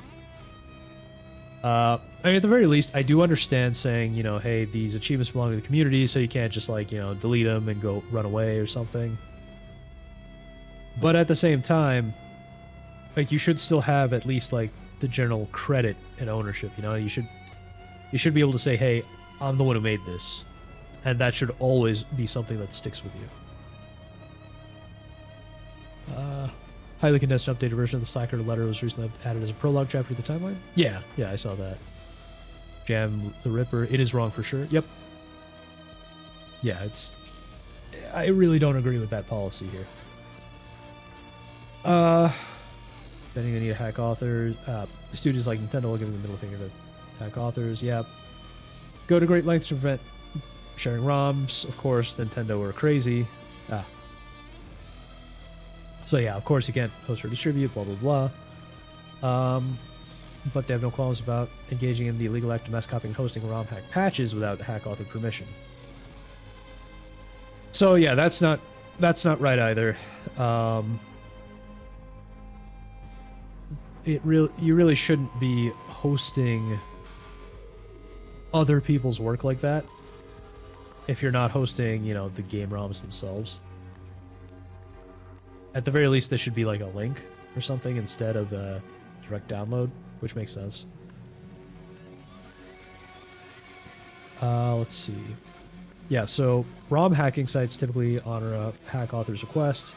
I mean, at the very least, I do understand saying, you know, hey, these achievements belong to the community, so you can't just, like, you know, delete them and go run away or something. But at the same time, like, you should still have at least, like, the general credit and ownership, you know? You should be able to say, hey, I'm the one who made this. And that should always be something that sticks with you. Highly condensed updated version of the Slacker letter was recently added as a prologue chapter to the timeline. Yeah, I saw that. Jam the Ripper, it is wrong for sure. Yep. Yeah, I really don't agree with that policy here. Then you're gonna need to hack authors. Studios like Nintendo will give them the middle finger to hack authors. Yep. Go to great lengths to prevent sharing ROMs. Of course, Nintendo are crazy. So yeah, of course you can't host or distribute, blah, blah, blah. But they have no qualms about engaging in the illegal act of mass copying and hosting ROM hack patches without hack author permission. So yeah, that's not right either. You really shouldn't be hosting other people's work like that if you're not hosting, you know, the game ROMs themselves. At the very least, there should be like a link or something instead of a direct download, which makes sense. Let's see. Yeah, so ROM hacking sites typically honor a hack author's request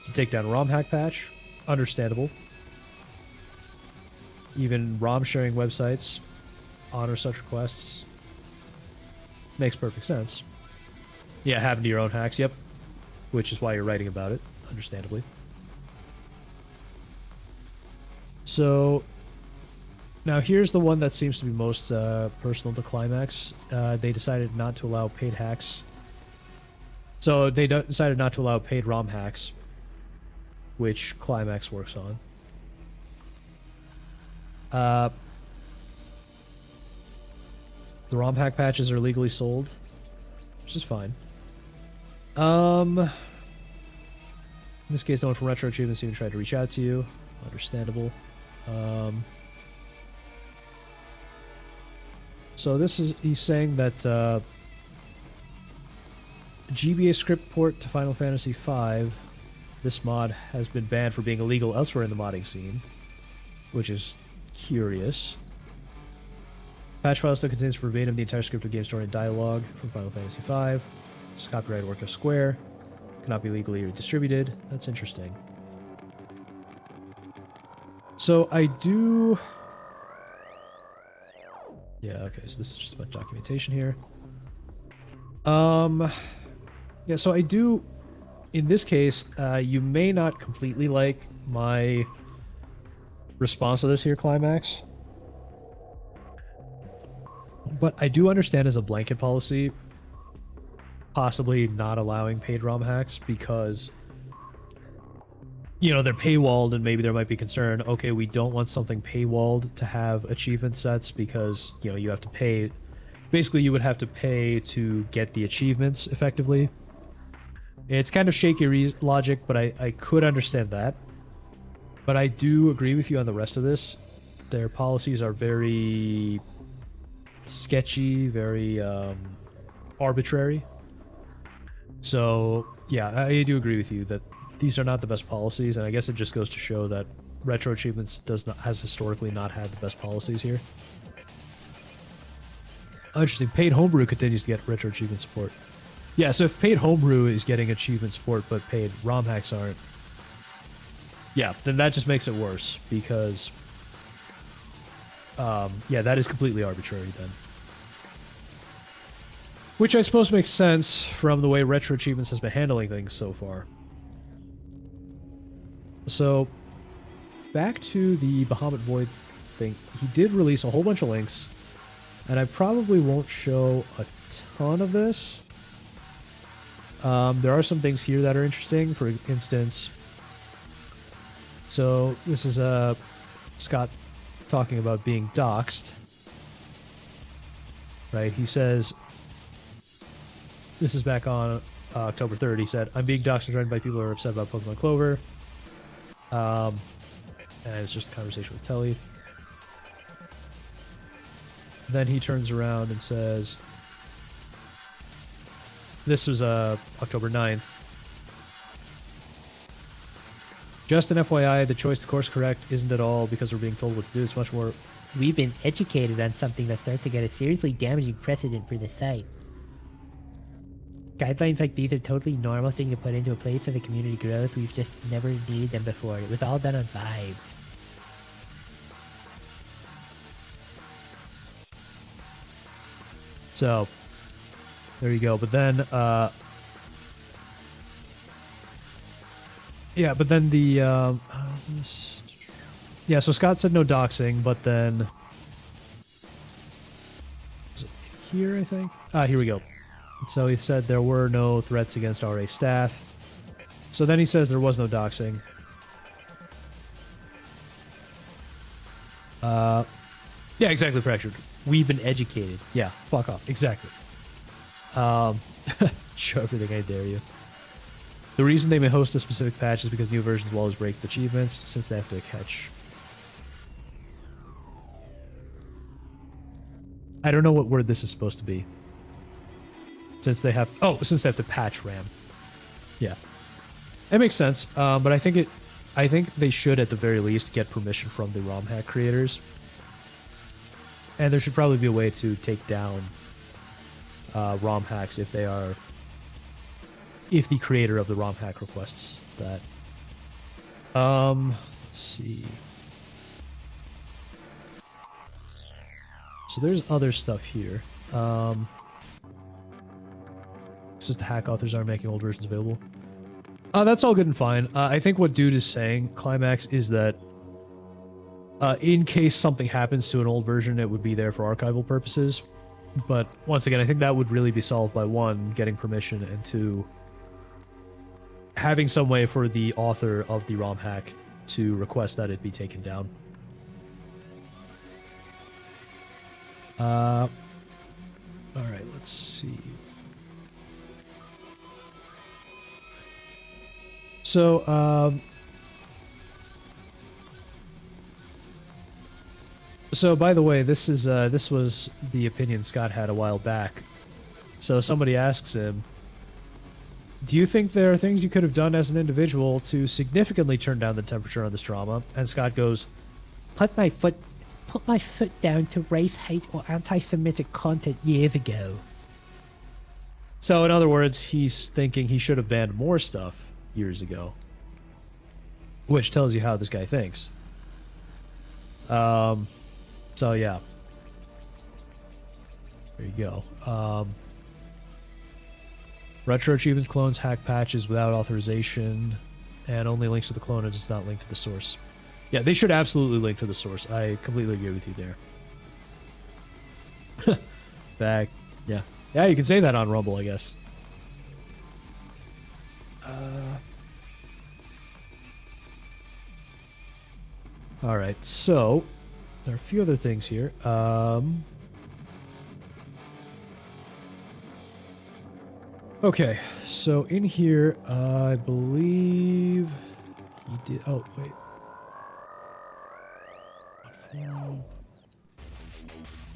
to take down a ROM hack patch. Understandable. Even ROM sharing websites honor such requests. Makes perfect sense. Yeah, happen to your own hacks, yep. Which is why you're writing about it, understandably. So, now here's the one that seems to be most personal to Climax. They decided not to allow paid hacks. So they decided not to allow paid ROM hacks, which Climax works on. The ROM hack patches are legally sold, which is fine. In this case, no one from RetroAchievements even tried to reach out to you. Understandable. So he's saying that GBA script port to Final Fantasy V, this mod has been banned for being illegal elsewhere in the modding scene, which is curious. Patch file still contains verbatim the entire script of game story and dialogue from Final Fantasy V. It's copyright work of Square. Cannot be legally distributed. That's interesting. So I do... Yeah, okay, so this is just about documentation here. Yeah, so I do... In this case, you may not completely like my response to this here, Climax. But I do understand as a blanket policy, possibly not allowing paid ROM hacks because, you know, they're paywalled and maybe there might be concern, okay, we don't want something paywalled to have achievement sets because, you know, you have to pay. Basically, you would have to pay to get the achievements effectively. It's kind of shaky logic, but I could understand that. But I do agree with you on the rest of this. Their policies are very sketchy, very arbitrary. So yeah, I do agree with you that these are not the best policies, and I guess it just goes to show that Retro Achievements has historically not had the best policies here. Interesting. Paid Homebrew continues to get Retro Achievement support. Yeah, so if Paid Homebrew is getting achievement support but paid ROM hacks aren't, yeah, then that just makes it worse because, yeah, that is completely arbitrary then. Which I suppose makes sense from the way Retro Achievements has been handling things so far. So, back to the Bahamut Void thing. He did release a whole bunch of links, and I probably won't show a ton of this. There are some things here that are interesting. For instance, so this is Scott talking about being doxxed. Right? He says, this is back on October 3rd. He said, I'm being doxxed and threatened by people who are upset about Pokemon Clover. And it's just a conversation with Telly. Then he turns around and says, this was October 9th. Just an FYI, the choice to course correct isn't at all because we're being told what to do. It's much more, we've been educated on something that starts to get a seriously damaging precedent for the site. Guidelines like these are totally normal thing to put into a place as the community grows. We've just never needed them before. It was all done on vibes. So, there you go. But then, yeah, but then the, yeah, so Scott said no doxing, but then, is it here, I think? Here we go. So he said there were no threats against RA staff. So then he says there was no doxing. Yeah, exactly, Fractured. We've been educated. Yeah, fuck off. Exactly. Show everything, I dare you. The reason they may host a specific patch is because new versions will always break the achievements, since they have to catch. I don't know what word this is supposed to be. Since they have... Oh, since they have to patch RAM. Yeah. It makes sense, but I think they should, at the very least, get permission from the ROM hack creators. And there should probably be a way to take down ROM hacks if they are... If the creator of the ROM hack requests that. Let's see. So there's other stuff here. This is the hack authors are making old versions available. That's all good and fine. I think what Dude is saying, Climax, is that in case something happens to an old version, it would be there for archival purposes. But once again, I think that would really be solved by one, getting permission, and two, having some way for the author of the ROM hack to request that it be taken down. Alright, let's see. So, so by the way, this was the opinion Scott had a while back. So somebody asks him, do you think there are things you could have done as an individual to significantly turn down the temperature on this drama? And Scott goes, put my foot down to race hate or anti-Semitic content years ago. So in other words, he's thinking he should have banned more stuff years ago. Which tells you how this guy thinks. So yeah. There you go. Retro Achievements clones hack patches without authorization, and only links to the clone and does not link to the source. Yeah, they should absolutely link to the source. I completely agree with you there. Back. Yeah. Yeah, you can say that on Rumble, I guess. Alright, so there are a few other things here. Okay, so in here, I believe he did... Oh, wait.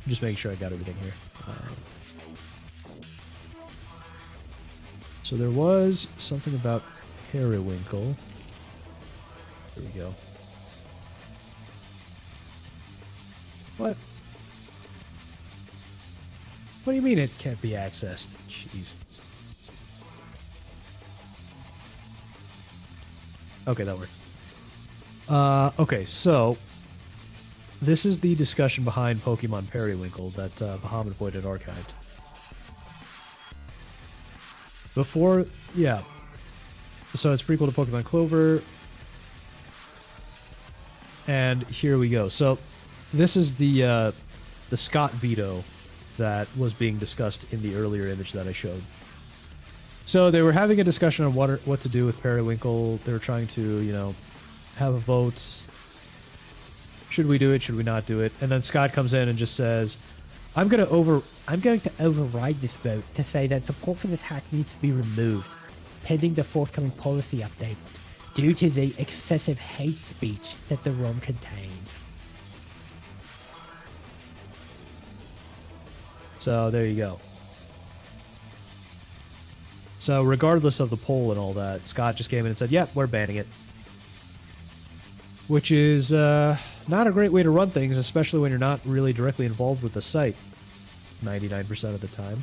just making sure I got everything here. So there was something about Periwinkle. There we go. What? What do you mean it can't be accessed? Jeez. Okay, that worked. Okay, so this is the discussion behind Pokemon Periwinkle that Bahamut Boyd had archived. Before, yeah. So it's prequel to Pokemon Clover. And here we go. So this is the Scott veto that was being discussed in the earlier image that I showed. So they were having a discussion on what to do with Periwinkle. They were trying to, you know, have a vote. Should we do it? Should we not do it? And then Scott comes in and just says, I'm going to override this vote to say that support for this hack needs to be removed, pending the forthcoming policy update, due to the excessive hate speech that the ROM contains. So there you go. So regardless of the poll and all that, Scott just came in and said, yep, we're banning it. Which is not a great way to run things, especially when you're not really directly involved with the site 99% of the time.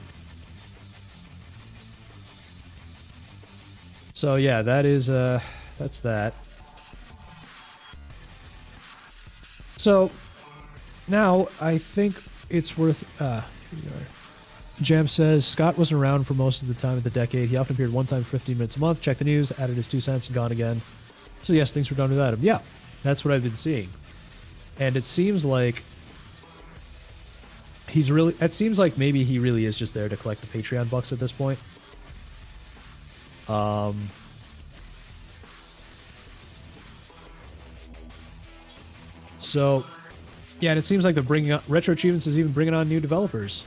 So yeah, that is that's that. So now I think it's worth Jam says Scott wasn't around for most of the time of the decade. He often appeared one time for 15 minutes a month, checked the news, added his 2 cents, and gone again. So yes, things were done without him. Yeah, that's what I've been seeing. And it seems like it seems like maybe he really is just there to collect the Patreon bucks at this point. So, yeah, and it seems like they're bringing up RetroAchievements is even bringing on new developers.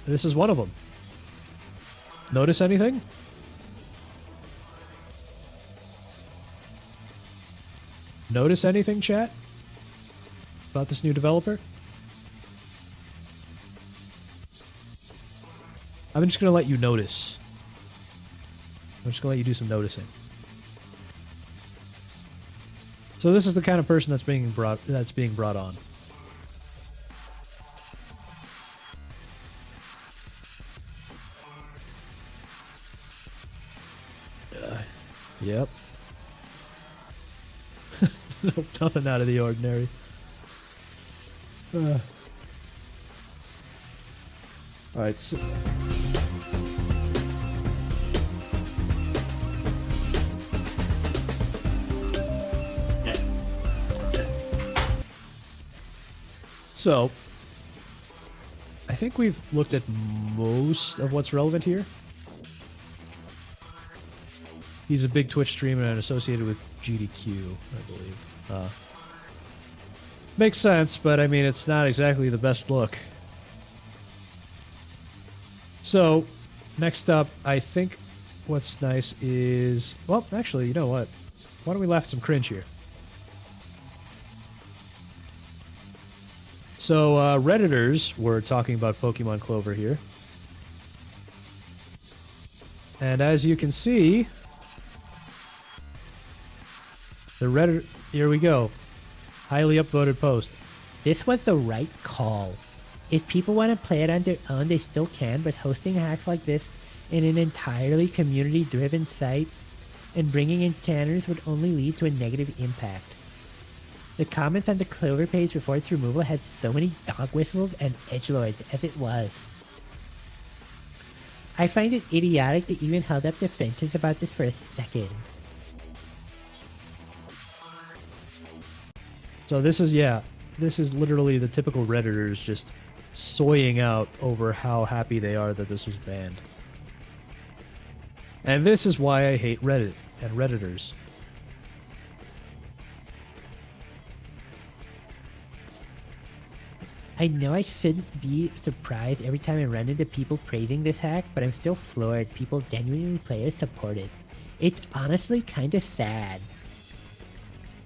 This is one of them. Notice anything? Notice anything, chat? About this new developer? I'm just gonna let you notice. I'm just gonna let you do some noticing. So this is the kind of person that's being brought on. Yep. Nope, nothing out of the ordinary. Alright, so... So, I think we've looked at most of what's relevant here. He's a big Twitch streamer and associated with GDQ, I believe. Makes sense, but I mean, it's not exactly the best look. So, next up, I think what's nice is... Well, actually, you know what? Why don't we laugh at some cringe here? So, Redditors were talking about Pokemon Clover here. And as you can see... The Reddit... Here we go. Highly upvoted post. This was the right call. If people want to play it on their own, they still can, but hosting hacks like this in an entirely community-driven site and bringing in channels would only lead to a negative impact. The comments on the Clover page before its removal had so many dog whistles and edgelords as it was. I find it idiotic to even hold up defenses about this for a second. So this is, yeah, this is literally the typical Redditors just soying out over how happy they are that this was banned. And this is why I hate Reddit and Redditors. I know I shouldn't be surprised every time I run into people praising this hack, but I'm still floored people genuinely play it support it. It's honestly kinda sad.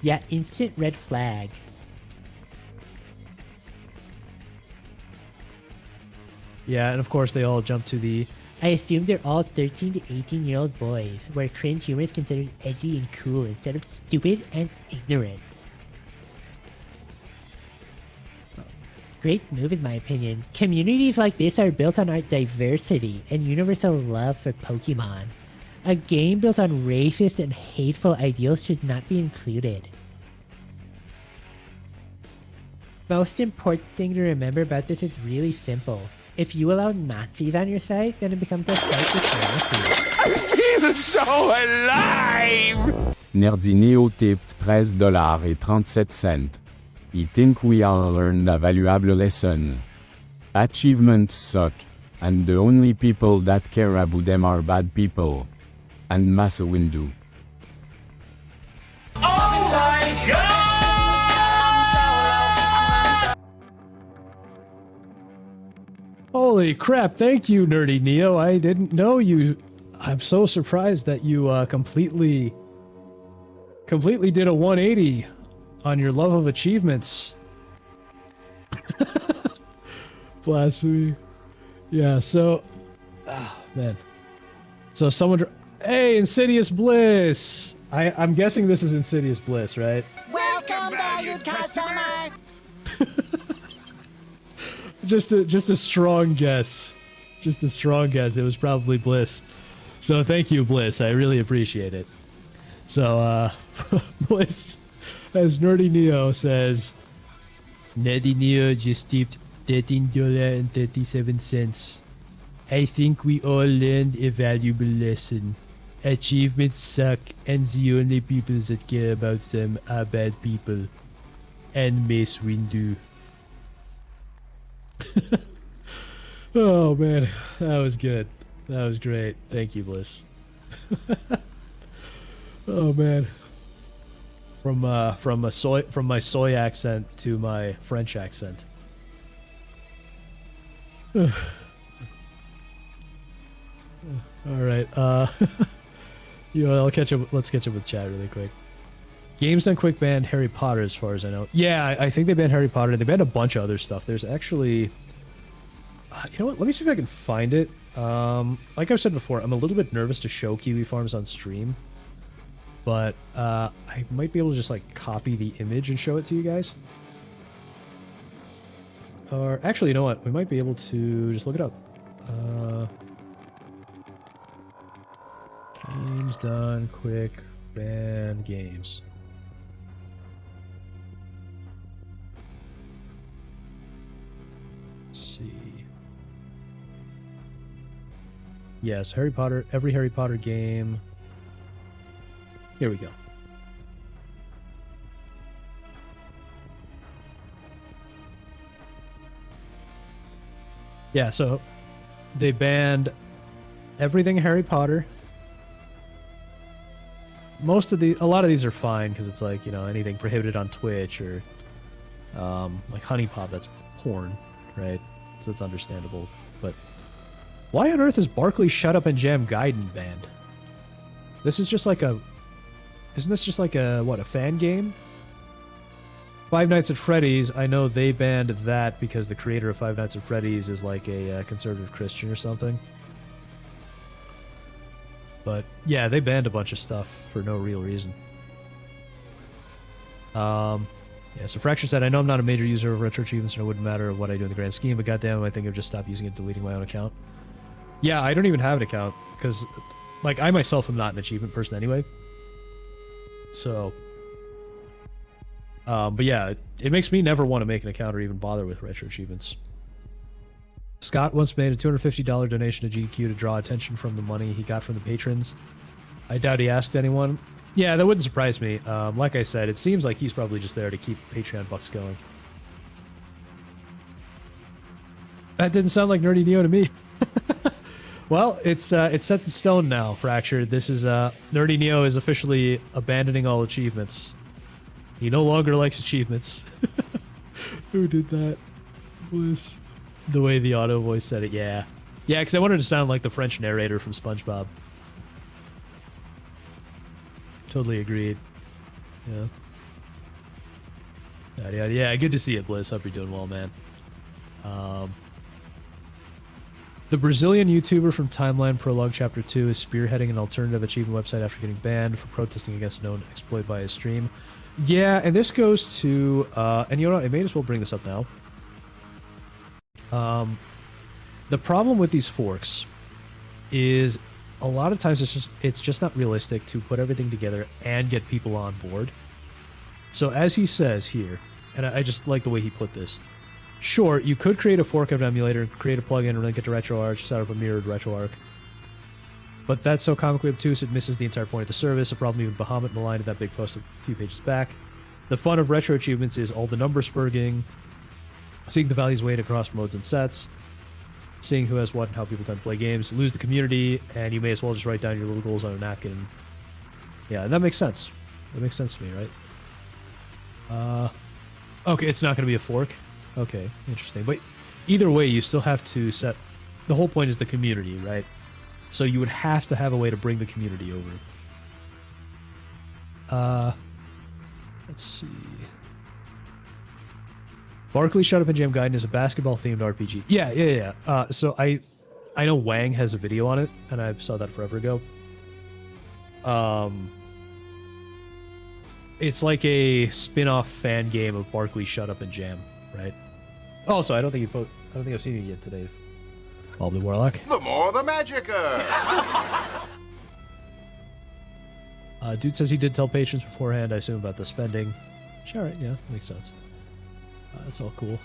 Yeah, instant red flag. Yeah, and of course they all jump to the... I assume they're all 13 to 18-year-old boys, where cringe humor is considered edgy and cool instead of stupid and ignorant. Great move in my opinion. Communities like this are built on our diversity and universal love for Pokemon. A game built on racist and hateful ideals should not be included. Most important thing to remember about this is really simple. If you allow Nazis on your site, then it becomes a site with Nazis. I feel so alive! Nerdineo tipped $13.37. I think we all learned a valuable lesson. Achievements suck, and the only people that care about them are bad people. And Massa Windu. Oh my god! Holy crap, thank you, Nerdy Neo. I didn't know you... I'm so surprised that you completely did a 180 on your love of achievements. Blasphemy. Yeah, so... Oh, man. So someone... Hey, Insidious Bliss! I'm guessing this is Insidious Bliss, right? Welcome, valued customer! Just a strong guess. Just a strong guess. It was probably Bliss. So thank you, Bliss. I really appreciate it. So, Bliss, as Nerdy Neo says, Nerdy Neo just tipped $13.37. I think we all learned a valuable lesson. Achievements suck, and the only people that care about them are bad people. And Mace Windu. Oh man, that was good. That was great. Thank you, Bliss. Oh man. From my soy accent to my French accent. All right. You know, let's catch up with chat really quick. Games Done Quick banned Harry Potter, as far as I know. Yeah, I think they banned Harry Potter. They banned a bunch of other stuff. There's actually... you know what? Let me see if I can find it. Like I've said before, I'm a little bit nervous to show Kiwi Farms on stream. But I might be able to just like copy the image and show it to you guys. Or actually, you know what? We might be able to just look it up. Games Done Quick ban games. Let's see. Yes, Harry Potter, every Harry Potter game. Here we go. Yeah, so they banned everything Harry Potter. A lot of these are fine because it's like, you know, anything prohibited on Twitch or like Honey Pop, that's porn, right? So it's understandable. But why on earth is Barkley Shut Up and Jam Gaiden banned? This is just like a... Isn't this just like a, what, a fan game? Five Nights at Freddy's, I know they banned that because the creator of Five Nights at Freddy's is like a conservative Christian or something. But yeah, they banned a bunch of stuff for no real reason. Yeah, so Fracture said, I know I'm not a major user of RetroAchievements and it wouldn't matter what I do in the grand scheme, but goddamn, I think I've just stopped using it, deleting my own account. Yeah, I don't even have an account because, like, I myself am not an achievement person anyway. So, but yeah, it makes me never want to make an account or even bother with RetroAchievements. Scott once made a $250 donation to GQ to draw attention from the money he got from the patrons. I doubt he asked anyone. Yeah, that wouldn't surprise me. Like I said, it seems like he's probably just there to keep Patreon bucks going. That didn't sound like Nerdy Neo to me. Well, it's set in stone now, Fractured. This is, Nerdy Neo is officially abandoning all achievements. He no longer likes achievements. Who did that? Bliss. The way the auto voice said it, yeah. Yeah, because I wanted to sound like the French narrator from SpongeBob. Totally agreed. Yeah. Yada, yada. Yeah, good to see you, Bliss. Hope you're doing well, man. The Brazilian YouTuber from Timeline Prologue Chapter 2 is spearheading an alternative achievement website after getting banned for protesting against a known exploit by his stream. Yeah, and this goes to, and you know what, I may as well bring this up now. The problem with these forks is a lot of times it's just not realistic to put everything together and get people on board. So as he says here, and I just like the way he put this, sure, you could create a fork of an emulator, create a plugin, link it to RetroArch, set up a mirrored RetroArch. But that's so comically obtuse it misses the entire point of the service, a problem even Bahamut maligned in that big post a few pages back. The fun of RetroAchievements is all the number spurging, seeing the values weighed across modes and sets, seeing who has what and how people tend to play games, lose the community, and you may as well just write down your little goals on a napkin. Yeah, and that makes sense. That makes sense to me, right? Okay, it's not going to be a fork. Okay, interesting. But either way, you still have to set... The whole point is the community, right? So you would have to have a way to bring the community over. Let's see... Barkley Shut Up and Jam Gaiden is a basketball-themed RPG. Yeah. So I know Wang has a video on it, and I saw that forever ago. It's like a spin-off fan game of Barkley Shut Up and Jam, right? Also, I don't think I've seen it yet today. All Blue Warlock. The more the magicer. Dude says he did tell patrons beforehand, I assume, about the spending. Sure, right, yeah, makes sense. That's all cool.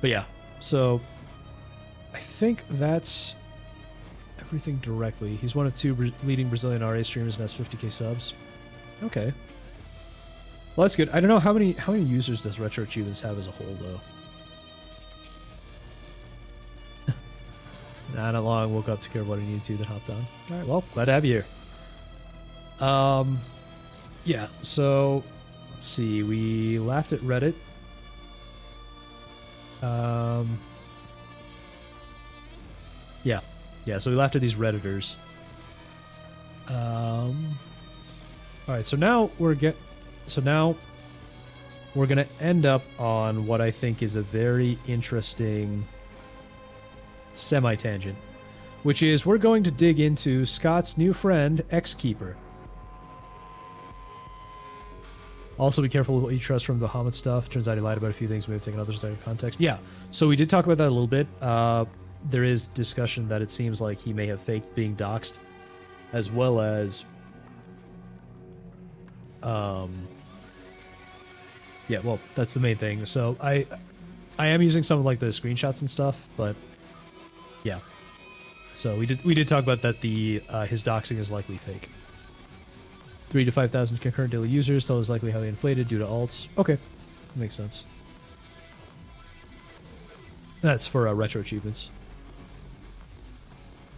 But yeah, so I think that's everything directly. He's one of two leading Brazilian RA streamers and has 50k subs. Okay. Well, that's good. I don't know how many users does RetroAchievements have as a whole, though. Not long. Woke up, took care of what I needed to, then hopped on. All right. Well, glad to have you here. Yeah. So let's see. We laughed at Reddit. Yeah. So we laughed at these Redditors. All right. So now we're going to end up on what I think is a very interesting semi-tangent, which is we're going to dig into Scott's new friend, X-Keeper. Also, be careful with what you trust from the Bahamut stuff. Turns out he lied about a few things, may have taken others out of context. Yeah, so we did talk about that a little bit. There is discussion that it seems like he may have faked being doxxed, as well as... yeah, well, that's the main thing. So I am using some of like the screenshots and stuff, but yeah. So we did talk about that. His doxing is likely fake. 3,000 to 5,000 concurrent daily users. Tell us likely highly inflated due to alts. Okay, makes sense. That's for RetroAchievements.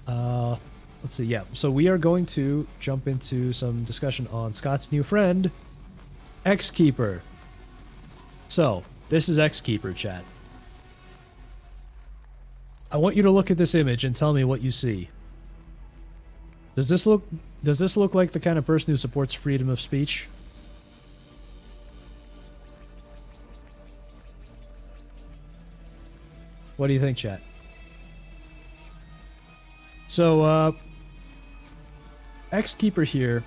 Let's see. Yeah, so we are going to jump into some discussion on Scott's new friend, X-Keeper. So, this is X-Keeper, chat. I want you to look at this image and tell me what you see. Does this look like the kind of person who supports freedom of speech? What do you think, chat? So, X-Keeper here.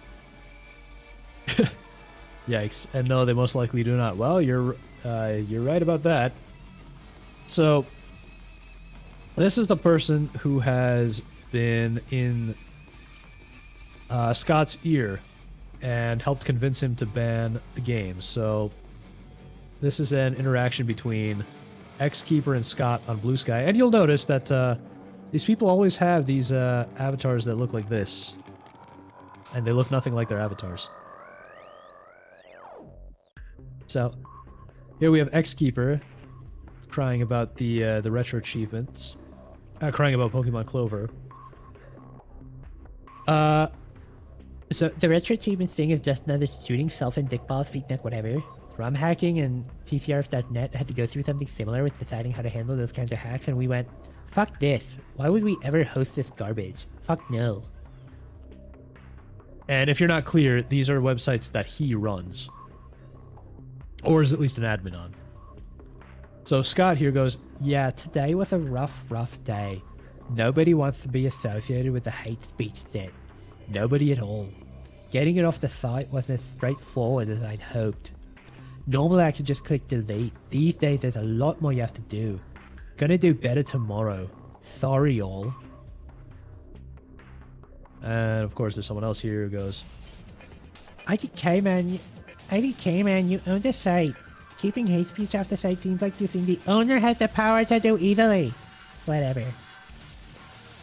Yikes. And no, they most likely do not. Well, you're right about that. So, this is the person who has been in Scott's ear and helped convince him to ban the game. So, this is an interaction between X-Keeper and Scott on Blue Sky. And you'll notice that these people always have these avatars that look like this. And they look nothing like their avatars. So, here we have X-Keeper crying about the RetroAchievements. Crying about Pokemon Clover. So, the RetroAchievement thing is just another shooting self and dick balls, feet neck, whatever. ROM hacking and TCRF.net had to go through something similar with deciding how to handle those kinds of hacks, and we went, fuck this. Why would we ever host this garbage? Fuck no. And if you're not clear, these are websites that he runs. Or is at least an admin So Scott here goes, Yeah, today was a rough day. Nobody wants to be associated with the hate speech set. Nobody at all. Getting it off the site wasn't as straightforward as I'd hoped. Normally I could just click delete. These days there's a lot more you have to do. Gonna do better tomorrow. Sorry all. And of course there's someone else here who goes, IDK man, you own the site. Keeping hate speech off the site seems like you think the owner has the power to do easily. Whatever.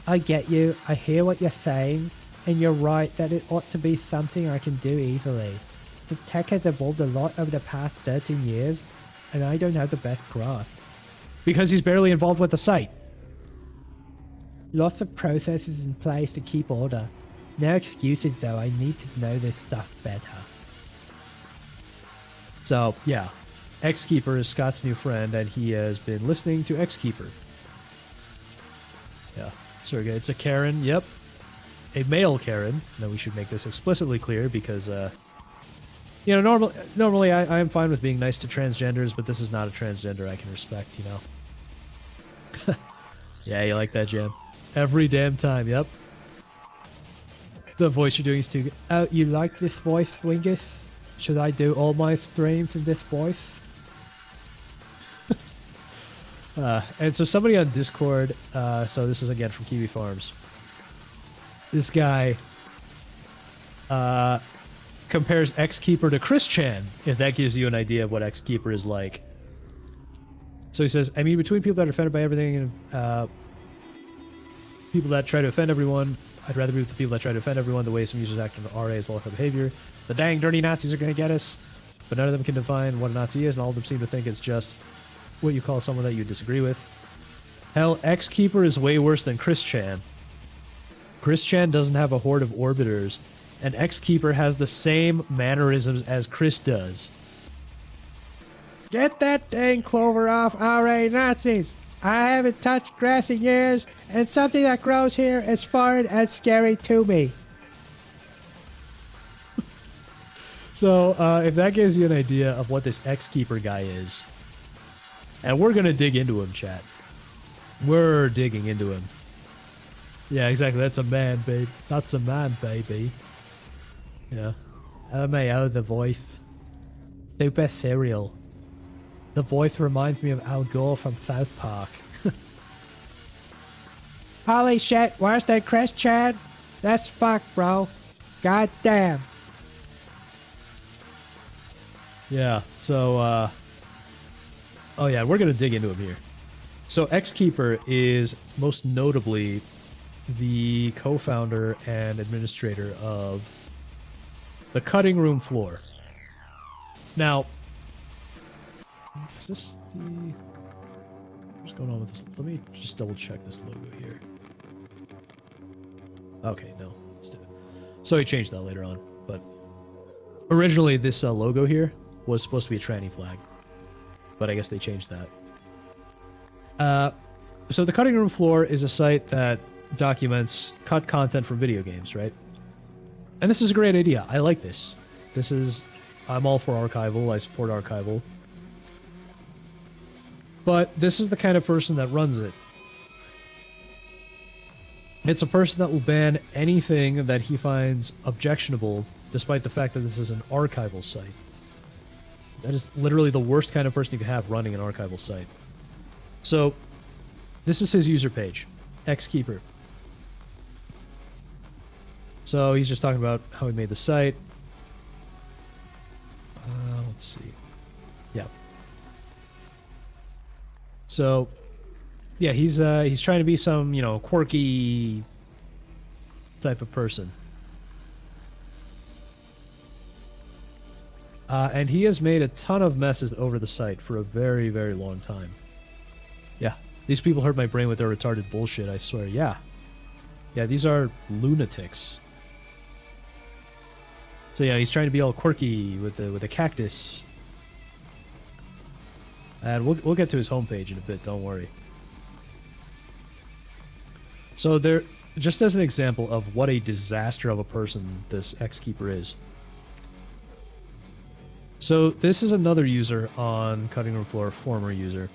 I get you, I hear what you're saying, and you're right that it ought to be something I can do easily. The tech has evolved a lot over the past 13 years, and I don't have the best grasp. because he's barely involved with the site. Lots of processes in place to keep order. No excuses though, I need to know this stuff better. So, yeah. Xkeeper is Scott's new friend, and he has been listening to Xkeeper. Yeah. Sorry, it's a Karen, yep. A male Karen. Now we should make this explicitly clear because, you know, normally I am fine with being nice to transgenders, but this is not a transgender I can respect, you know. Yeah, you like that, Jam? Every damn time, yep. The voice you're doing is too good. Oh, you like this voice, Wingus? Should I do all my streams in this voice? And so somebody on Discord, so this is again from Kiwi Farms. This guy compares Xkeeper to Chris Chan, if that gives you an idea of what Xkeeper is like. So he says, I mean, between people that are offended by everything and people that try to offend everyone, I'd rather be with the people that try to offend everyone. The way some users act on RA is lawful behavior. The dang dirty Nazis are going to get us, but none of them can define what a Nazi is, and all of them seem to think it's just what you call someone that you disagree with. Hell, Xkeeper is way worse than Chris Chan. Chris Chan doesn't have a horde of orbiters, and Xkeeper has the same mannerisms as Chris does. Get that dang clover off, RA Nazis! I haven't touched grass in years, and something that grows here is foreign and scary to me. So, if that gives you an idea of what this Xkeeper guy is, and we're gonna dig into him, chat. We're digging into him. Yeah, exactly. That's a man, babe. That's a man, baby. Yeah. LMAO, the voice. Super serial. The voice reminds me of Al Gore from South Park. Holy shit, worse than Chris Chan? That's fucked, bro. God damn. Yeah, so, oh yeah, we're gonna dig into him here. So Xkeeper is most notably the co-founder and administrator of the Cutting Room Floor. Now, is this the... What's going on with this? Let me just double check this logo here. Okay, no, let's do it. So he changed that later on, but originally this logo here was supposed to be a tranny flag, but I guess they changed that. So the Cutting Room Floor is a site that documents cut content from video games, right? And this is a great idea. I like this. I'm all for archival. I support archival. But this is the kind of person that runs it. It's a person that will ban anything that he finds objectionable, despite the fact that this is an archival site. That is literally the worst kind of person you could have running an archival site. So, this is his user page, Xkeeper. So he's just talking about how he made the site. Let's see. Yeah. So, yeah, he's trying to be some, you know, quirky type of person. And he has made a ton of messes over the site for a very, very long time. Yeah, these people hurt my brain with their retarded bullshit, I swear. Yeah. Yeah, these are lunatics. So yeah, he's trying to be all quirky with the cactus. And we'll get to his homepage in a bit, don't worry. So there, just as an example of what a disaster of a person this Xkeeper is. So this is another user on Cutting Room Floor, former user.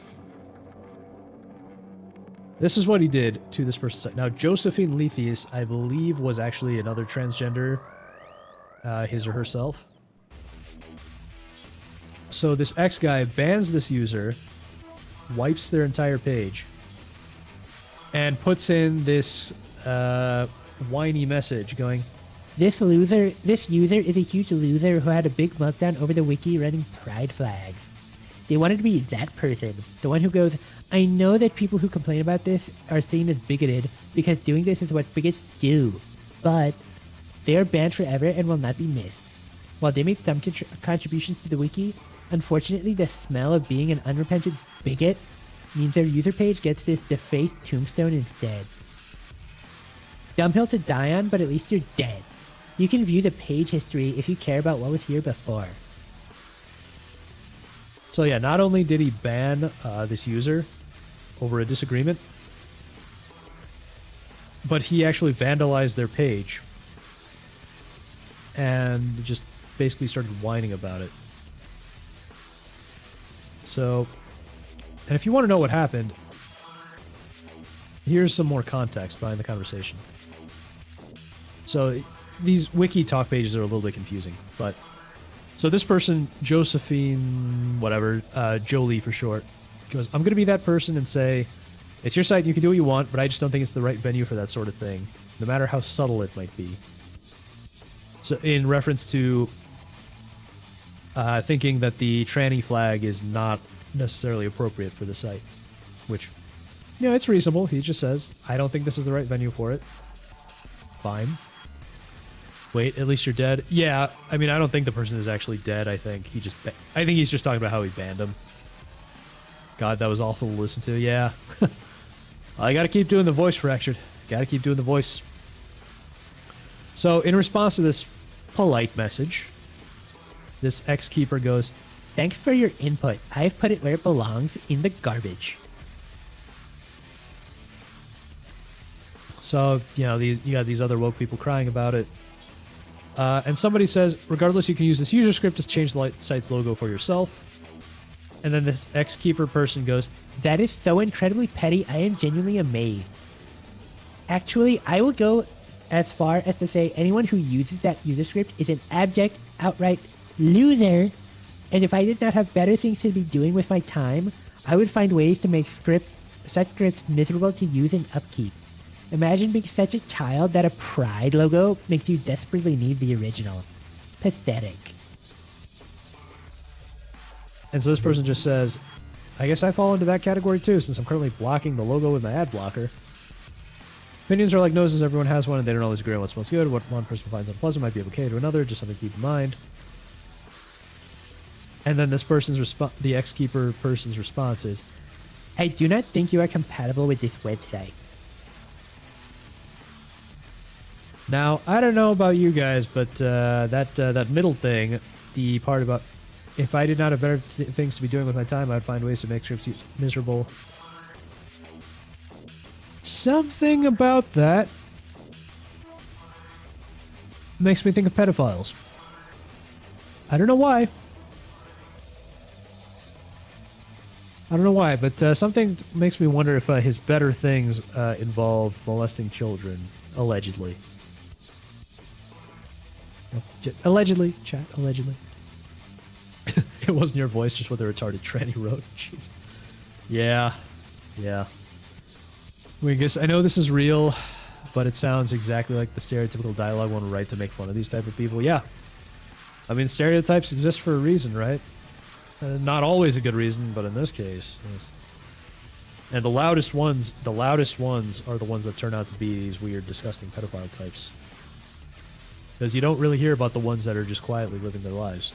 This is what he did to this person's site. Now, Josephine Lethius, I believe, was actually another transgender, his or herself. So this X guy bans this user, wipes their entire page, and puts in this whiny message going, This user is a huge loser who had a big meltdown over the wiki running pride flags. They wanted to be that person, the one who goes, I know that people who complain about this are seen as bigoted because doing this is what bigots do, but they are banned forever and will not be missed. While they make some contributions to the wiki, unfortunately the smell of being an unrepentant bigot means their user page gets this defaced tombstone instead. Dumb hill to die on, but at least you're dead. You can view the page history if you care about what was here before. So yeah, not only did he ban this user over a disagreement, but he actually vandalized their page and just basically started whining about it. So, and if you want to know what happened, here's some more context behind the conversation. So these wiki talk pages are a little bit confusing, but so this person, Josephine, whatever, Jolie for short, goes, I'm going to be that person and say, it's your site, you can do what you want, but I just don't think it's the right venue for that sort of thing, no matter how subtle it might be. So in reference to thinking that the tranny flag is not necessarily appropriate for the site, which, you know, it's reasonable. He just says, I don't think this is the right venue for it. Fine. Wait, at least you're dead? Yeah, I mean, I don't think the person is actually dead. I think he's just talking about how he banned him. God, that was awful to listen to. Yeah. I gotta keep doing the voice, Fractured. Gotta keep doing the voice. So, in response to this polite message, this ex-keeper goes, Thanks for your input. I've put it where it belongs, in the garbage. So, you know, you got these other woke people crying about it. And somebody says, regardless, you can use this user script to change the site's logo for yourself. And then this ex-keeper person goes, That is so incredibly petty, I am genuinely amazed. Actually, I will go as far as to say anyone who uses that user script is an abject, outright loser. And if I did not have better things to be doing with my time, I would find ways to make such scripts miserable to use and upkeep. Imagine being such a child that a pride logo makes you desperately need the original. Pathetic. And so this person just says, I guess I fall into that category too, since I'm currently blocking the logo with my ad blocker. Opinions are like noses, everyone has one, and they don't always agree on what's most good. What one person finds unpleasant might be okay to another, just something to keep in mind. And then this person's the ex-keeper person's response is, I do not think you are compatible with this website. Now, I don't know about you guys, but that middle thing, the part about if I did not have better things to be doing with my time, I'd find ways to make scripts miserable. Something about that makes me think of pedophiles. I don't know why. I don't know why, but something makes me wonder if his better things involve molesting children, allegedly. Allegedly, chat, allegedly. It wasn't your voice, just what the retarded tranny wrote. Jeez. Yeah. Yeah. I guess I know this is real, but it sounds exactly like the stereotypical dialogue one would write to make fun of these type of people. Yeah. I mean, stereotypes exist for a reason, right? Not always a good reason, but in this case. Yes. And the loudest ones are the ones that turn out to be these weird, disgusting pedophile types. Because you don't really hear about the ones that are just quietly living their lives.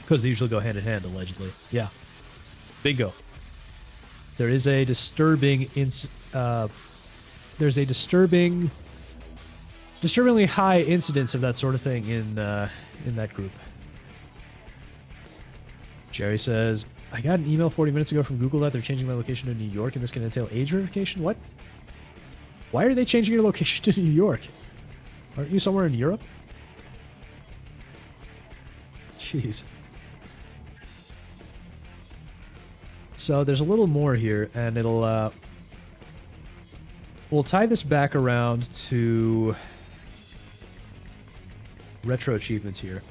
Because they usually go hand in hand, allegedly. Yeah. Bingo. There is a disturbingly high incidence of that sort of thing in that group. Jerry says, I got an email 40 minutes ago from Google that they're changing my location to New York and this can entail age verification? What? Why are they changing your location to New York? Aren't you somewhere in Europe? Jeez. So there's a little more here, and it'll we'll tie this back around to retro achievements here.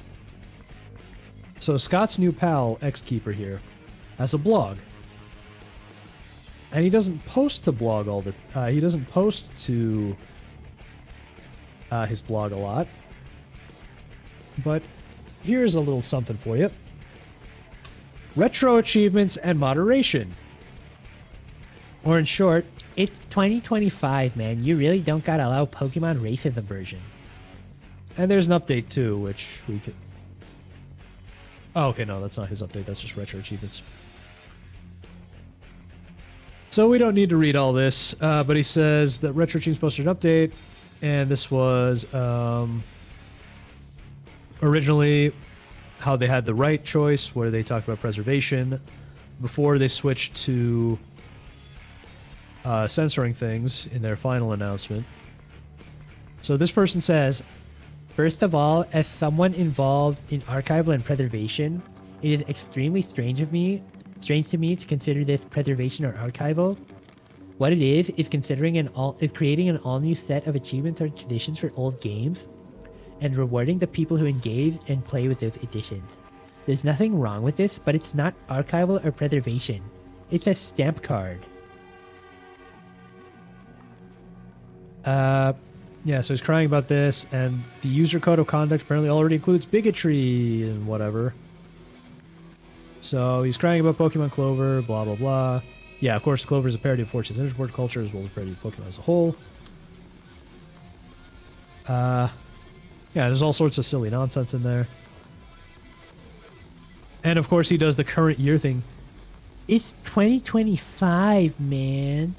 So Scott's new pal, Xkeeper here, has a blog. And he doesn't post to blog all the... he doesn't post to his blog a lot. But here's a little something for you. Retro achievements and moderation. Or in short, it's 2025, man. You really don't gotta allow Pokemon racism version. And there's an update too, which we could... Oh, okay, no, that's not his update. That's just retro achievements. So we don't need to read all this, but he says that Retro Achievements posted an update, and this was originally how they had the right choice, where they talked about preservation, before they switched to censoring things in their final announcement. So this person says, first of all, as someone involved in archival and preservation, it is extremely strange to me to consider this preservation or archival. What it is creating an all-new set of achievements or traditions for old games, and rewarding the people who engage and play with those editions. There's nothing wrong with this, but it's not archival or preservation. It's a stamp card. Yeah, so he's crying about this, and the user code of conduct apparently already includes bigotry and whatever. So he's crying about Pokemon Clover, blah, blah, blah. Yeah, of course, Clover is a parody of Fortune's Intersport culture, as well as a parody of Pokemon as a whole. Yeah, there's all sorts of silly nonsense in there. And of course, he does the current year thing. It's 2025, man.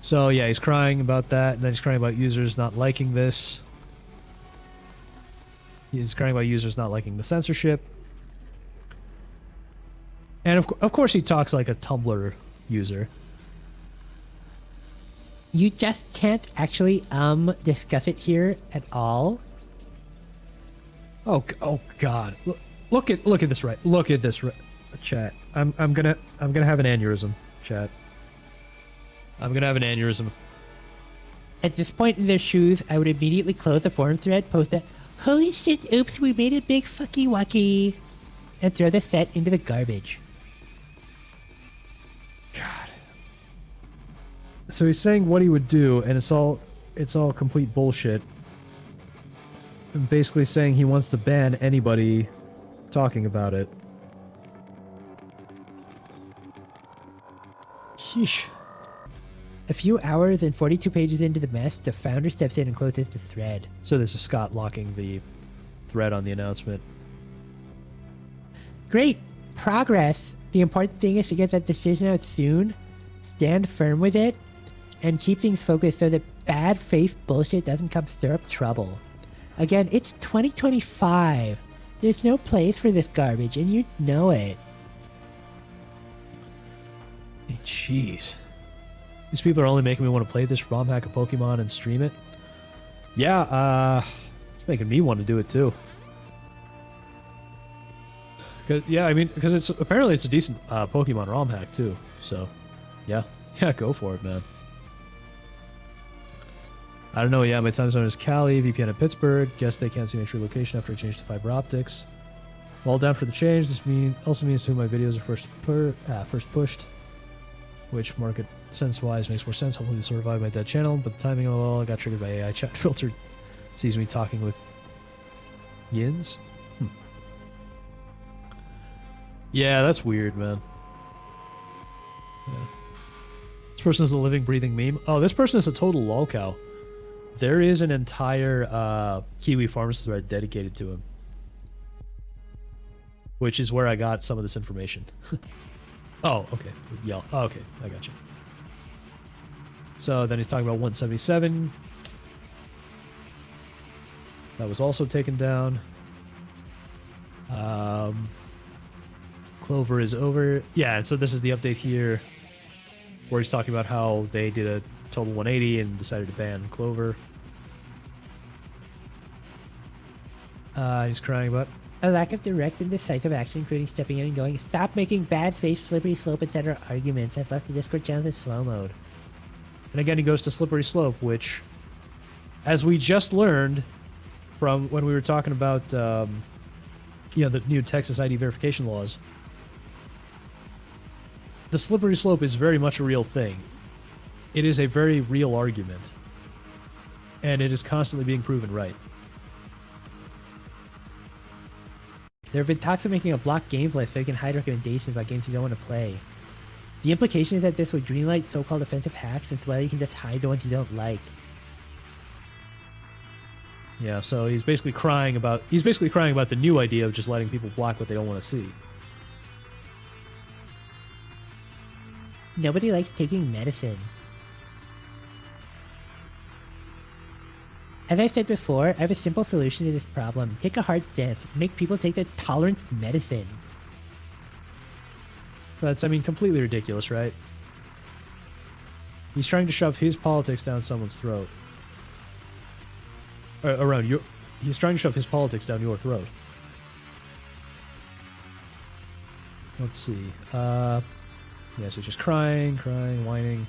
So yeah, he's crying about that, and then he's crying about users not liking this. He's crying about users not liking the censorship. And of course he talks like a Tumblr user. You just can't actually discuss it here at all. Oh God! Look at this right. Look at this chat. I'm gonna have an aneurysm, chat. I'm gonna have an aneurysm. At this point in their shoes, I would immediately close the forum thread, post a "Holy shit! Oops, we made a big fucky wucky," and throw the set into the garbage. God. So he's saying what he would do, and it's all complete bullshit. And basically saying he wants to ban anybody talking about it. Sheesh. A few hours and 42 pages into the mess, the founder steps in and closes the thread. So this is Scott locking the thread on the announcement. Great progress. The important thing is to get that decision out soon, stand firm with it, and keep things focused so that bad faith bullshit doesn't come stir up trouble. Again, it's 2025. There's no place for this garbage, and you know it. Hey, jeez. These people are only making me want to play this ROM hack of Pokemon and stream it. Yeah, it's making me want to do it too. Yeah, I mean, because it's apparently it's a decent Pokemon ROM hack too. So, yeah, go for it, man. I don't know. Yeah, my time zone is Cali, VPN at Pittsburgh. Guess they can't see my true location after I change to fiber optics. Well, down for the change. This also means two of my videos are first pushed, which market sense-wise makes more sense. Hopefully this will revive my dead channel, but the timing of it all got triggered by AI chat filter. Sees me talking with Yins. Yeah, that's weird, man. Yeah. This person is a living, breathing meme. Oh, this person is a total lolcow. There is an entire Kiwi Farms thread dedicated to him, which is where I got some of this information. Oh, okay. Yeah. Oh, okay, I got you. So then he's talking about 177. That was also taken down. Clover is over. Yeah, and so this is the update here where he's talking about how they did a total 180 and decided to ban Clover. He's crying about A lack of direct and decisive action, including stepping in and going, "Stop making bad face, slippery slope, etc." arguments, has left the Discord channels in slow mode. And again, he goes to slippery slope, which, as we just learned from when we were talking about, the new Texas ID verification laws, the slippery slope is very much a real thing. It is a very real argument, and it is constantly being proven right. There have been talks of making a block games list so you can hide recommendations about games you don't want to play. The implication is that this would greenlight so-called offensive hacks, since well, you can just hide the ones you don't like. Yeah, so he's basically crying about the new idea of just letting people block what they don't want to see. Nobody likes taking medicine. As I said before, I have a simple solution to this problem. Take a hard stance. Make people take their tolerance medicine. That's, completely ridiculous, right? He's trying to shove his politics down someone's throat. He's trying to shove his politics down your throat. Let's see. Yeah, so he's just crying, whining.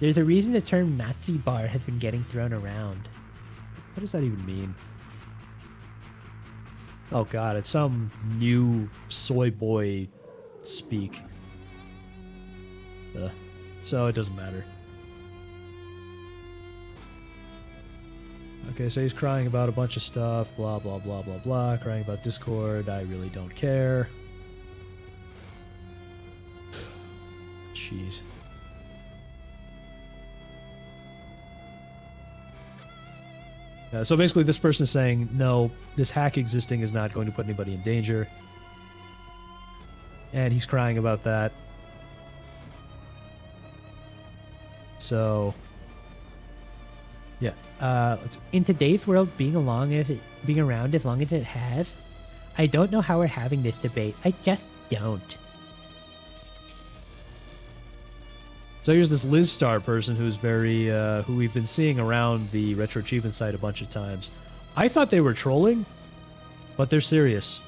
There's a reason the term Nazi bar has been getting thrown around. What does that even mean? Oh god, it's some new soy boy speak. So it doesn't matter. Okay, so he's crying about a bunch of stuff, blah blah blah blah blah, crying about Discord, I really don't care. Jeez. So basically this person is saying, no, this hack existing is not going to put anybody in danger. And he's crying about that. So, yeah. In today's world, being around as long as it has, I don't know how we're having this debate. I just don't. So here's this Liz Star person who's very, who we've been seeing around the RetroAchievements site a bunch of times. I thought they were trolling, but they're serious.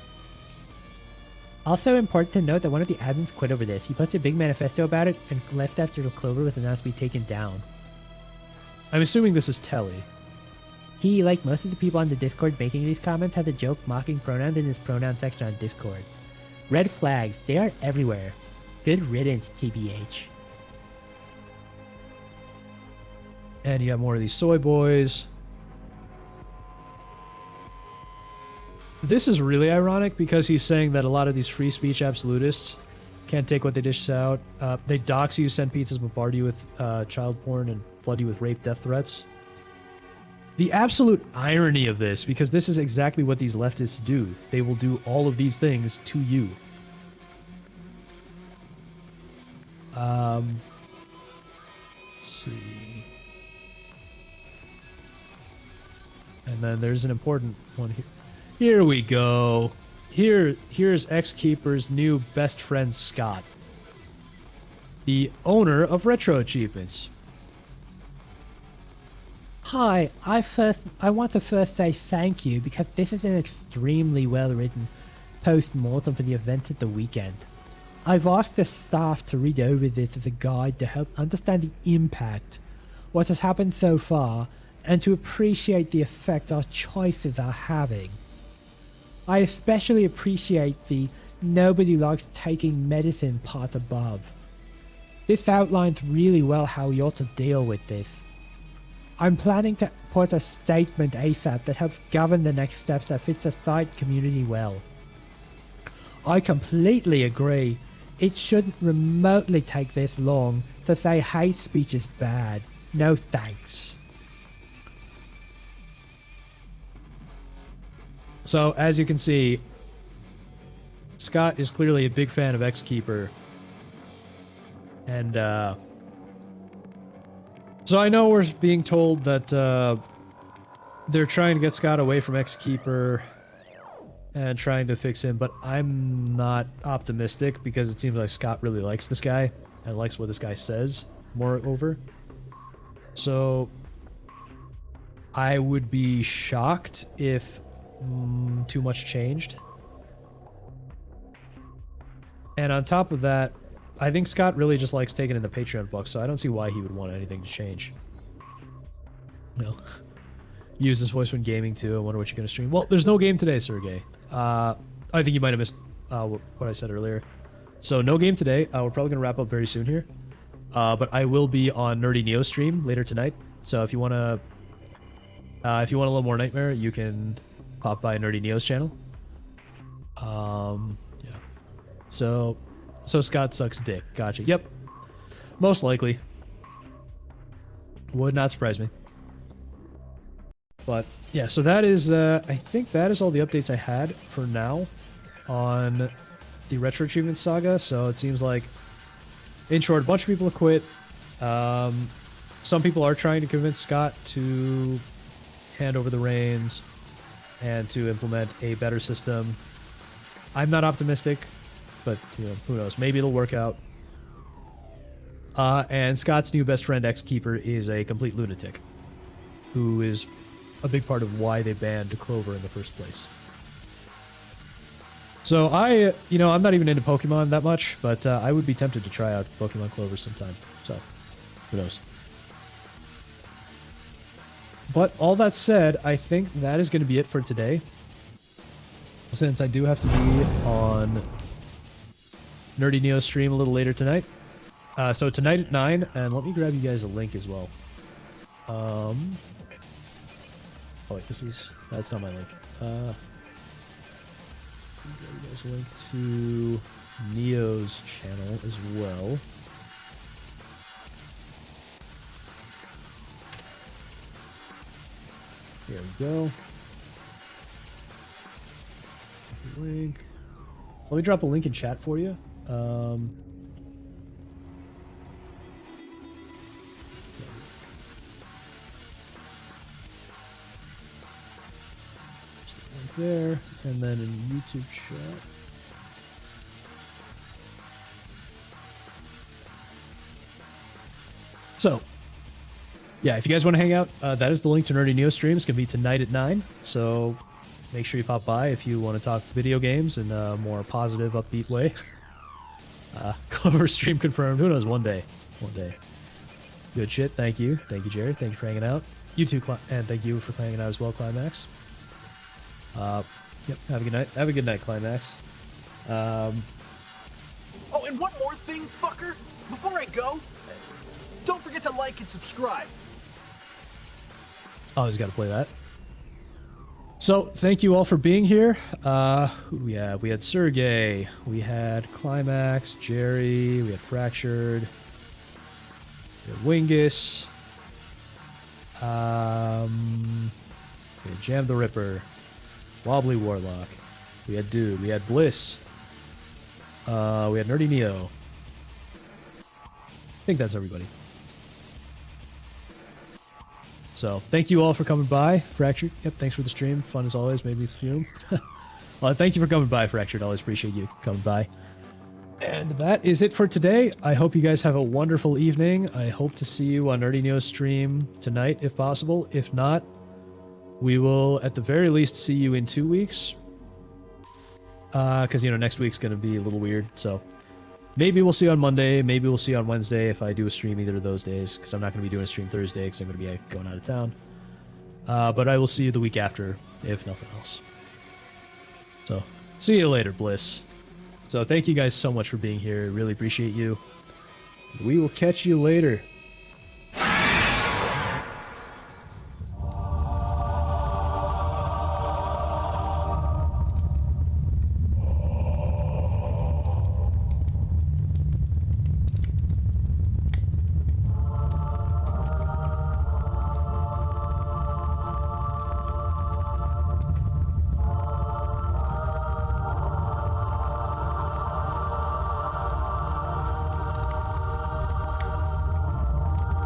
Also important to note that one of the admins quit over this. He posted a big manifesto about it and left after the Clover was announced to be taken down. I'm assuming this is Telly. He, like most of the people on the Discord making these comments, had a joke mocking pronouns in his pronoun section on Discord. Red flags, they are everywhere. Good riddance, TBH. And you got more of these soy boys. This is really ironic because he's saying that a lot of these free speech absolutists can't take what they dish out. They dox you, send pizzas, bombard you with child porn, and flood you with rape death threats. The absolute irony of this, because this is exactly what these leftists do. They will do all of these things to you. Let's see. And then there's an important one here. Here we go. Here's X-Keeper's new best friend, Scott. The owner of RetroAchievements. Hi, I want to first say thank you because this is an extremely well-written post-mortem for the events of the weekend. I've asked the staff to read over this as a guide to help understand the impact, what has happened so far, and to appreciate the effect our choices are having. I especially appreciate the nobody likes taking medicine part above. This outlines really well how we ought to deal with this. I'm planning to put a statement ASAP that helps govern the next steps that fits the site community well. I completely agree. It shouldn't remotely take this long to say hate speech is bad. No thanks. So, as you can see, Scott is clearly a big fan of X-Keeper. And, so I know we're being told that, they're trying to get Scott away from X-Keeper and trying to fix him, but I'm not optimistic because it seems like Scott really likes this guy and likes what this guy says, moreover. So, I would be shocked if too much changed And on top of that, I think Scott really just likes taking in the Patreon bucks, so I don't see why he would want anything to change. No. Use this voice when gaming too. I wonder what you're going to stream. Well, there's no game today, Sergey. I think you might have missed what I said earlier. So no game today. We're probably going to wrap up very soon here. But I will be on Nerdy Neo stream later tonight. So if you want a little more Nightmare, you can pop by Nerdy Neo's channel. Yeah. So Scott sucks dick. Gotcha. Yep. Most likely. Would not surprise me. But yeah, so that is I think that is all the updates I had for now on the Retro Achievements saga. So it seems like, in short, a bunch of people have quit. Some people are trying to convince Scott to hand over the reins and to implement a better system. I'm not optimistic, but you know, who knows? Maybe it'll work out. And Scott's new best friend, X-Keeper, is a complete lunatic, who is a big part of why they banned Clover in the first place. So I'm not even into Pokemon that much, but I would be tempted to try out Pokemon Clover sometime. So, who knows? But all that said, I think that is going to be it for today. Since I do have to be on Nerdy Neo stream a little later tonight. So tonight at 9, and let me grab you guys a link as well. Oh wait, that's not my link. Grab you guys a link to Neo's channel as well. There we go. Link. So let me drop a link in chat for you. There, and then in YouTube chat. So, yeah, if you guys want to hang out, that is the link to Nerdy Neo stream. It's going to be tonight at 9, so make sure you pop by if you want to talk video games in a more positive, upbeat way. Clover stream confirmed. Who knows? One day. One day. Good shit. Thank you. Thank you, Jared. Thank you for hanging out. You too, and thank you for hanging out as well, Climax. Yep, have a good night. Have a good night, Climax. Oh, and one more thing, fucker. Before I go, don't forget to like and subscribe. Oh, he's got to play that. So, thank you all for being here. Who do we have? We had Sergey, we had Climax, Jerry, we had Fractured, we had Wingus, we had Jam the Ripper, Wobbly Warlock, we had Dude, we had Bliss, we had Nerdy Neo. I think that's everybody. So, thank you all for coming by. Fractured, yep, thanks for the stream. Fun as always, made me fume. Well, thank you for coming by, Fractured. Always appreciate you coming by. And that is it for today. I hope you guys have a wonderful evening. I hope to see you on Nerdy Neo's stream tonight, if possible. If not, we will, at the very least, see you in 2 weeks. Because, next week's going to be a little weird, so... Maybe we'll see you on Monday, maybe we'll see you on Wednesday if I do a stream either of those days, because I'm not going to be doing a stream Thursday because I'm going to be going out of town. But I will see you the week after, if nothing else. So, see you later, Bliss. So, thank you guys so much for being here. Really appreciate you. We will catch you later.